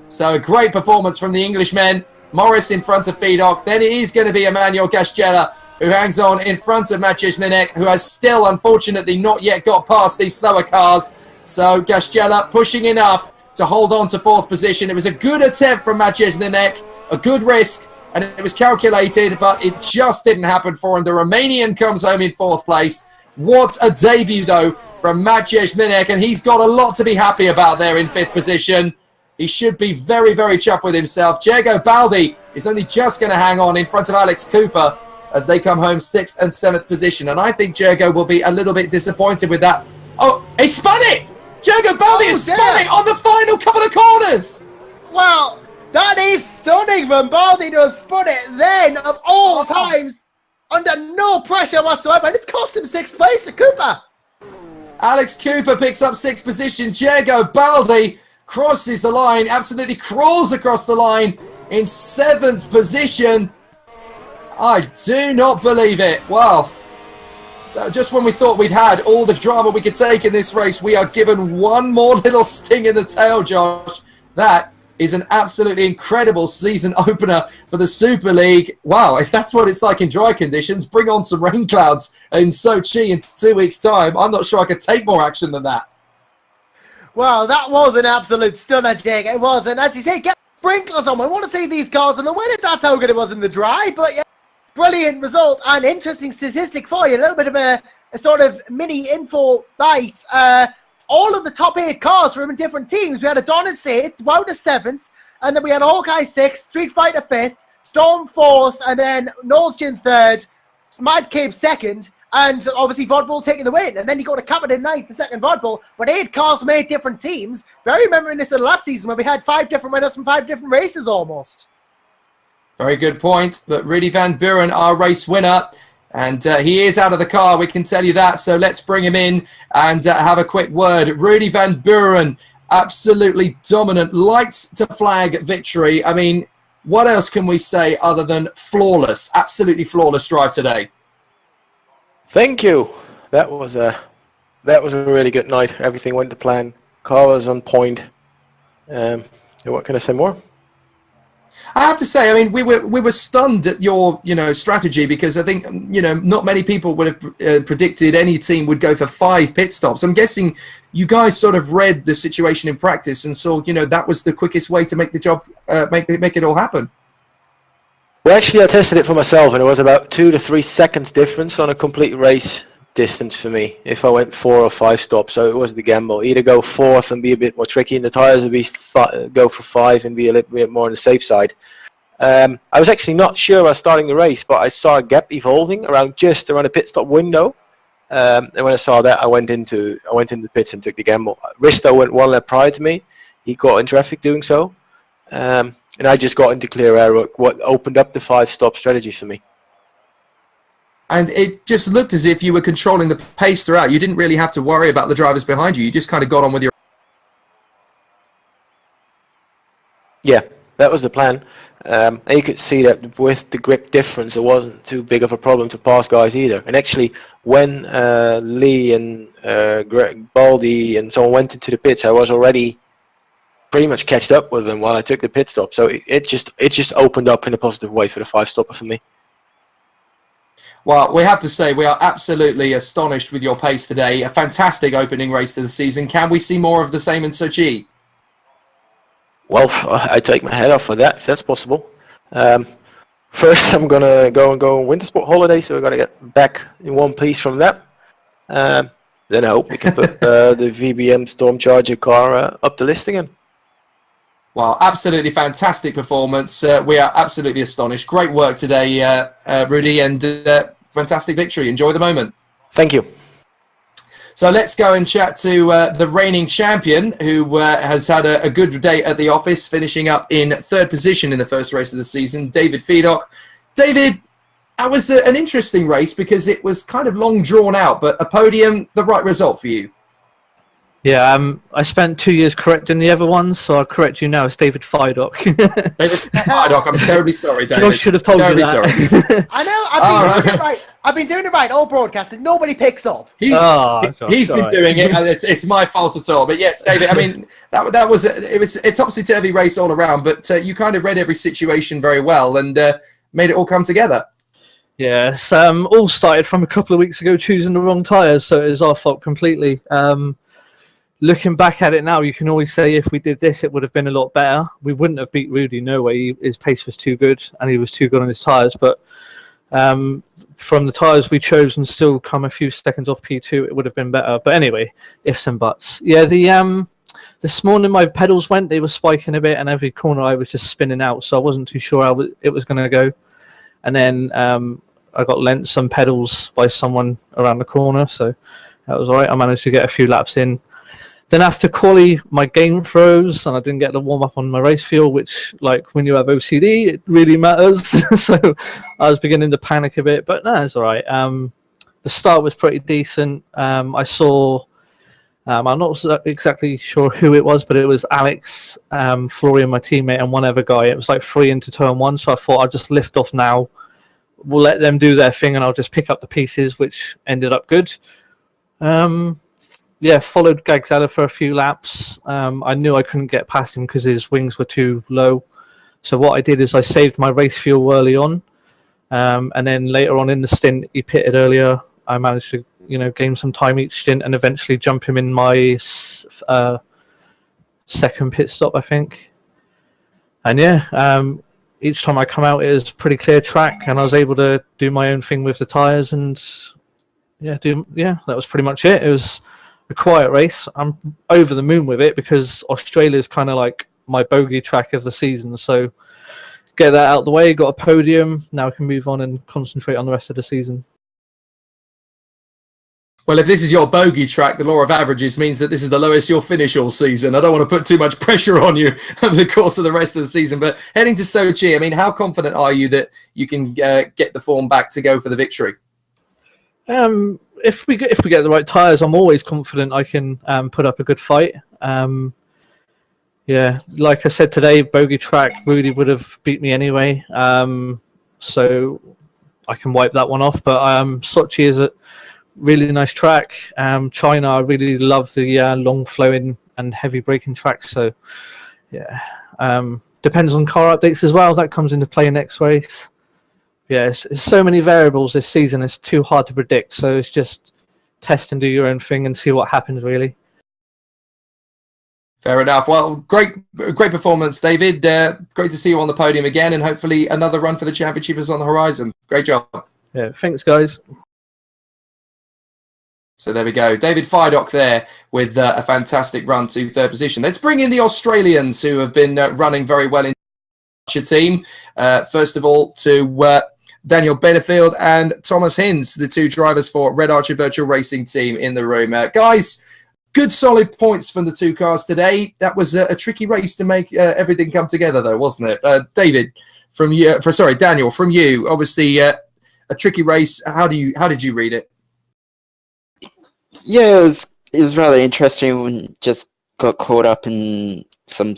So a great performance from the Englishmen. Morris in front of Fedock. Then it is going to be Emmanuel Gasgela, who hangs on in front of Maciej Minek, who has still, unfortunately, not yet got past these slower cars. So Gasgela pushing enough to hold on to 4th position. It was a good attempt from Maciej Minek, a good risk, and it was calculated, but it just didn't happen for him. The Romanian comes home in 4th place. What a debut, though, from Maciej Minek, and he's got a lot to be happy about there in 5th position. He should be very, very chuffed with himself. Diego Baldi is only just going to hang on in front of Alex Cooper as they come home 6th and 7th position. And I think Diego will be a little bit disappointed with that. Oh, he spun it! Diego Baldi has spun it on the final couple of corners! Well, that is stunning from Baldi to have spun it then, of all times, under no pressure whatsoever. And it's cost him 6th place to Cooper. Alex Cooper picks up 6th position. Diego Baldi crosses the line, absolutely crawls across the line in 7th position. I do not believe it. Wow. Just when we thought we'd had all the drama we could take in this race, we are given one more little sting in the tail, Josh. That is an absolutely incredible season opener for the Super League. Wow, if that's what it's like in dry conditions, bring on some rain clouds in Sochi in 2 weeks' time. I'm not sure I could take more action than that. Well, that was an absolute stunner, Jake. It was. And as you say, get sprinklers on. I want to see these cars in the win if that's how good it was in the dry. But yeah, brilliant result and interesting statistic for you. A little bit of a sort of mini info bite. All of the top 8 cars from different teams. We had Adonis 8th, Wouter 7th, and then we had Hawkeye 6th, Street Fighter 5th, Storm 4th, and then Nolsgen 3rd, Mad Cape 2nd, and obviously Vodbull taking the win. And then you go to Capit in 9th, the 2nd Vodbull, but 8 cars from 8 different teams. Very reminiscent of last season where we had 5 different winners from 5 different races almost. Very good point. But Rudy Van Buren, our race winner, and he is out of the car, we can tell you that. So let's bring him in and have a quick word. Rudy Van Buren, absolutely dominant, lights to flag victory. I mean, what else can we say other than flawless, absolutely flawless drive today? Thank you. That was a really good night. Everything went to plan. Car was on point. What can I say more? I have to say, I mean, we were stunned at your, strategy, because I think, not many people would have predicted any team would go for 5 pit stops. I'm guessing you guys sort of read the situation in practice and saw, that was the quickest way to make the job, make it all happen. Well, actually, I tested it for myself, and it was about 2 to 3 seconds difference on a complete race distance for me if I went 4 or 5 stops. So it was the gamble. Either go 4th and be a bit more tricky, and the tyres would be go for 5 and be a little bit more on the safe side. I was actually not sure about starting the race, but I saw a gap evolving just around the pit stop window. And when I saw that, I went into the pits and took the gamble. Risto went 1 lap prior to me. He got in traffic doing so. And I just got into clear air, what opened up the 5-stop strategy for me. And it just looked as if you were controlling the pace throughout. You didn't really have to worry about the drivers behind you. You just kind of got on with your... Yeah, that was the plan. And you could see that with the grip difference, it wasn't too big of a problem to pass guys either. And actually, when Lee and Greg Baldi and so on went into the pits, I was already pretty much catched up with them while I took the pit stop. So it just opened up in a positive way for the 5-stopper for me. Well, we have to say we are absolutely astonished with your pace today. A fantastic opening race to the season. Can we see more of the same in Sochi? Well, I take my head off for that, if that's possible. First, I'm going to go on winter sport holiday, so I've got to get back in one piece from that. Then I hope we can put the VBM Stormcharger car up the list again. Well, absolutely fantastic performance. We are absolutely astonished. Great work today, Rudy, and fantastic victory. Enjoy the moment. Thank you. So let's go and chat to the reigning champion, who has had a good day at the office, finishing up in 3rd position in the first race of the season, David Fedock. David, that was an interesting race because it was kind of long drawn out, but a podium, the right result for you. Yeah, I spent 2 years correcting the other ones, so I'll correct you now. It's David Fedock. David Fedock, I'm terribly sorry, David. Josh should have told you that. Sorry. I know. I've been doing it right. All broadcasting. Nobody picks up. He's been doing it, and it's my fault at all. But yes, David. I mean, that was a topsy-turvy race all around. But you kind of read every situation very well and made it all come together. Yes, all started from a couple of weeks ago choosing the wrong tyres, so it was our fault completely. Looking back at it now, you can always say if we did this, it would have been a lot better. We wouldn't have beat Rudy, no way. His pace was too good, and he was too good on his tyres. But from the tyres we chose and still come a few seconds off P2, it would have been better. But anyway, ifs and buts. Yeah, this morning my pedals went, they were spiking a bit, and every corner I was just spinning out, so I wasn't too sure how it was going to go. And then I got lent some pedals by someone around the corner, so that was all right. I managed to get a few laps in. Then after quali, my game froze, and I didn't get to warm up on my race fuel, which, like, when you have OCD, it really matters. So I was beginning to panic a bit, but no, it's all right. The start was pretty decent. I saw, I'm not exactly sure who it was, but it was Alex, Florian, my teammate, and one other guy. It was like 3 into turn 1, so I thought I'd just lift off now. We'll let them do their thing, and I'll just pick up the pieces, which ended up good. Yeah, followed Gagzala for a few laps. I knew I couldn't get past him because his wings were too low. So what I did is I saved my race fuel early on. And then later on in the stint, he pitted earlier. I managed to, gain some time each stint and eventually jump him in my second pit stop, I think. And yeah, each time I come out, it was pretty clear track, and I was able to do my own thing with the tyres. And that was pretty much it. It was a quiet race. I'm over the moon with it because Australia is kind of like my bogey track of the season. So get that out of the way, got a podium. Now I can move on and concentrate on the rest of the season. Well, if this is your bogey track, the law of averages means that this is the lowest you'll finish all season. I don't want to put too much pressure on you over the course of the rest of the season. But heading to Sochi, I mean, how confident are you that you can get the form back to go for the victory? If we get the right tyres, I'm always confident I can put up a good fight. Yeah, like I said today, bogey track, Rudy would have beat me anyway. So I can wipe that one off. But Sochi is a really nice track. China, I really love the long flowing and heavy braking tracks. So yeah, depends on car updates as well. That comes into play next race. Yeah, it's so many variables this season. It's too hard to predict. So it's just test and do your own thing and see what happens, really. Fair enough. Well, great performance, David. Great to see you on the podium again, and hopefully another run for the championship is on the horizon. Great job. Yeah, thanks, guys. So there we go. David Fedock there with a fantastic run to 3rd position. Let's bring in the Australians who have been running very well in the team. First of all, to Daniel Benefield and Thomas Hinz, the 2 drivers for Red Archer Virtual Racing Team in the room. Guys, good solid points from the 2 cars today. That was a tricky race to make everything come together, though, wasn't it? David, Daniel, from you, obviously a tricky race. How did you read it? Yeah, it was rather interesting. When just got caught up in some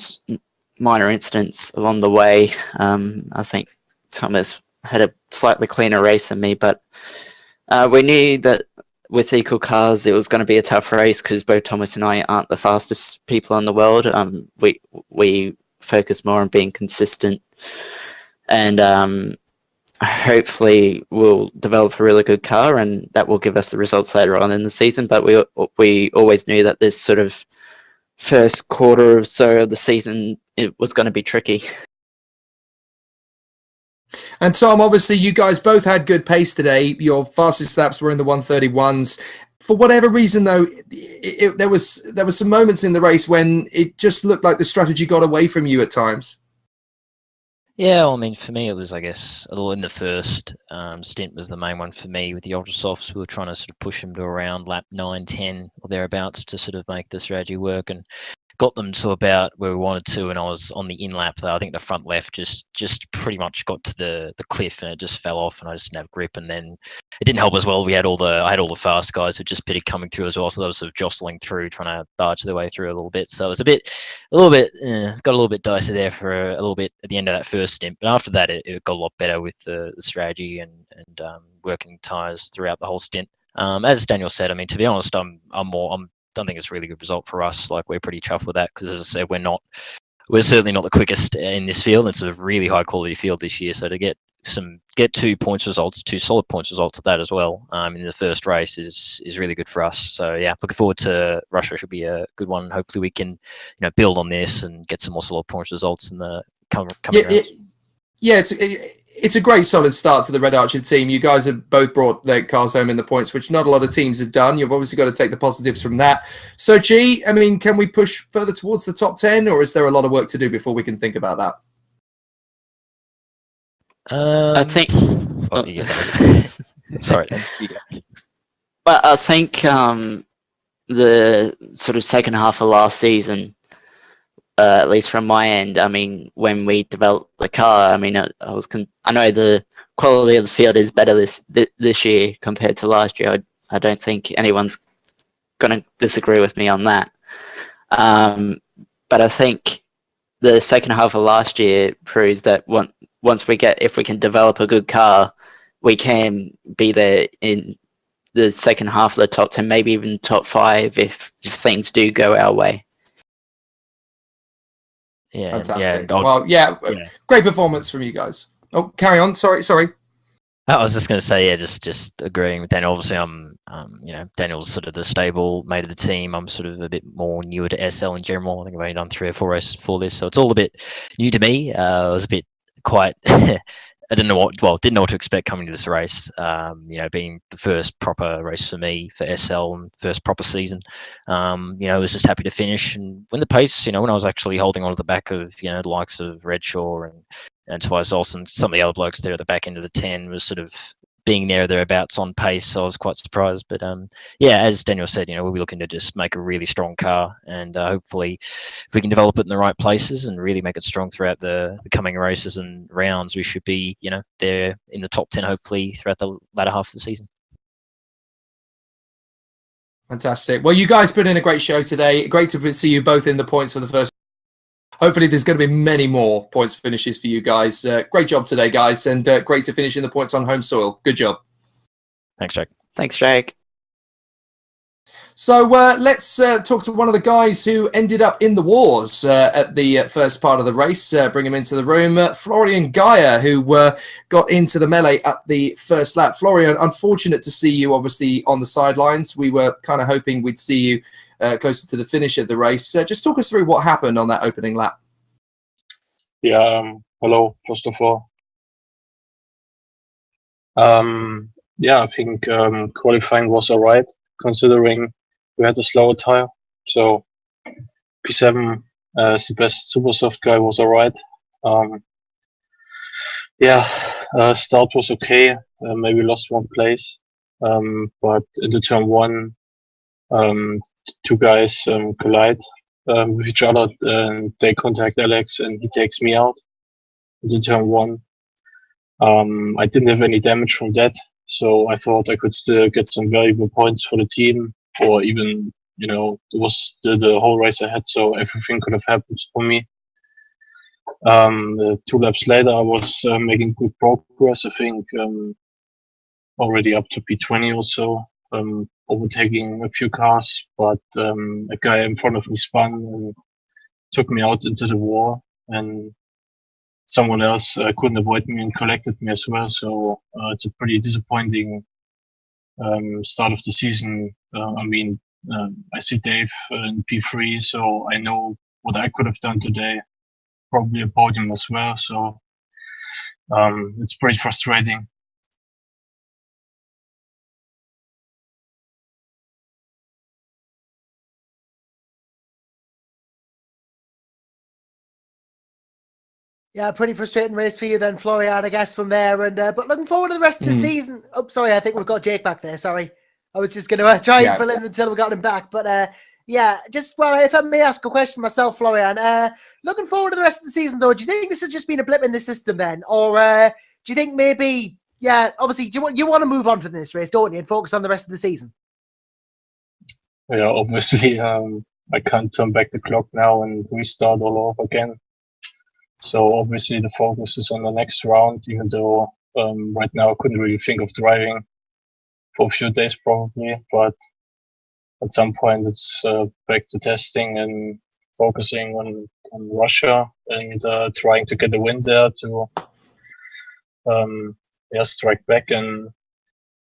minor incidents along the way. I think Thomas had a slightly cleaner race than me, but we knew that with equal cars it was going to be a tough race because both Thomas and I aren't the fastest people in the world. We focus more on being consistent, and hopefully we'll develop a really good car, and that will give us the results later on in the season. But we always knew that this sort of first quarter or so of the season, it was going to be tricky. And Tom, obviously, you guys both had good pace today. Your fastest laps were in the 131s. For whatever reason, though, there was some moments in the race when it just looked like the strategy got away from you at times. Yeah, well, I mean, for me, it was, I guess, a little in the first stint was the main one for me with the ultra softs. We were trying to sort of push them to around lap 9, 10 or thereabouts to sort of make the strategy work, and got them to about where we wanted to, and I was on the in lap though. I think the front left just pretty much got to the cliff and it just fell off, and I just didn't have grip. And then it didn't help as well. I had all the fast guys who just pitted coming through as well, so they were sort of jostling through, trying to barge their way through a little bit. So it was got a little bit dicey there for a little bit at the end of that first stint. But after that, it got a lot better with the strategy and working tyres throughout the whole stint. As Daniel said, I mean, to be honest, don't think it's a really good result for us. Like, we're pretty chuffed with that because, as I said, we're certainly not the quickest in this field. It's a really high quality field this year. So to get 2 points results, 2 solid points results at that as well in the first race is really good for us. So yeah, looking forward to Russia. Should be a good one. Hopefully we can build on this and get some more solid points results in the coming rounds. Yeah, it's a great solid start to the Red Archer team. You guys have both brought their cars home in the points, which not a lot of teams have done. You've obviously got to take the positives from that. So, G, I mean, can we push further towards the top 10, or is there a lot of work to do before we can think about that? I think. Oh, sorry. You go. But I think the sort of second half of last season, at least from my end, I mean, when we developed the car, I mean, I know the quality of the field is better this year compared to last year. I don't think anyone's going to disagree with me on that. But I think the second half of last year proves that if we can develop a good car, we can be there in the second half of the top 10, maybe even top 5 if things do go our way. Yeah, fantastic. Great performance from you guys. Oh, carry on. Sorry. I was just going to say, yeah, just agreeing with Daniel. Obviously, I'm, Daniel's sort of the stable mate of the team. I'm sort of a bit more newer to SL in general. I think I've only done 3 or 4 races before this, so it's all a bit new to me. I was a bit quite. I didn't know what to expect coming to this race. Being the first proper race for me for SL and first proper season. I was just happy to finish and win the pace. When I was actually holding on to the back of the likes of Redshaw and Tobias Olsen, some of the other blokes there at the back end of the 10 was sort of being thereabouts on pace. So I was quite surprised. But as Daniel said, we'll be looking to just make a really strong car, and hopefully if we can develop it in the right places and really make it strong throughout the coming races and rounds, we should be, there in the top 10, hopefully throughout the latter half of the season. Fantastic. Well, you guys put in a great show today. Great to see you both in the points for the first. Hopefully there's going to be many more points finishes for you guys. Great job today, guys, and great to finish in the points on home soil. Good job. Thanks, Jake. Thanks, Jake. So let's talk to one of the guys who ended up in the wars at the first part of the race. Bring him into the room. Florian Geyer, who got into the melee at the first lap. Florian, unfortunate to see you obviously on the sidelines. We were kind of hoping we'd see you closer to the finish of the race. Just talk us through what happened on that opening lap. Yeah, hello, first of all. I think qualifying was alright, considering we had a slower tire. So P7, the best super soft guy, was alright. Start was okay. Maybe lost 1 place. But into turn 1, 2 guys collide with each other, and they contact Alex, and he takes me out into turn 1. I didn't have any damage from that, so I thought I could still get some valuable points for the team, or even, it was the whole race ahead, so everything could have happened for me. 2 laps later, I was making good progress. I think already up to P20 or so, overtaking a few cars, but a guy in front of me spun and took me out into the wall, and someone else couldn't avoid me and collected me as well. So it's a pretty disappointing start of the season. I see Dave in P3, so I know what I could have done today. Probably a podium as well. So it's pretty frustrating. Yeah, pretty frustrating race for you then, Florian, I guess, from there. And but looking forward to the rest of the season. Oh, sorry, I think we've got Jake back there. Sorry. I was just going to try and fill in until we got him back. But yeah, just, well, if I may ask a question myself, Florian, looking forward to the rest of the season, though, do you think this has just been a blip in the system then? Or do you think maybe, yeah, obviously, you want to move on from this race, don't you, and focus on the rest of the season? Yeah, obviously, I can't turn back the clock now and restart all over again. So obviously the focus is on the next round, even though right now I couldn't really think of driving for a few days probably, but at some point it's back to testing and focusing on Russia and trying to get a win there to strike back and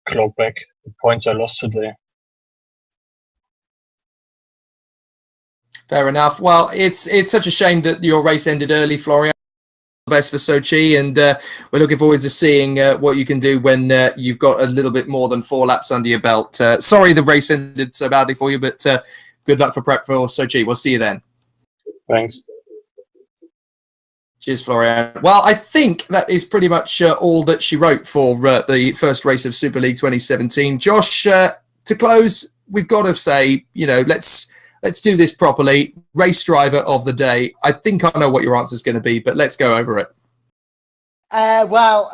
claw back the points I lost today. Fair enough. Well, it's such a shame that your race ended early, Florian. All the best for Sochi, and we're looking forward to seeing what you can do when you've got a little bit more than 4 laps under your belt. Sorry the race ended so badly for you, but good luck for prep for Sochi. We'll see you then. Thanks. Cheers, Florian. Well, I think that is pretty much all that she wrote for the first race of Super League 2017. Josh, to close, we've got to say, let's do this properly. Race driver of the day. I think I know what your answer is going to be, but let's go over it. Well,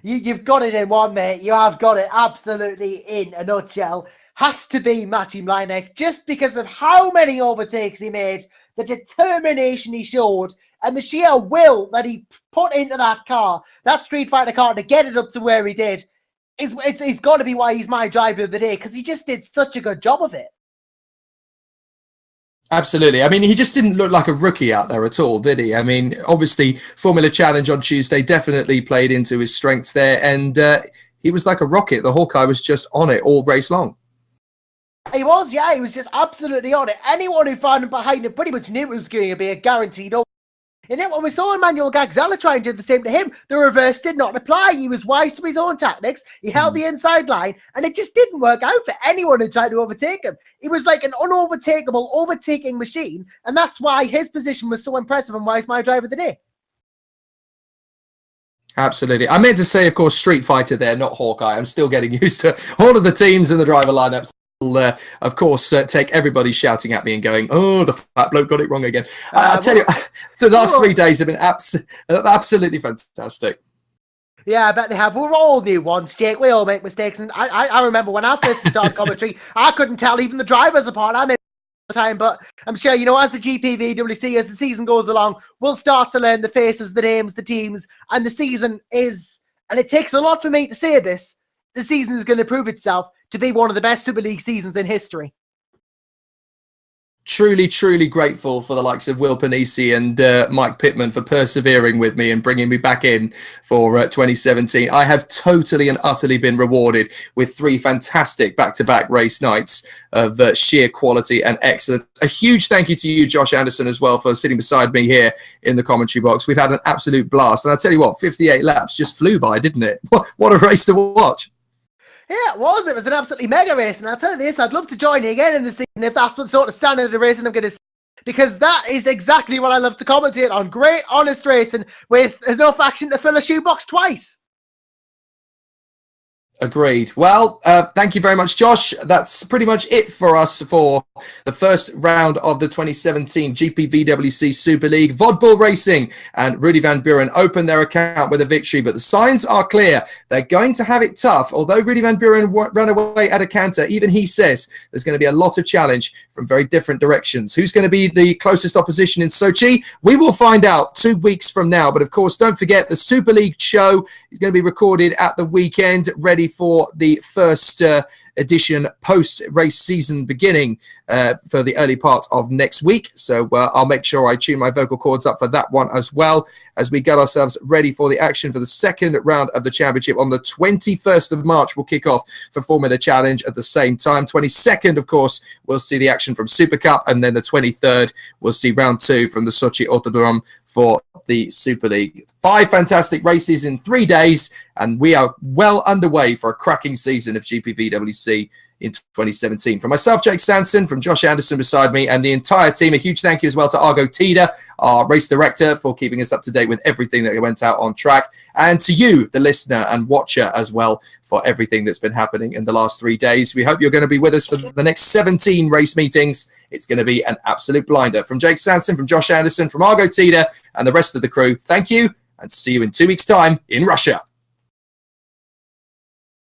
you've got it in one, mate. You have got it absolutely in a nutshell. Has to be Matty Mlynek, just because of how many overtakes he made, the determination he showed, and the sheer will that he put into that car, that Street Fighter car, to get it up to where he did. It's got to be why he's my driver of the day, because he just did such a good job of it. Absolutely. I mean, he just didn't look like a rookie out there at all, did he? I mean, obviously, Formula Challenge on Tuesday definitely played into his strengths there, and he was like a rocket. The Hawkeye was just on it all race long. He was, yeah. He was just absolutely on it. Anyone who found him behind him pretty much knew it was going to be a guaranteed over. And then when we saw Emmanuel Gagzella try and do the same to him, the reverse did not apply. He was wise to his own tactics. He held the inside line, and it just didn't work out for anyone who tried to overtake him. He was like an unovertakeable overtaking machine, and that's why his position was so impressive and why he's my driver of the day. Absolutely. I meant to say, of course, Street Fighter there, not Hawkeye. I'm still getting used to all of the teams and the driver lineups. Of course, take everybody shouting at me and going, "Oh, the fat bloke got it wrong again." I tell you, the last 3 days have been absolutely fantastic. Yeah, I bet they have. We're all new ones, Jake. We all make mistakes. And I remember when I first started commentary, I couldn't tell even the drivers apart. I made the time, but I'm sure, as the GPVWC, as the season goes along, we'll start to learn the faces, the names, the teams, and the season is, and it takes a lot for me to say this, the season is going to prove itself to be one of the best Super League seasons in history. Truly, truly grateful for the likes of Will Panisi and Mike Pittman for persevering with me and bringing me back in for 2017. I have totally and utterly been rewarded with 3 fantastic back-to-back race nights of sheer quality and excellence. A huge thank you to you, Josh Anderson, as well, for sitting beside me here in the commentary box. We've had an absolute blast. And I'll tell you what, 58 laps just flew by, didn't it? What a race to watch. Yeah, it was. It was an absolutely mega race. And I'll tell you this, I'd love to join you again in the season if that's what sort of standard of the racing I'm going to see. Because that is exactly what I love to commentate on. Great, honest racing with enough action to fill a shoebox twice. Agreed. Well, thank you very much, Josh. That's pretty much it for us for the first round of the 2017 GPVWC Super League. Vodbull Racing and Rudy Van Buren open their account with a victory, but the signs are clear. They're going to have it tough. Although Rudy Van Buren ran away at a canter, even he says there's going to be a lot of challenge from very different directions. Who's going to be the closest opposition in Sochi? We will find out 2 weeks from now. But of course, don't forget the Super League show is going to be recorded at the weekend, ready for the first edition post-race season beginning for the early part of next week. So I'll make sure I tune my vocal cords up for that one as well as we get ourselves ready for the action for the second round of the championship. On the 21st of March, we'll kick off for Formula Challenge at the same time. 22nd, of course, we'll see the action from Super Cup, and then the 23rd, we'll see round 2 from the Sochi Autodrome for the Super League. 5 fantastic races in 3 days, and we are well underway for a cracking season of GPVWC in 2017. From myself, Jake Sanson, from Josh Anderson beside me, and the entire team, a huge thank you as well to Argo Teder, our race director, for keeping us up to date with everything that went out on track, and to you, the listener and watcher as well, for everything that's been happening in the last 3 days. We hope you're going to be with us for the next 17 race meetings. It's going to be an absolute blinder. From Jake Sanson, from Josh Anderson, from Argo Teder, and the rest of the crew, thank you, and see you in 2 weeks' time in Russia.